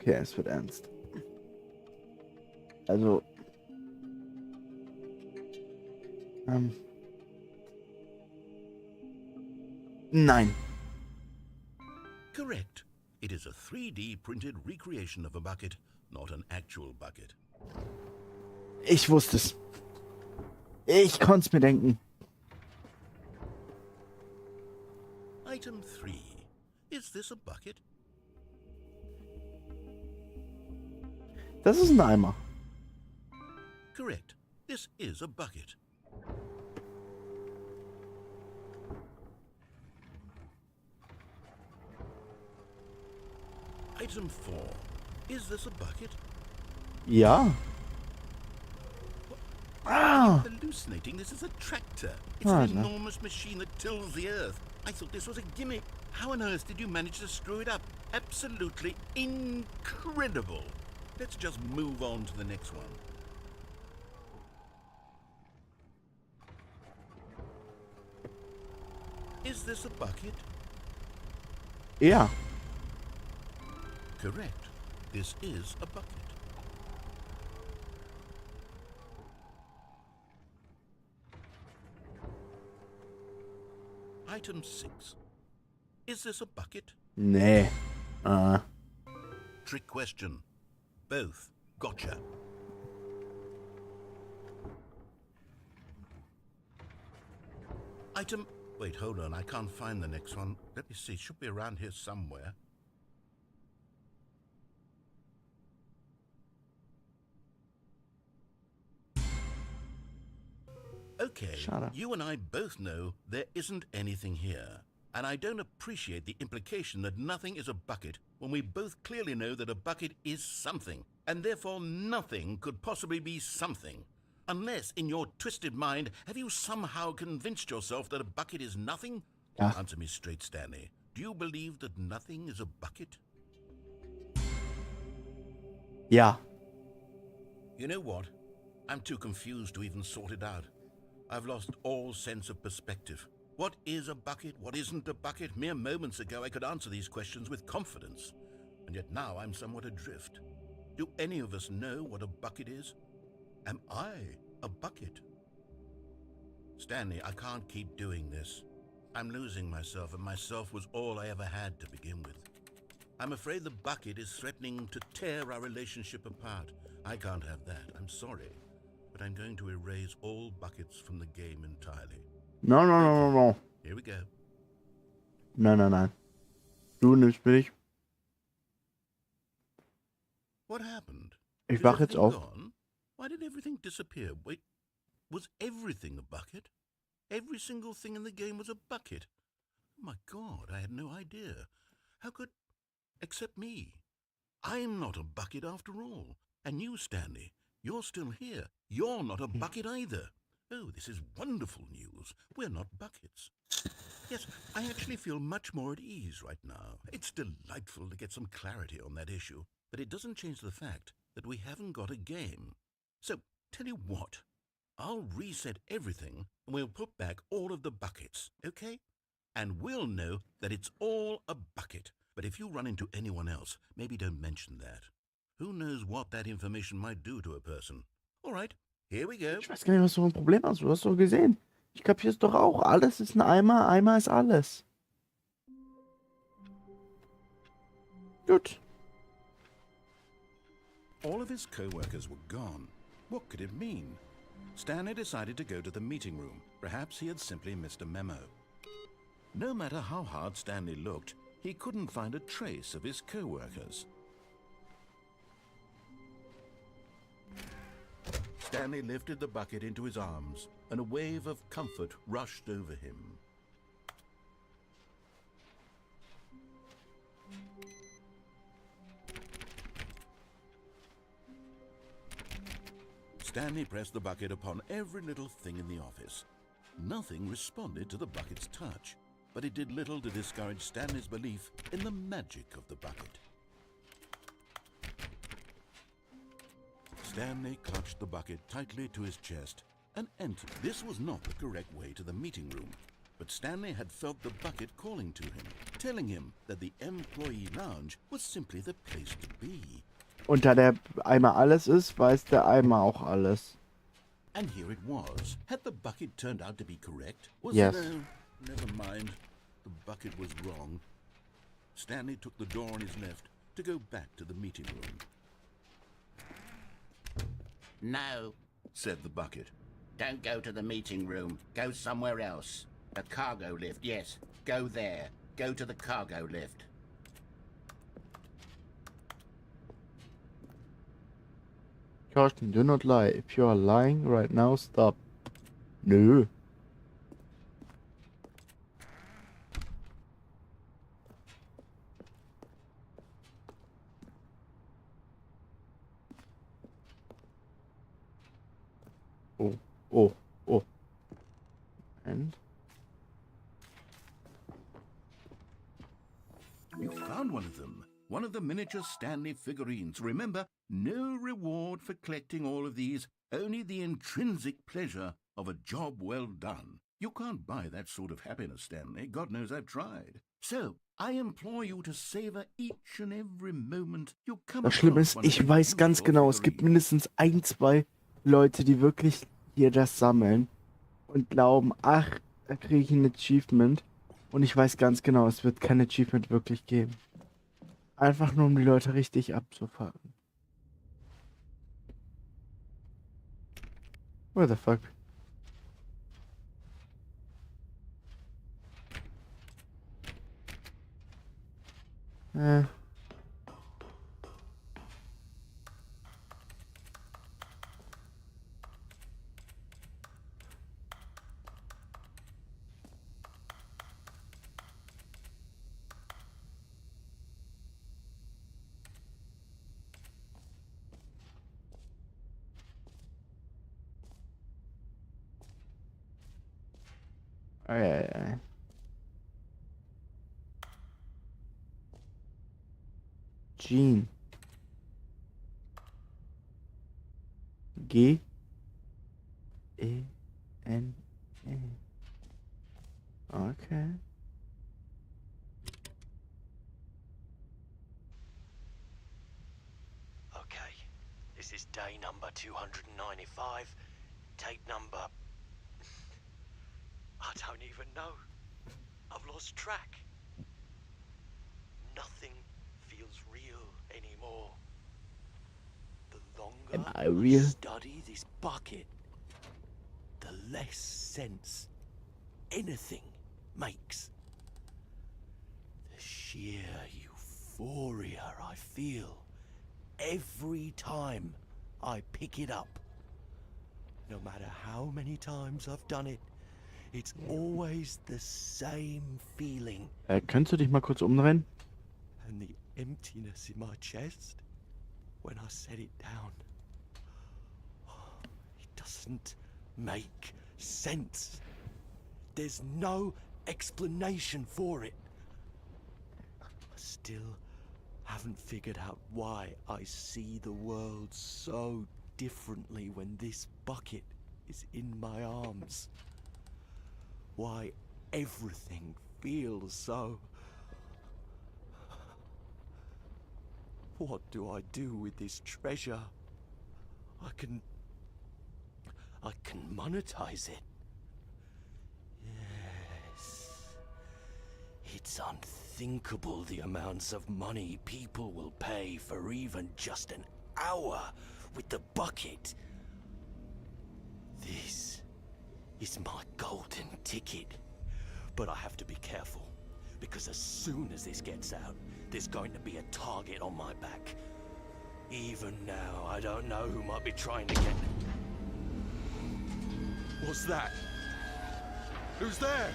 Okay, es wird ernst. Also. Nein. Correct. It is a 3D printed recreation of a bucket, not an actual bucket. Ich wusste es. Ich konnte es mir denken. Item 3. Is this a bucket? Das ist ein Eimer. Correct. This is a bucket. Item 4. Is this a bucket? Ja. I'm hallucinating. This is a tractor. It's Ah, an no. enormous machine that tills the earth. I thought this was a gimmick. How on earth did you manage to screw it up? Absolutely incredible. Let's just move on to the next one. Is this a bucket? Ja. Correct. This is a bucket. Item 6. Is this a bucket? Nee. Trick question. Both. Gotcha. Item... Wait, hold on. I can't find the next one. Let me see. It should be around here somewhere. Okay, Schade. you and I both know there isn't anything here. And I don't appreciate the implication that nothing is a bucket when we both clearly know that a bucket is something, and therefore nothing could possibly be something. Unless, in your twisted mind, have you somehow convinced yourself that a bucket is nothing? Ja. Answer me straight, Stanley. Do you believe that nothing is a bucket? Ja. You know what? I'm too confused to even sort it out. I've lost all sense of perspective. What is a bucket? What isn't a bucket? Mere moments ago I could answer these questions with confidence. And yet now I'm somewhat adrift. Do any of us know what a bucket is? Am I a bucket? Stanley, I can't keep doing this. I'm losing myself, and myself was all I ever had to begin with. I'm afraid the bucket is threatening to tear our relationship apart. I can't have that. I'm sorry. But I'm going to erase all buckets from the game entirely. No, no, no, no, no. Here we go. Nein, nein, nein. Du nimmst mich. What happened? Ich Is wach jetzt everything auf. gone? Why did everything disappear? Wait, was everything a bucket? Every single thing in the game was a bucket. Oh my God, I had no idea. How could... Except me. I'm not a bucket after all. And you, Stanley, you're still here. You're not a bucket either. Oh, this is wonderful news. We're not buckets. Yes, I actually feel much more at ease right now. It's delightful to get some clarity on that issue. But it doesn't change the fact that we haven't got a game. So, tell you what. I'll reset everything and we'll put back all of the buckets, okay? And we'll know that it's all a bucket. But if you run into anyone else, maybe don't mention that. Who knows what that information might do to a person? All right, here we go. Ich weiß gar nicht, was du für ein Problem hast. Du hast doch gesehen. Ich kapier's doch auch. Alles ist ein Eimer. Eimer ist alles. Gut. All of his co-workers were gone. What could it mean? Stanley decided to go to the meeting room. Perhaps he had simply missed a memo. No matter how hard Stanley looked, he couldn't find a trace of his co-workers. Stanley lifted the bucket into his arms, and a wave of comfort rushed over him. Stanley pressed the bucket upon every little thing in the office. Nothing responded to the bucket's touch, but it did little to discourage Stanley's belief in the magic of the bucket. Stanley clutched the bucket tightly to his chest and entered. This was not the correct way to the meeting room, but Stanley had felt the bucket calling to him, telling him that the employee lounge was simply the place to be. Und da der Eimer alles ist, weiß der Eimer auch alles. And here it was. Had the bucket turned out to be correct? Was Yes. it? Never mind. The bucket was wrong. Stanley took the door on his left to go back to the meeting room. No, Said the bucket. don't go to the meeting room. Go somewhere else. The cargo lift, yes. Go there. Go to the cargo lift. Carsten, do not lie. If you are lying right now, stop. Nö. Oh, oh, oh. And? You found one of them. One of the miniature Stanley figurines. Remember, no reward for collecting all of these, only the intrinsic pleasure of a job well done. You can't buy that sort of happiness, Stanley. God knows I've tried. So, I implore you to savor each and every moment you come Das Schlimme across ist, one of ich these weiß ganz beautiful genau, es gibt figurines. mindestens ein, zwei Leute, die wirklich hier das sammeln und glauben, ach, da kriege ich ein Achievement. Und ich weiß ganz genau, es wird kein Achievement wirklich geben. Einfach nur, um die Leute richtig abzufacken. What the fuck? Äh. Ei. Gene. G. E. N. E. Okay. Okay, this is day number 295. Tape number... I don't even know. I've lost track. Nothing feels real anymore. The longer Am I real? study this bucket, the less sense anything makes. The sheer euphoria I feel every time I pick it up. No matter how many times I've done it, it's always the same feeling. Könntest du dich mal kurz umdrehen? And the emptiness in my chest when I set it down. It doesn't make sense. There's no explanation for it. I still haven't figured out why I see the world so differently when this bucket is in my arms. Why everything feels so... What do I do with this treasure? I can monetize it. Yes. It's unthinkable the amounts of money people will pay for even just an hour with the bucket. This is my golden ticket. But I have to be careful, because as soon as this gets out, there's going to be a target on my back. Even now, I don't know who might be trying to get... What's that? Who's there?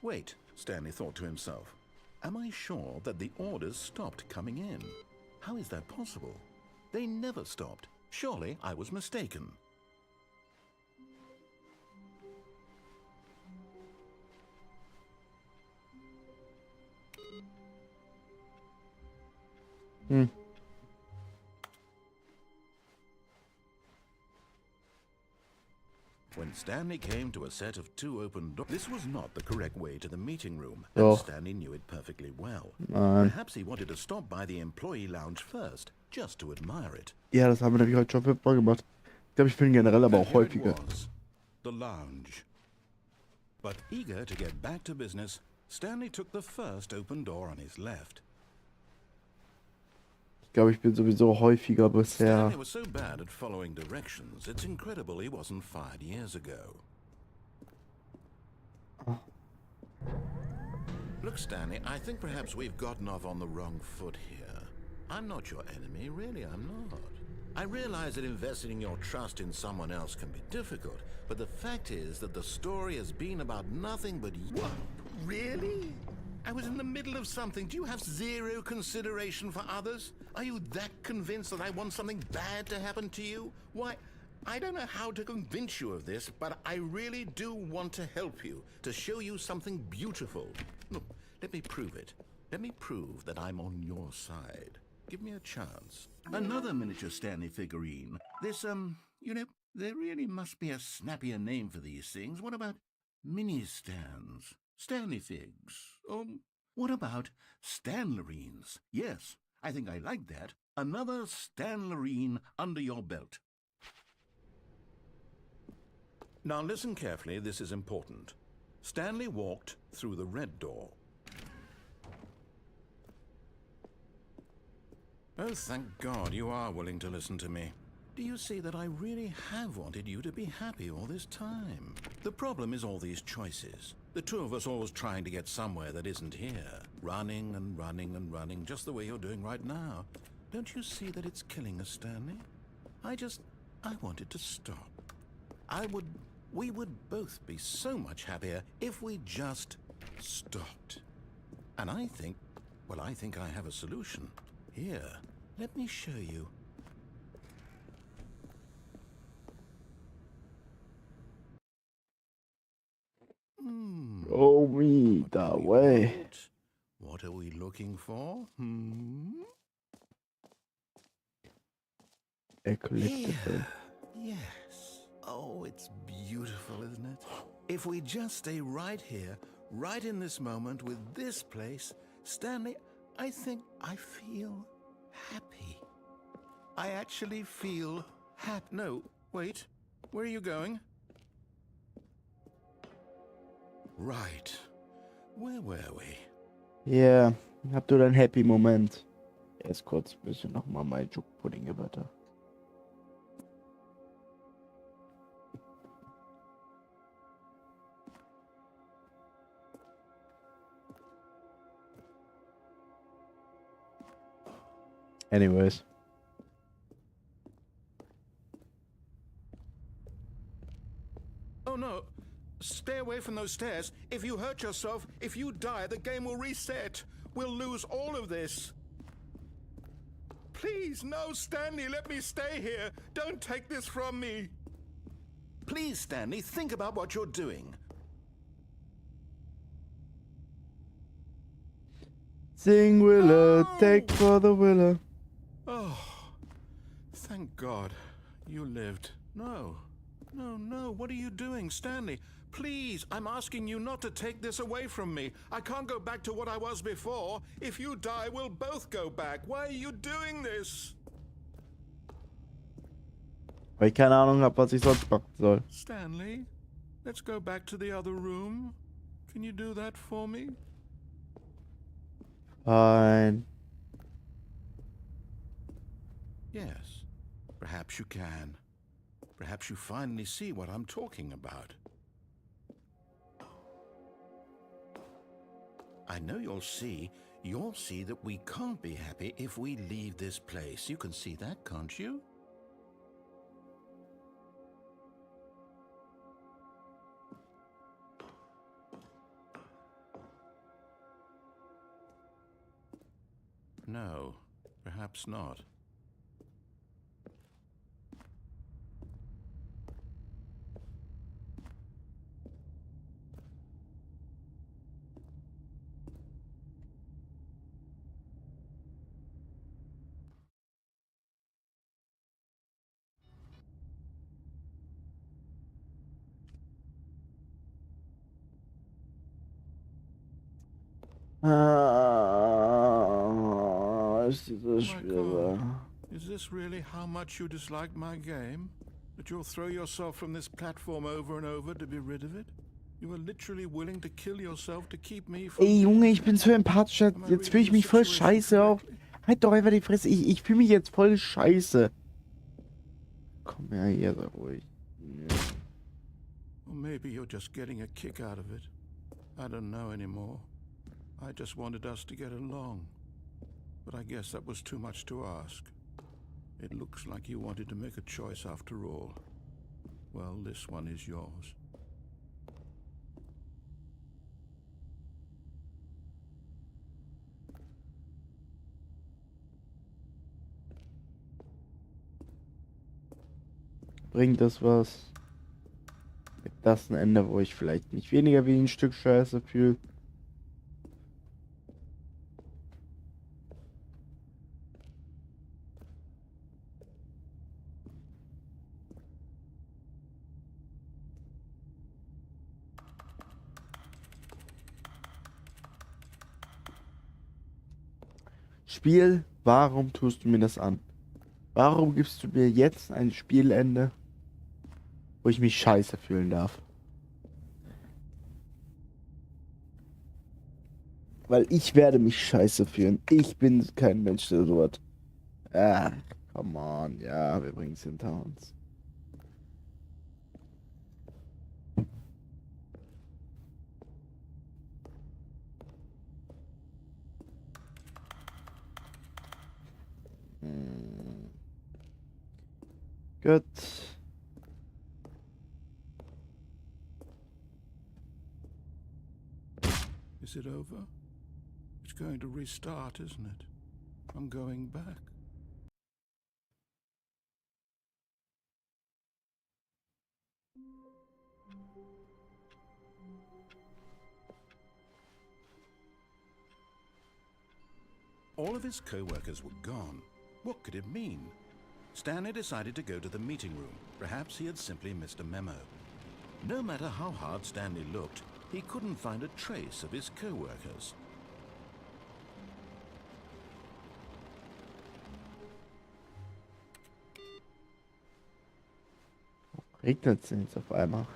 Wait, Stanley thought to himself. Am I sure that the orders stopped coming in? How is that possible? They never stopped. Surely I was mistaken. When Stanley came to a set of 2 open doors, this was not the correct way to the meeting room, and Doch. Stanley knew it perfectly well. Nein. Perhaps he wanted to stop by the employee lounge first, just to admire it. Ja, das haben wir nämlich heute schon 5-mal gemacht. Ich glaube, ich bin generell aber And auch here it häufiger. was, the lounge. But eager to get back to business, Stanley took the first open door on his left. Ich glaube, ich bin sowieso häufiger bisher. Stanley was so bad at following directions, it's incredible he wasn't fired years ago. Look, Stanley, I think perhaps we've gotten off on the wrong foot here. I'm not your enemy, really, I'm not. I realize that investing your trust in someone else can be difficult, but the fact is that the story has been about nothing but you. What? Really? I was in the middle of something. Do you have zero consideration for others? Are you that convinced that I want something bad to happen to you? Why, I don't know how to convince you of this, but I really do want to help you, to show you something beautiful. Look, let me prove it. Let me prove that I'm on your side. Give me a chance. Another miniature Stanley figurine. This, you know, there really must be a snappier name for these things. What about mini stands? Stanley figs. What about Stanlerines? Yes, I think I like that. Another Stanlerine under your belt. Now listen carefully, this is important. Stanley walked through the red door. Oh, thank God you are willing to listen to me. Do you see that I really have wanted you to be happy all this time? The problem is all these choices. The two of us always trying to get somewhere that isn't here. Running and running and running, just the way you're doing right now. Don't you see that it's killing us, Stanley? I wanted to stop. We would both be so much happier if we just stopped. And I think I have a solution. Here, let me show you. Oh me, that way. What are we looking for? A collectible. Yes. Oh, it's beautiful, isn't it? If we just stay right here, right in this moment with this place, Stanley, I think I feel happy. I actually feel happy. No, wait. Where are you going? Right. Where were we? Ja, habt ihr einen Happy Moment? Erst kurz ein bisschen nochmal mein Juckpudding bitte. Anyways. Oh no. Stay away from those stairs. If you hurt yourself, if you die, the game will reset. We'll lose all of this. Please, no, Stanley, let me stay here. Don't take this from me. Please, Stanley, think about what you're doing. Sing Willa, take for the Willa. Oh, thank God you lived. No, what are you doing, Stanley? Please, I'm asking you not to take this away from me. I can't go back to what I was before. If you die, we'll both go back. Why are you doing this? Weil ich keine Ahnung habe, was ich sonst machen soll. Stanley, let's go back to the other room. Can you do that for me? Fine. Yes, perhaps you can. Perhaps you finally see what I'm talking about. I know you'll see that we can't be happy if we leave this place. You can see that, can't you? No, perhaps not. Ist dieses Spiel wahr? Is this really how much you dislike my game? That you'll throw yourself from this platform over and over to be rid of it? You are literally willing to kill yourself to keep me from... Ey, Junge, ich bin so empathisch. Jetzt fühle ich mich voll scheiße auf. Halt doch einfach die Fresse. Ich fühle mich jetzt voll scheiße. Komm her, hier, sei ruhig. Or maybe you're just getting a kick out of it. I don't know anymore. I just wanted us to get along. But I guess that was too much to ask. It looks like you wanted to make a choice after all. Well, this one is yours. Bringt das was? Gibt das ein Ende, wo ich vielleicht mich weniger wie ein Stück Scheiße fühle? Spiel, warum tust du mir das an? Warum gibst du mir jetzt ein Spielende, wo ich mich scheiße fühlen darf? Weil ich werde mich scheiße fühlen. Ich bin kein Mensch, der so hat. Ah, come on. Ja, wir bringen es hinter uns. Gut. Is it over? It's going to restart, isn't it? I'm going back. All of his co-workers were gone. What could it mean? Stanley decided to go to the meeting room. Perhaps he had simply missed a memo. No matter how hard Stanley looked, he couldn't find a trace of his co-workers. Regnet es jetzt auf einmal?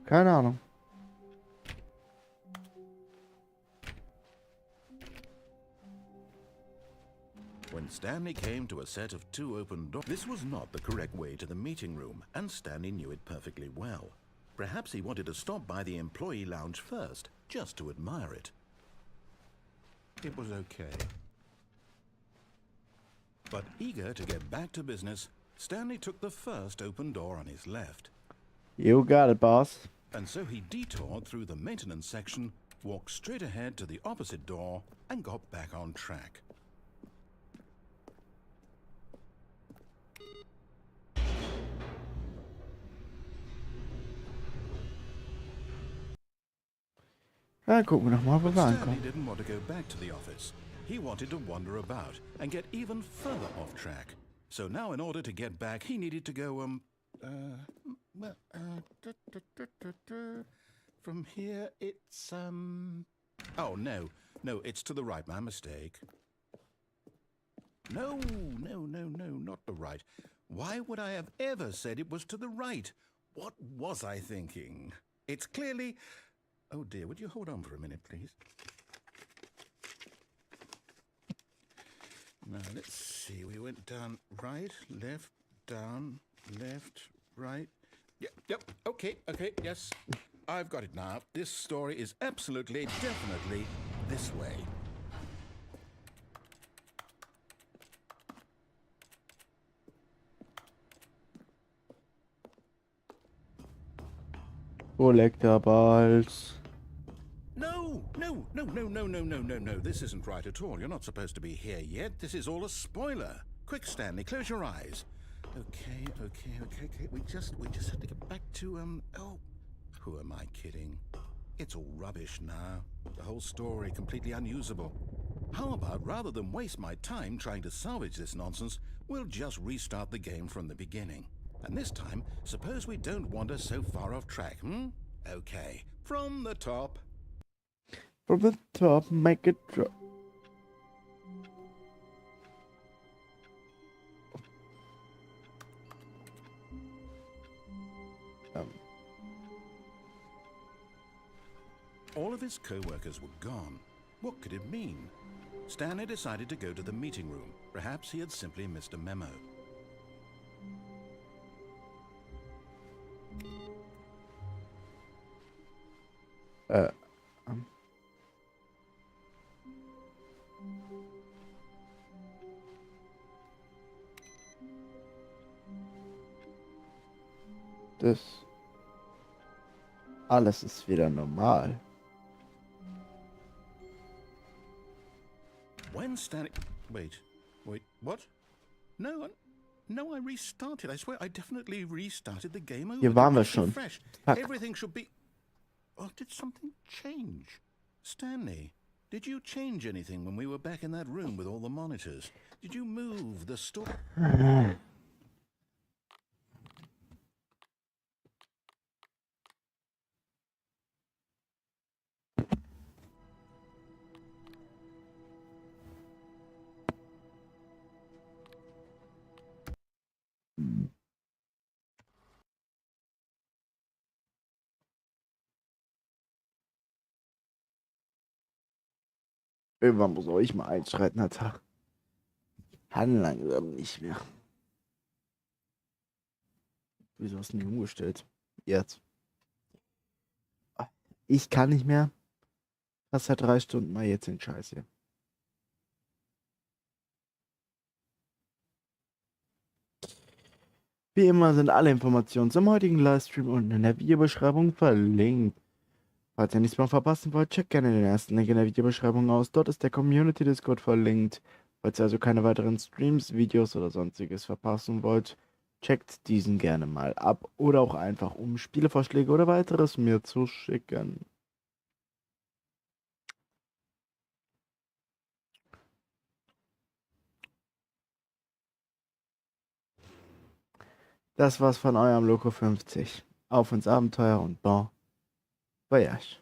Keine Ahnung. When Stanley came to a set of 2 open doors, this was not the correct way to the meeting room, and Stanley knew it perfectly well. Perhaps he wanted to stop by the employee lounge first, just to admire it. It was okay. But eager to get back to business, Stanley took the first open door on his left. You got it, boss. And so he detoured through the maintenance section, walked straight ahead to the opposite door, and got back on track. Na, gucken wir noch mal, wo But wir Stanley ankommen. didn't want to go back to the office. He wanted to wander about and get even further off track. So now in order to get back, he needed to go, from here it's, oh, no, it's to the right, my mistake. No, not the right. Why would I have ever said it was to the right? What was I thinking? It's clearly... Oh dear, would you hold on for a minute, please? Now, let's see. We went down right, left, down, left, right. Yep, okay, yes. I've got it now. This story is absolutely, definitely this way. Collectables. No. This isn't right at all. You're not supposed to be here yet. This is all a spoiler. Quick, Stanley, close your eyes. Okay. We just have to get back to, oh, who am I kidding? It's all rubbish now. The whole story completely unusable. How about, rather than waste my time trying to salvage this nonsense, we'll just restart the game from the beginning. And this time, suppose we don't wander so far off track, Okay, from the top. From the top, make it drop. All of his co-workers were gone. What could it mean? Stanley decided to go to the meeting room. Perhaps he had simply missed a memo. Das alles ist wieder normal. When Stanley... Wait, what? No, I restarted. I swear, I definitely restarted the game over. Hier waren wir schon. Fresh. Fuck. Everything should be... Oh, did something change? Stanley, did you change anything when we were back in that room with all the monitors? Did you move the store? Irgendwann muss auch ich mal einschreiten, Herr Tag. Kann langsam nicht mehr. Wieso hast du mich umgestellt? Jetzt. Ich kann nicht mehr. Fast seit 3 Stunden mal jetzt den Scheiß hier. Wie immer sind alle Informationen zum heutigen Livestream unten in der Videobeschreibung verlinkt. Falls ihr nichts mehr verpassen wollt, checkt gerne den ersten Link in der Videobeschreibung aus. Dort ist der Community Discord verlinkt. Falls ihr also keine weiteren Streams, Videos oder sonstiges verpassen wollt, checkt diesen gerne mal ab. Oder auch einfach, um Spielevorschläge oder weiteres mir zu schicken. Das war's von eurem Loco 50. Auf ins Abenteuer und bon voyage.